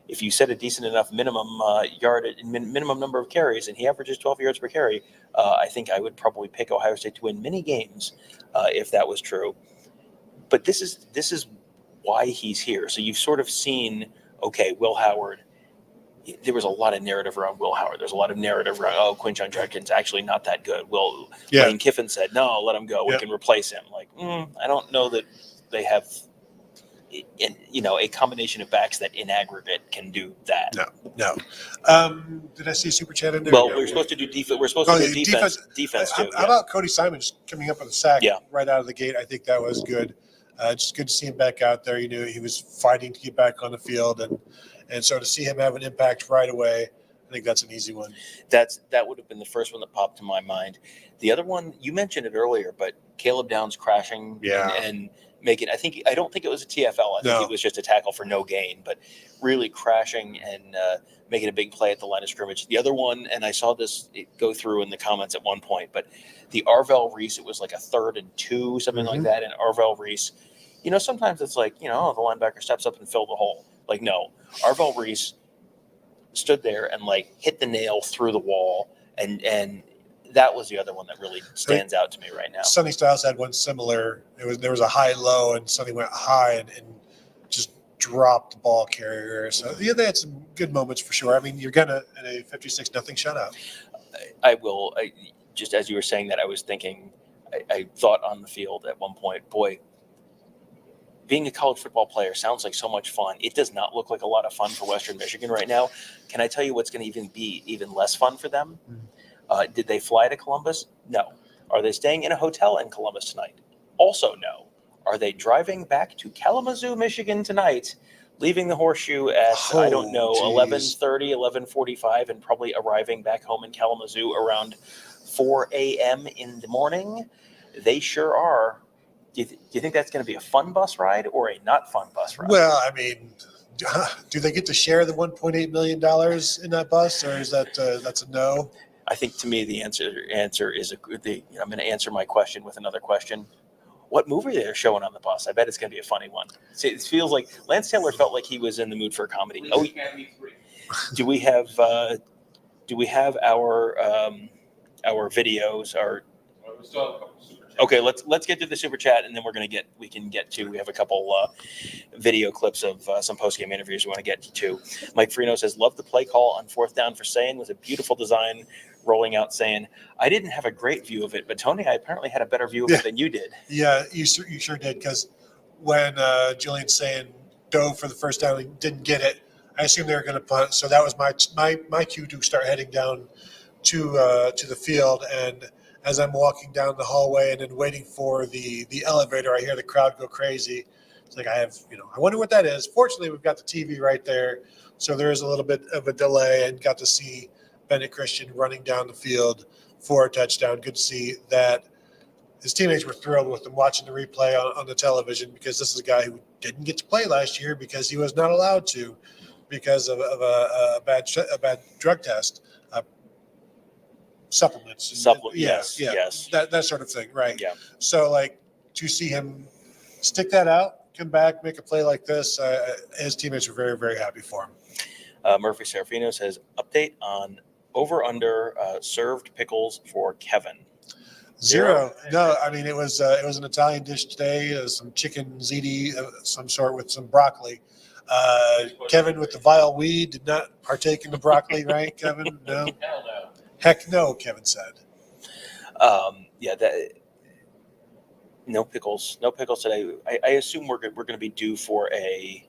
if you set a decent enough minimum minimum number of carries and he averages 12 yards per carry, I think I would probably pick Ohio State to win many games if that was true. But this is why he's here. So you've sort of seen, okay, Will Howard. There was a lot of narrative around Will Howard. There's a lot of narrative around, Quinshon Judkins actually not that good. Lane Kiffin said, no, let him go. We can replace him. Like, I don't know that they have, a combination of backs that in aggregate can do that. No. Did I see a super chat in there? Well, we're supposed to do defense. We're supposed to do defense too. How about Cody Simon just coming up with a sack right out of the gate? I think that was good. Just good to see him back out there. He was fighting to get back on the field, and so to see him have an impact right away, I think that's an easy one. That would have been the first one that popped to my mind. The other one, you mentioned it earlier, but Caleb Downs crashing and making, I don't think it was a TFL. I think it was just a tackle for no gain, but really crashing and making a big play at the line of scrimmage. The other one, and I saw this go through in the comments at one point, but the Arvell Reese, it was like a 3rd and 2, something like that. And Arvell Reese, sometimes it's like, the linebacker steps up and fills the hole. Like, no, Arvell Reese stood there and hit the nail through the wall, and that was the other one that really stands out to me right now. Sonny Styles had one similar. There was a high-low, and Sonny went high and just dropped the ball carrier. So they had some good moments for sure. I mean, you're gonna in a 56-0 shutout. I will. Just as you were saying that, I was thinking. I thought on the field at one point, boy. Being a college football player sounds like so much fun. It does not look like a lot of fun for Western Michigan right now. Can I tell you what's going to be even less fun for them? Did they fly to Columbus? No. Are they staying in a hotel in Columbus tonight? Also no. Are they driving back to Kalamazoo, Michigan tonight, leaving the Horseshoe at, I don't know, 11:30, 11:45, and probably arriving back home in Kalamazoo around 4 a.m. in the morning? They sure are. Do you think that's going to be a fun bus ride or a not fun bus ride? Well, I mean, do they get to share the $1.8 million in that bus, or is that that's a no? I think to me the answer is I'm going to answer my question with another question. What movie they're showing on the bus? I bet it's going to be a funny one. See, it feels like Lance Taylor felt like he was in the mood for a comedy. Oh, do we have our videos? Okay, let's get to the super chat, and then we have a couple video clips of some post-game interviews we want to get to. Mike Freno says, love the play call on 4th down for Sayin. Was a beautiful design rolling out Sayin. I didn't have a great view of it, but Tony, I apparently had a better view of it than you did. Yeah, you sure did, because when Julian Sayin dove for the first down and didn't get it, I assumed they were going to punt, so that was my cue to start heading down to the field. And as I'm walking down the hallway and then waiting for the elevator, I hear the crowd go crazy. It's like I wonder what that is. Fortunately, we've got the TV right there, so there is a little bit of a delay, and got to see Bennett Christian running down the field for a touchdown. Good to see that his teammates were thrilled with him watching the replay on the television, because this is a guy who didn't get to play last year because he was not allowed to because of a bad drug test. Supplements. Yes. That sort of thing, right? Yeah. So, to see him stick that out, come back, make a play like this, his teammates were very, very happy for him. Murphy Serafino says, update on over/under served pickles for Kevin. 0. No, I mean, it was an Italian dish today, some chicken ziti of some sort with some broccoli. Kevin with the vile weed did not partake in the broccoli, right, Kevin? No. Hell no. Heck no, Kevin said. No pickles today. I assume we're going to be due for a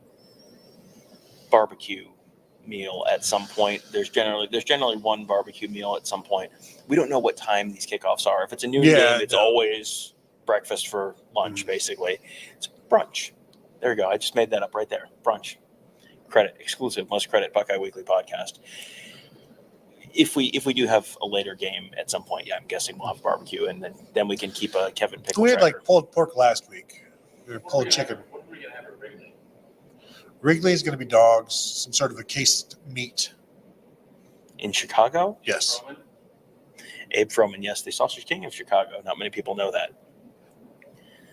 barbecue meal at some point. There's generally one barbecue meal at some point. We don't know what time these kickoffs are. If it's a noon game, it's always breakfast for lunch, basically. It's brunch. There you go. I just made that up right there. Brunch. Credit exclusive. Most credit Buckeye Weekly Podcast. If we do have a later game at some point, I'm guessing we'll have barbecue, and then we can keep a Kevin pickle. We had pulled pork last week. We had pulled chicken. What are we going to have at Wrigley? Wrigley is going to be dogs, some sort of a cased meat. In Chicago? Yes. Abe Froman, yes, the Sausage King of Chicago. Not many people know that.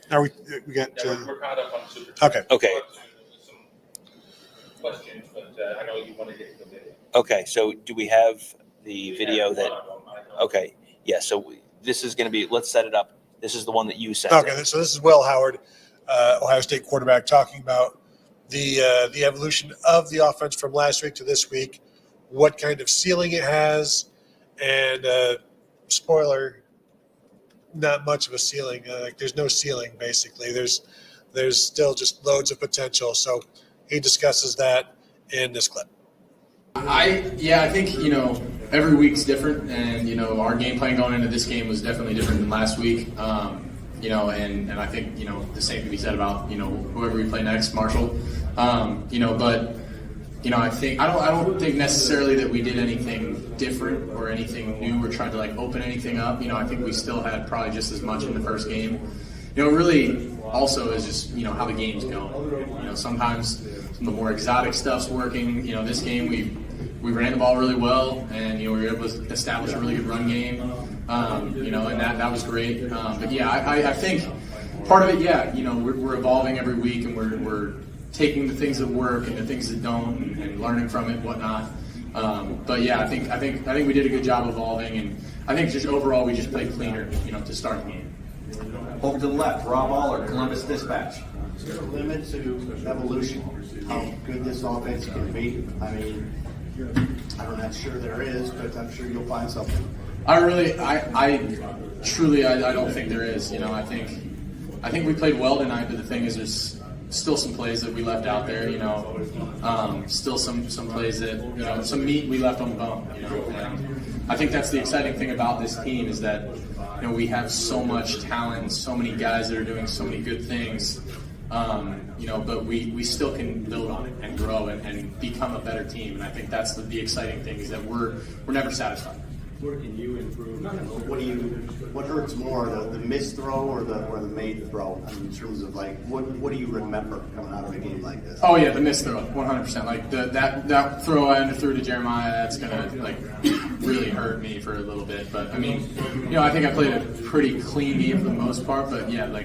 Are we got? We're caught up on super. Okay. Some questions, but I know you want to get to the video. Okay, so do we have the video that? Okay, yeah. So this is going to be. Let's set it up. This is the one that you sent. Okay, so this is Will Howard, Ohio State quarterback, talking about the evolution of the offense from last week to this week, what kind of ceiling it has, and spoiler, not much of a ceiling. There's no ceiling basically. There's still just loads of potential. So he discusses that in this clip. I think, every week's different, and, our game plan going into this game was definitely different than last week. And I think, the same can be said about, whoever we play next, Marshall. I think, I don't think necessarily that we did anything different or anything new or tried to open anything up. I think we still had probably just as much in the first game. Really also is just, how the game's going. Sometimes some of the more exotic stuff's working. This game we ran the ball really well, and we were able to establish a really good run game. And that was great. I think part of it, we're evolving every week, and we're taking the things that work and the things that don't, and learning from it and whatnot. I think we did a good job evolving, and I think just overall we just played cleaner, to start the game. Over to the left, Rob Aller, Columbus Dispatch. Is there a limit to evolution? How good this offense can be? I mean, I'm not sure there is, but I'm sure you'll find something. I truly don't think there is. I think we played well tonight, but the thing is, still some plays that we left out there, still some plays that, some meat we left on the bone, and I think that's the exciting thing about this team is that, we have so much talent, so many guys that are doing so many good things, but we still can build on it and grow and become a better team. And I think that's the exciting thing is that we're never satisfied. Where can you improve? What hurts more, the missed throw or the made throw? In terms of what do you remember coming out of a game like this? Oh yeah, the missed throw, 100%. Like that throw I underthrew to Jeremiah, that's gonna really hurt me for a little bit. But I mean, I think I played a pretty clean game for the most part. But yeah,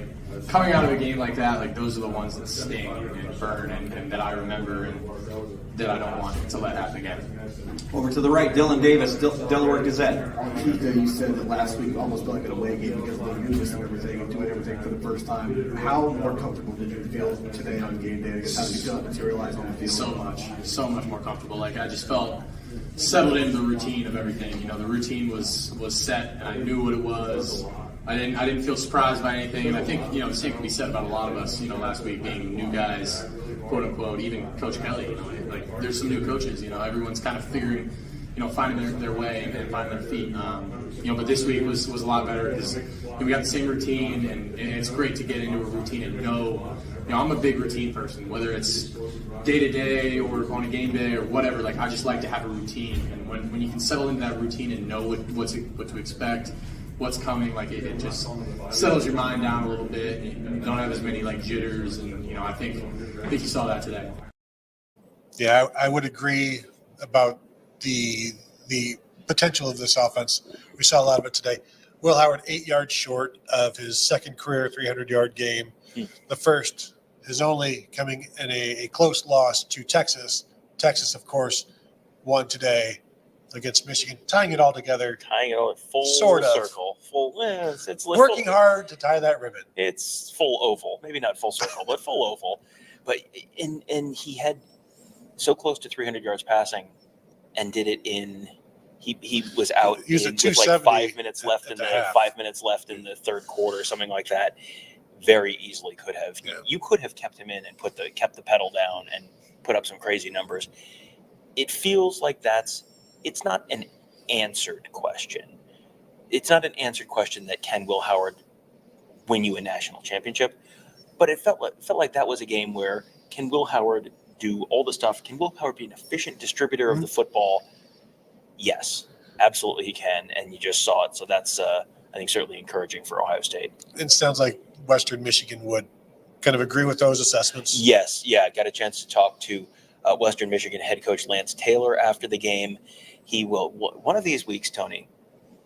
coming out of a game like that, those are the ones that sting and burn and that I remember and that I don't want to let happen again. Over to the right, Dylan Davis, Delaware Gazette. Tuesday, you said that last week almost felt like an away game because of the newness of everything and doing everything for the first time. How more comfortable did you feel today on game day? How did you feel it materialize on the field? So much more comfortable. I just felt settled into the routine of everything. The routine was set, and I knew what it was. I didn't feel surprised by anything, and I think the same can be said about a lot of us. Last week being new guys, quote unquote. Even Coach Kelly, there's some new coaches. Everyone's kind of figuring, finding their way and finding their feet. But this week was a lot better because we got the same routine, and it's great to get into a routine and know. I'm a big routine person, whether it's day to day or on a game day or whatever. I just like to have a routine, and when you can settle into that routine and know what to expect. What's coming, it just settles your mind down a little bit. You don't have as many jitters, and I think you saw that today. Yeah, I would agree about the potential of this offense. We saw a lot of it today. Will Howard 8 yards short of his second career 300-yard game. The first is only coming in a close loss to Texas. Texas, of course, won today against Michigan, tying it all together. Tying it all in full circle. It's working hard to tie that ribbon. It's full oval. Maybe not full circle, but full oval. But and he had so close to 300 yards passing and did it in he was out with 5 minutes left in the 5 minutes left in the third quarter, something like that. Very easily could have. Yeah. You could have kept him in and kept the pedal down and put up some crazy numbers. It feels like it's not an answered question. It's not an answered question that can Will Howard win you a national championship, but it felt like that was a game where can Will Howard do all the stuff? Can Will Howard be an efficient distributor of the football? Yes, absolutely he can, and you just saw it. So that's I think certainly encouraging for Ohio State. It sounds like Western Michigan would kind of agree with those assessments. Yes, yeah, got a chance to talk to Western Michigan head coach Lance Taylor after the game. He will, one of these weeks, Tony,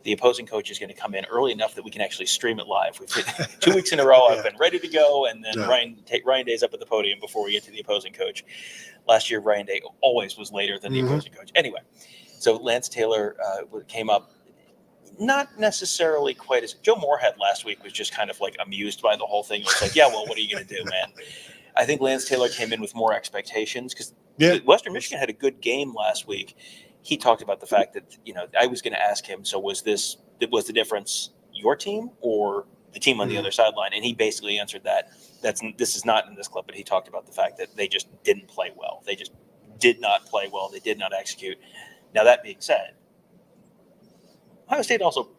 the opposing coach is going to come in early enough that we can actually stream it live. We've 2 weeks in a row. I've been ready to go, and then Ryan Day's up at the podium before we get to the opposing coach. Last year, Ryan Day always was later than the opposing coach. Anyway, so Lance Taylor came up, not necessarily quite as Joe Moorhead last week was just kind of amused by the whole thing. It was yeah, well, what are you going to do, man? I think Lance Taylor came in with more expectations because Western Michigan had a good game last week. He talked about the fact that, I was going to ask him, so was the difference your team or the team on the other sideline? And he basically answered that. This is not in this clip, but he talked about the fact that they just didn't play well. They just did not play well. They did not execute. Now, that being said, Ohio State also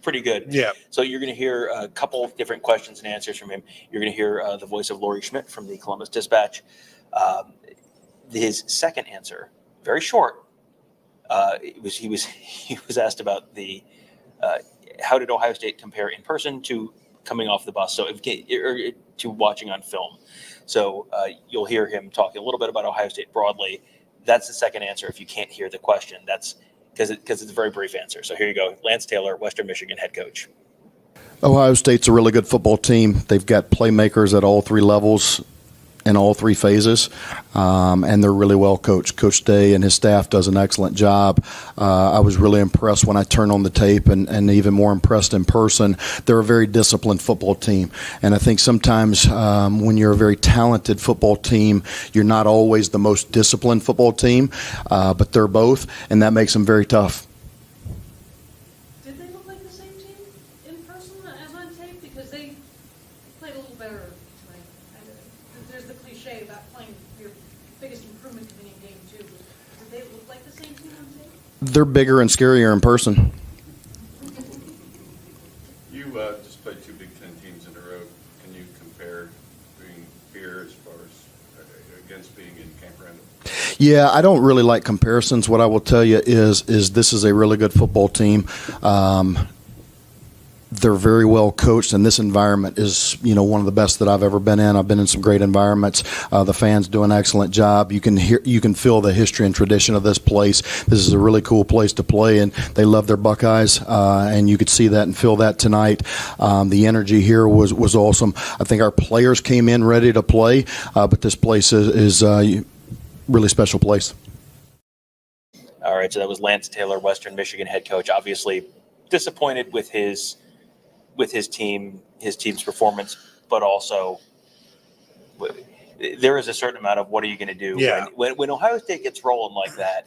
pretty good. Yeah. So you're going to hear a couple of different questions and answers from him. You're going to hear the voice of Laurie Schmidt from the Columbus Dispatch. His second answer, very short. He was asked about how did Ohio State compare in person to coming off the bus, to watching on film. So you'll hear him talking a little bit about Ohio State broadly. That's the second answer. If you can't hear the question, that's because it's a very brief answer. So here you go, Lance Taylor, Western Michigan head coach. Ohio State's a really good football team. They've got playmakers at all three levels in all three phases, and they're really well coached. Coach Day and his staff does an excellent job. I was really impressed when I turned on the tape, and even more impressed in person. They're a very disciplined football team, and I think sometimes when you're a very talented football team, you're not always the most disciplined football team, but they're both, and that makes them very tough. Did they look like the same team in person as on tape? Because they played a little better tonight. There's the cliche They're bigger and scarier in person. You just played two Big Ten teams in a row. Can you compare being here as far as against being in Camp Randall? Yeah, I don't really like comparisons. What I will tell you is this is a really good football team. They're very well coached, and this environment is, one of the best that I've ever been in. I've been in some great environments. The fans do an excellent job. You can feel the history and tradition of this place. This is a really cool place to play, and they love their Buckeyes, and you could see that and feel that tonight. The energy here was awesome. I think our players came in ready to play, but this place is a really special place. All right, so that was Lance Taylor, Western Michigan head coach. Obviously disappointed with his team's performance, but also there is a certain amount of what are you going to do when Ohio State gets rolling like that.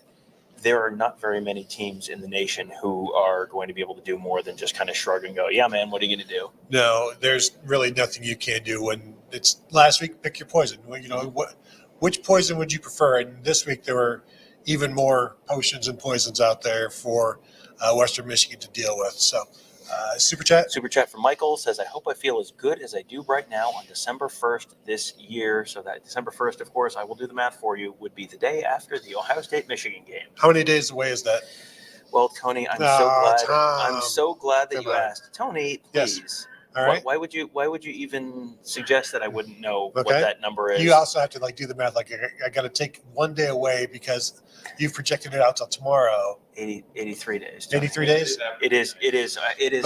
There are not very many teams in the nation who are going to be able to do more than just kind of shrug and go, yeah, man, what are you going to do? No, there's really nothing you can do. When it's last week, pick your poison. Which poison would you prefer? And this week there were even more potions and poisons out there for Western Michigan to deal with. So Super chat from Michael says, I hope I feel as good as I do right now on December 1st this year. So that December 1st, of course, I will do the math for you, would be the day after the Ohio State Michigan game. How many days away is that? Well, Tony, I'm so glad that you asked. Tony, please. Yes. All right. Why would you even suggest that I wouldn't know what that number is? You also have to do the math. I got to take 1 day away because you've projected it out till tomorrow. 83 days. Tony. 83 days. It is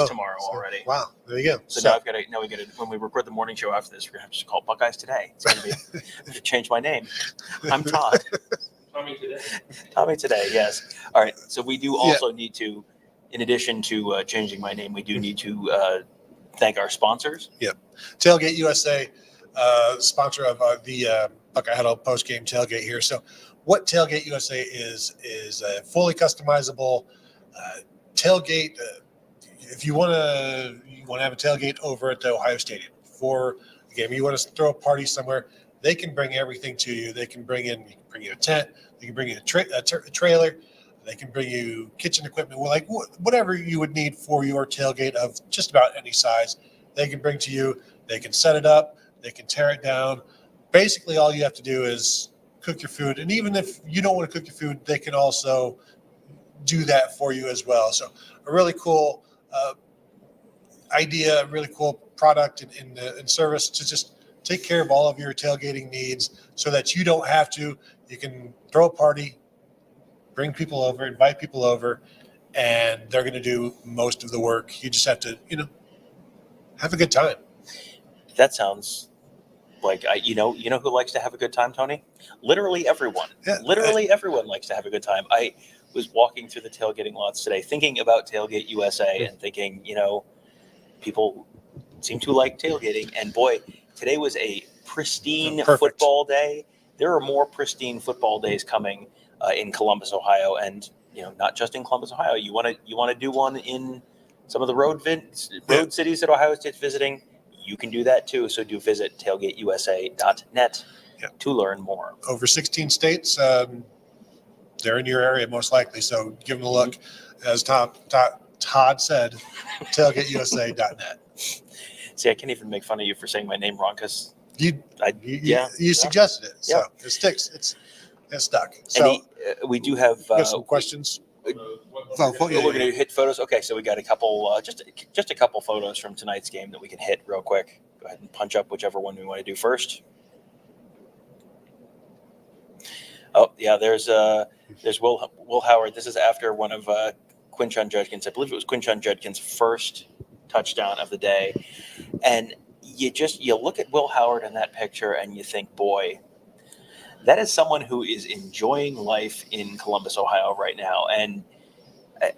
tomorrow already. Wow. There you go. So now we got to when we record the morning show after this, we're gonna have to just call it Buckeyes Today. It's gonna be I have to change my name. I'm Todd. Tommy today. Yes. All right. So we do also need to, in addition to changing my name, we do need to thank our sponsors. Yep. Tailgate USA, sponsor of the Buckeye Huddle Postgame Tailgate here. So what Tailgate USA is a fully customizable tailgate. If you want to have a tailgate over at the Ohio Stadium for the game, you want to throw a party somewhere, they can bring everything to you. They can bring you a tent. They can bring you a trailer. They can bring you kitchen equipment, whatever you would need for your tailgate of just about any size. They can bring to you. They can set it up. They can tear it down. Basically, all you have to do is cook your food. And even if you don't want to cook your food, they can also do that for you as well. So a really cool idea, a really cool product and service to just take care of all of your tailgating needs so that you don't have to. You can throw a party, bring people over, invite people over, and they're going to do most of the work. You just have to, have a good time. That sounds like you know who likes to have a good time, Tony? Literally everyone. Yeah, everyone likes to have a good time. I was walking through the tailgating lots today, thinking about Tailgate USA and thinking, people seem to like tailgating. And boy, today was a pristine football day. There are more pristine football days coming in Columbus, Ohio, and not just in Columbus, Ohio. You want to do one in some of the road cities that Ohio State's visiting. You can do that too. So do visit tailgateusa.net to learn more. Over 16 states, they're in your area most likely. So give them a look. As Todd said, tailgateusa.net. See, I can't even make fun of you for saying my name wrong because you suggested it. So it sticks. It's stuck. So we do have some questions. We're going to hit photos. Okay, so we got a couple, just a couple photos from tonight's game that we can hit real quick. Go ahead and punch up whichever one we want to do first. Oh yeah, there's Will Howard. This is after one of Quinshon Judkins. I believe it was Quinshon Judkins' first touchdown of the day, and you look at Will Howard in that picture and you think, boy, that is someone who is enjoying life in Columbus, Ohio right now. And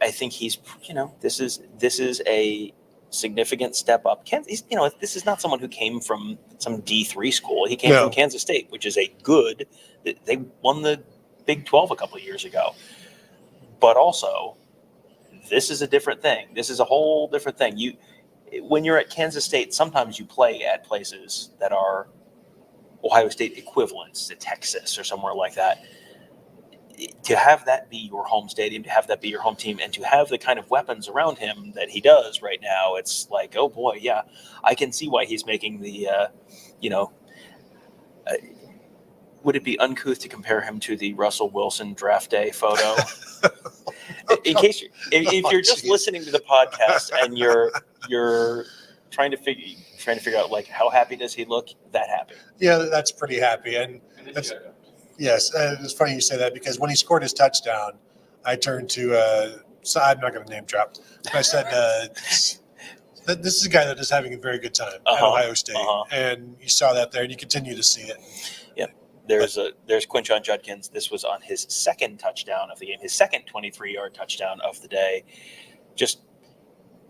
I think he's, this is a significant step up. This is not someone who came from some D3 school. He came from Kansas State, which is they won the Big 12 a couple of years ago. But also, this is a different thing. This is a whole different thing. When you're at Kansas State, sometimes you play at places that are Ohio State equivalents to Texas or somewhere like that. to have that be your home stadium, to have that be your home team, and to have the kind of weapons around him that he does right now, it's like, oh boy, yeah, I can see why he's making the, would it be uncouth to compare him to the Russell Wilson draft day photo? In case if you're just listening to the podcast and you're trying to figure out like how happy does he look, that happy. Yeah, that's pretty happy, and that's. Yes, it's funny you say that because when he scored his touchdown, I turned to, so I'm not going to name drop, but I said, this is a guy that is having a very good time at Ohio State, and you saw that there, and you continue to see it. Yeah, there's Quinshon Judkins. This was on his second touchdown of the game, his second 23-yard touchdown of the day. Just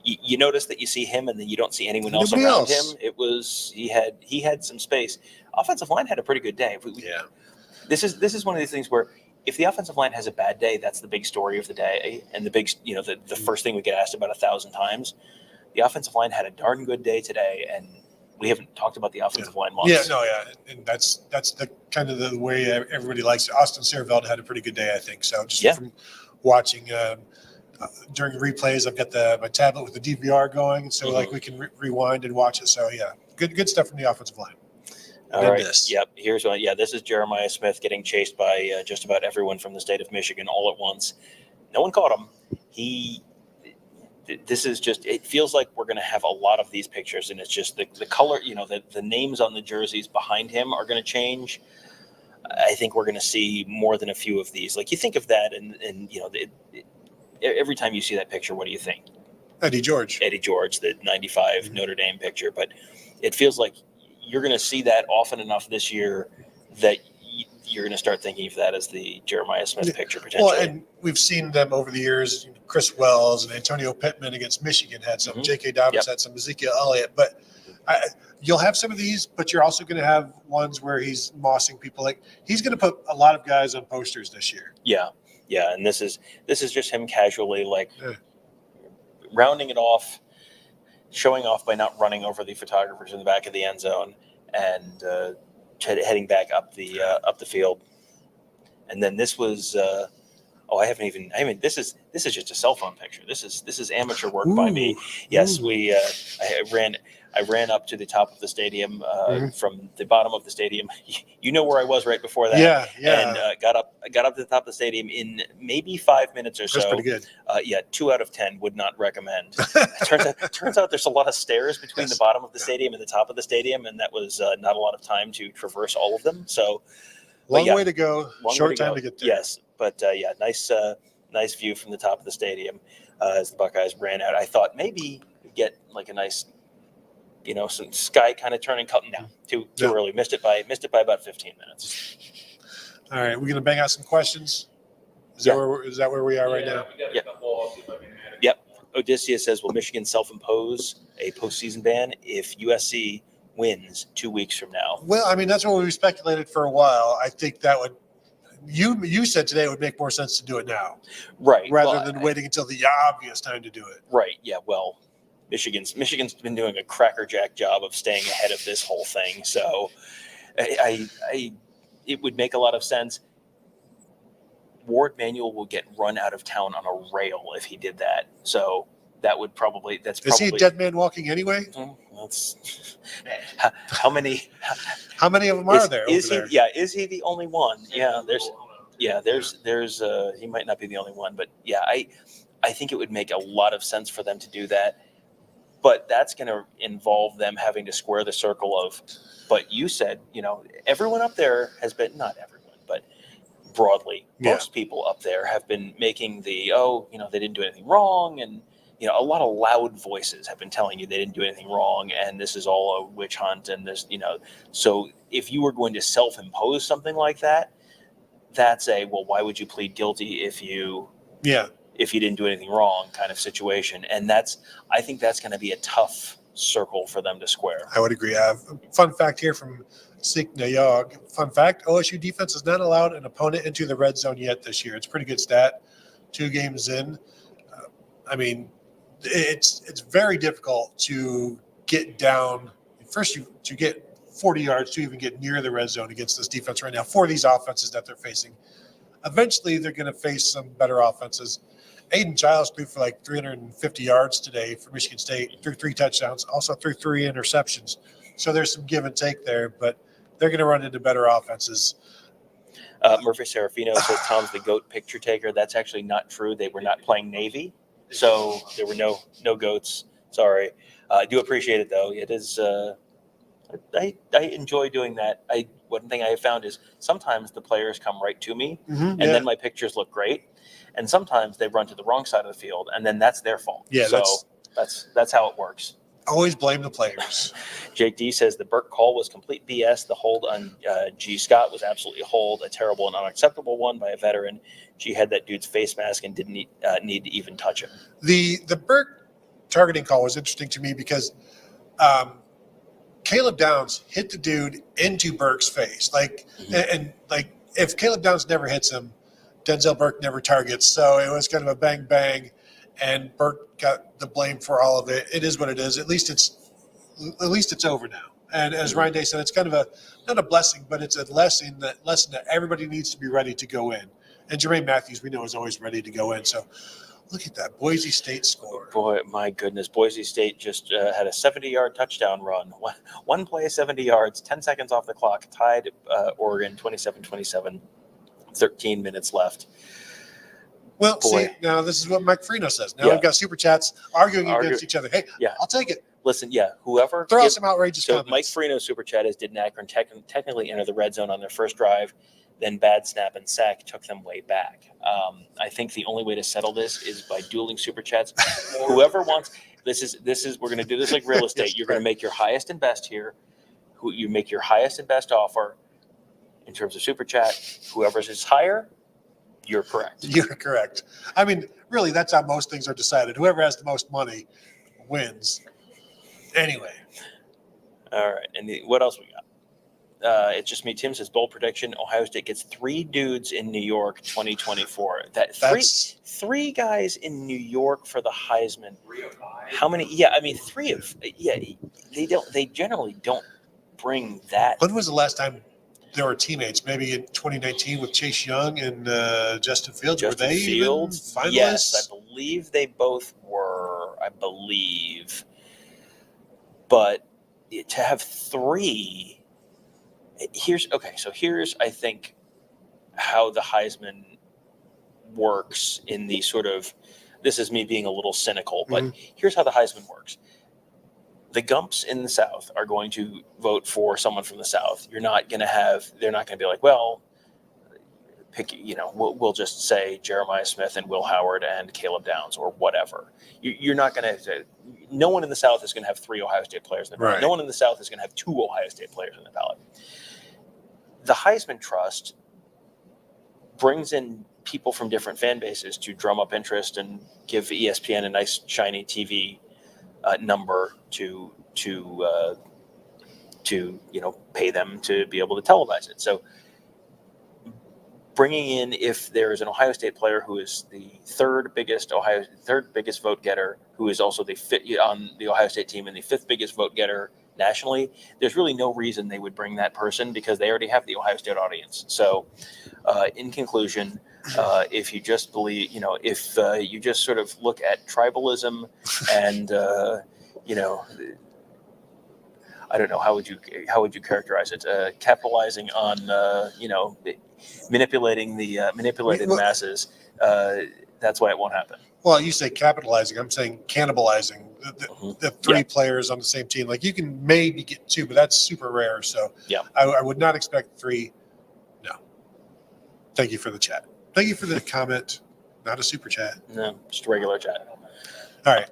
you notice that you see him, and then you don't see anyone else around him. It was he had some space. Offensive line had a pretty good day. Yeah. This is one of these things where if the offensive line has a bad day, that's the big story of the day, and the big, the first thing we get asked about 1,000 times. The offensive line had a darn good day today, and we haven't talked about the offensive line once. And that's the kind of the way everybody likes it. Austin Seerveld had a pretty good day, I think. So just from watching during replays, I've got my tablet with the DVR going, so like we can rewind and watch it. So yeah, good stuff from the offensive line. All right. Yep. Here's one. Yeah, this is Jeremiah Smith getting chased by just about everyone from the state of Michigan all at once. No one caught him. This is just, it feels like we're going to have a lot of these pictures, and it's just the color, the names on the jerseys behind him are going to change. I think we're going to see more than a few of these. Like you think of that, and every time you see that picture, what do you think? Eddie George, the 95 Notre Dame picture. But it feels like you're going to see that often enough this year that you're going to start thinking of that as the Jeremiah Smith picture potentially. Well, and we've seen them over the years. Chris Wells and Antonio Pittman against Michigan had some. J.K. Dobbins had some. Ezekiel Elliott. But you'll have some of these, but you're also going to have ones where he's mossing people. Like he's going to put a lot of guys on posters this year. Yeah. And this is just him casually rounding it off, showing off by not running over the photographers in the back of the end zone, and heading back up the field. And then this was this is just a cell phone picture. This is amateur work by me. Yes, I ran up to the top of the stadium from the bottom of the stadium. You know where I was right before that. Yeah. And got up to the top of the stadium in maybe 5 minutes or so. That's pretty good. 2 out of 10 would not recommend. Turns out there's a lot of stairs between the bottom of the stadium and the top of the stadium, and that was not a lot of time to traverse all of them. So long way to go. Short time to get there. Yes, but nice view from the top of the stadium as the Buckeyes ran out. I thought maybe we'd get like a nice, some sky kind of turning. No, too early. Missed it by about 15 minutes. All right, we're gonna bang out some questions. Is that where we are right now? Yep. Odysseus says, "Will Michigan self-impose a postseason ban if USC wins 2 weeks from now?" Well, I mean that's what we speculated for a while. I think that would. You said today it would make more sense to do it now, right? Rather than waiting until the obvious time to do it. Right. Yeah. Well, Michigan's been doing a crackerjack job of staying ahead of this whole thing, so it would make a lot of sense. Ward Manuel will get run out of town on a rail if he did that. So that's probably. Is he a dead man walking anyway? That's how many? How many of them are there? Is he? Yeah, is he the only one? Yeah, there's he might not be the only one, but yeah, I think it would make a lot of sense for them to do that. But that's going to involve them having to square the circle of. But you said, everyone up there has been, not everyone, but broadly, most people up there have been making they didn't do anything wrong, and a lot of loud voices have been telling you they didn't do anything wrong, and this is all a witch hunt, and this, so if you were going to self-impose something like that, that's why would you plead guilty if you didn't do anything wrong kind of situation. And I think that's going to be a tough circle for them to square. I would agree. Fun fact here from Sik Nayog. Fun fact, OSU defense has not allowed an opponent into the red zone yet this year. It's a pretty good stat. 2 games in. It's very difficult to get down. First, to get 40 yards to even get near the red zone against this defense right now for these offenses that they're facing. eventually they're going to face some better offenses. Aiden Giles threw for like 350 yards today for Michigan State, threw 3 touchdowns, also threw 3 interceptions. So there's some give and take there, but they're going to run into better offenses. Murphy Serafino says Tom's the GOAT picture taker. That's actually not true. They were not playing Navy, so there were no goats. Sorry. I do appreciate it, though. It is I enjoy doing that. One thing I have found is sometimes the players come right to me, and then my pictures look great. And sometimes they run to the wrong side of the field, and then that's their fault. Yeah, so that's how it works. Always blame the players. Jake D says the Burke call was complete BS. The hold on G. Scott was absolutely a hold, a terrible and unacceptable one by a veteran. G had that dude's face mask and didn't need to even touch him. The Burke targeting call was interesting to me because Caleb Downs hit the dude into Burke's face. And if Caleb Downs never hits him, Denzel Burke never targets. So it was kind of a bang bang, and Burke got the blame for all of it. It is what it is. At least it's over now. And as Ryan Day said, it's kind of not a blessing, but it's a lesson that everybody needs to be ready to go in. And Jermaine Matthews, we know, is always ready to go in. So look at that Boise State score. Boy, my goodness. Boise State just had a 70-yard touchdown run. One play, 70 yards, 10 seconds off the clock, tied Oregon 27-27, 13 minutes left. Well, see, now this is what Mike Freno says. Now we've got super chats arguing against each other. Hey, I'll take it. Listen, whoever. Throw out some outrageous comments. Mike Freno's super chat is, did Akron technically enter the red zone on their first drive? Then bad snap and sack took them way back. I think the only way to settle this is by dueling super chats. Whoever wants this is we're going to do this like real estate. You're going to make your highest and best here. You make your highest and best offer in terms of super chat. Whoever's is higher, you're correct. You're correct. I mean, really, that's how most things are decided. Whoever has the most money wins. Anyway. All right. And what else we got? It's just me. Tim says bold prediction. Ohio State gets 3 dudes in New York 2024. That's three guys in New York for the Heisman. How many? Yeah, I mean 3 of they generally don't bring that. When was the last time there were teammates? Maybe in 2019 with Chase Young and Justin Fields. Were they even finalists? Yes, I believe they both were. I believe, but to have 3. Here's I think how the Heisman works in the sort of, this is me being a little cynical, but here's how the Heisman works. The Gumps in the South are going to vote for someone from the South. They're not going to be like, well, pick, we'll just say Jeremiah Smith and Will Howard and Caleb Downs or whatever. You're not going to, no one in the South is going to have 3 Ohio State players in the ballot. Right. No one in the South is going to have 2 Ohio State players in the ballot. The Heisman Trust brings in people from different fan bases to drum up interest and give ESPN a nice shiny TV number to pay them to be able to televise it. So bringing in, if there is an Ohio State player who is the third biggest vote getter, who is also on the Ohio State team and the 5th biggest vote getter nationally, there's really no reason they would bring that person because they already have the Ohio State audience. So in conclusion, if you just believe, if you just sort of look at tribalism and, I don't know, how would you characterize it? Capitalizing on, manipulating the masses. That's why it won't happen. Well, you say capitalizing. I'm saying cannibalizing. The 3 players on the same team. Like, you can maybe get 2, but that's super rare. So I would not expect 3. No. Thank you for the chat. Thank you for the comment. Not a super chat. No, just a regular chat.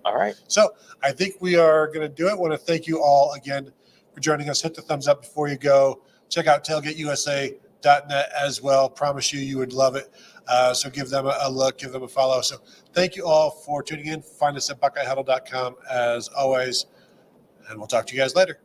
All right. So I think we are going to do it. I want to thank you all again for joining us. Hit the thumbs up before you go. Check out tailgateusa.net as well. Promise you would love it. So give them a look, give them a follow. So thank you all for tuning in. Find us at BuckeyeHuddle.com as always, and we'll talk to you guys later.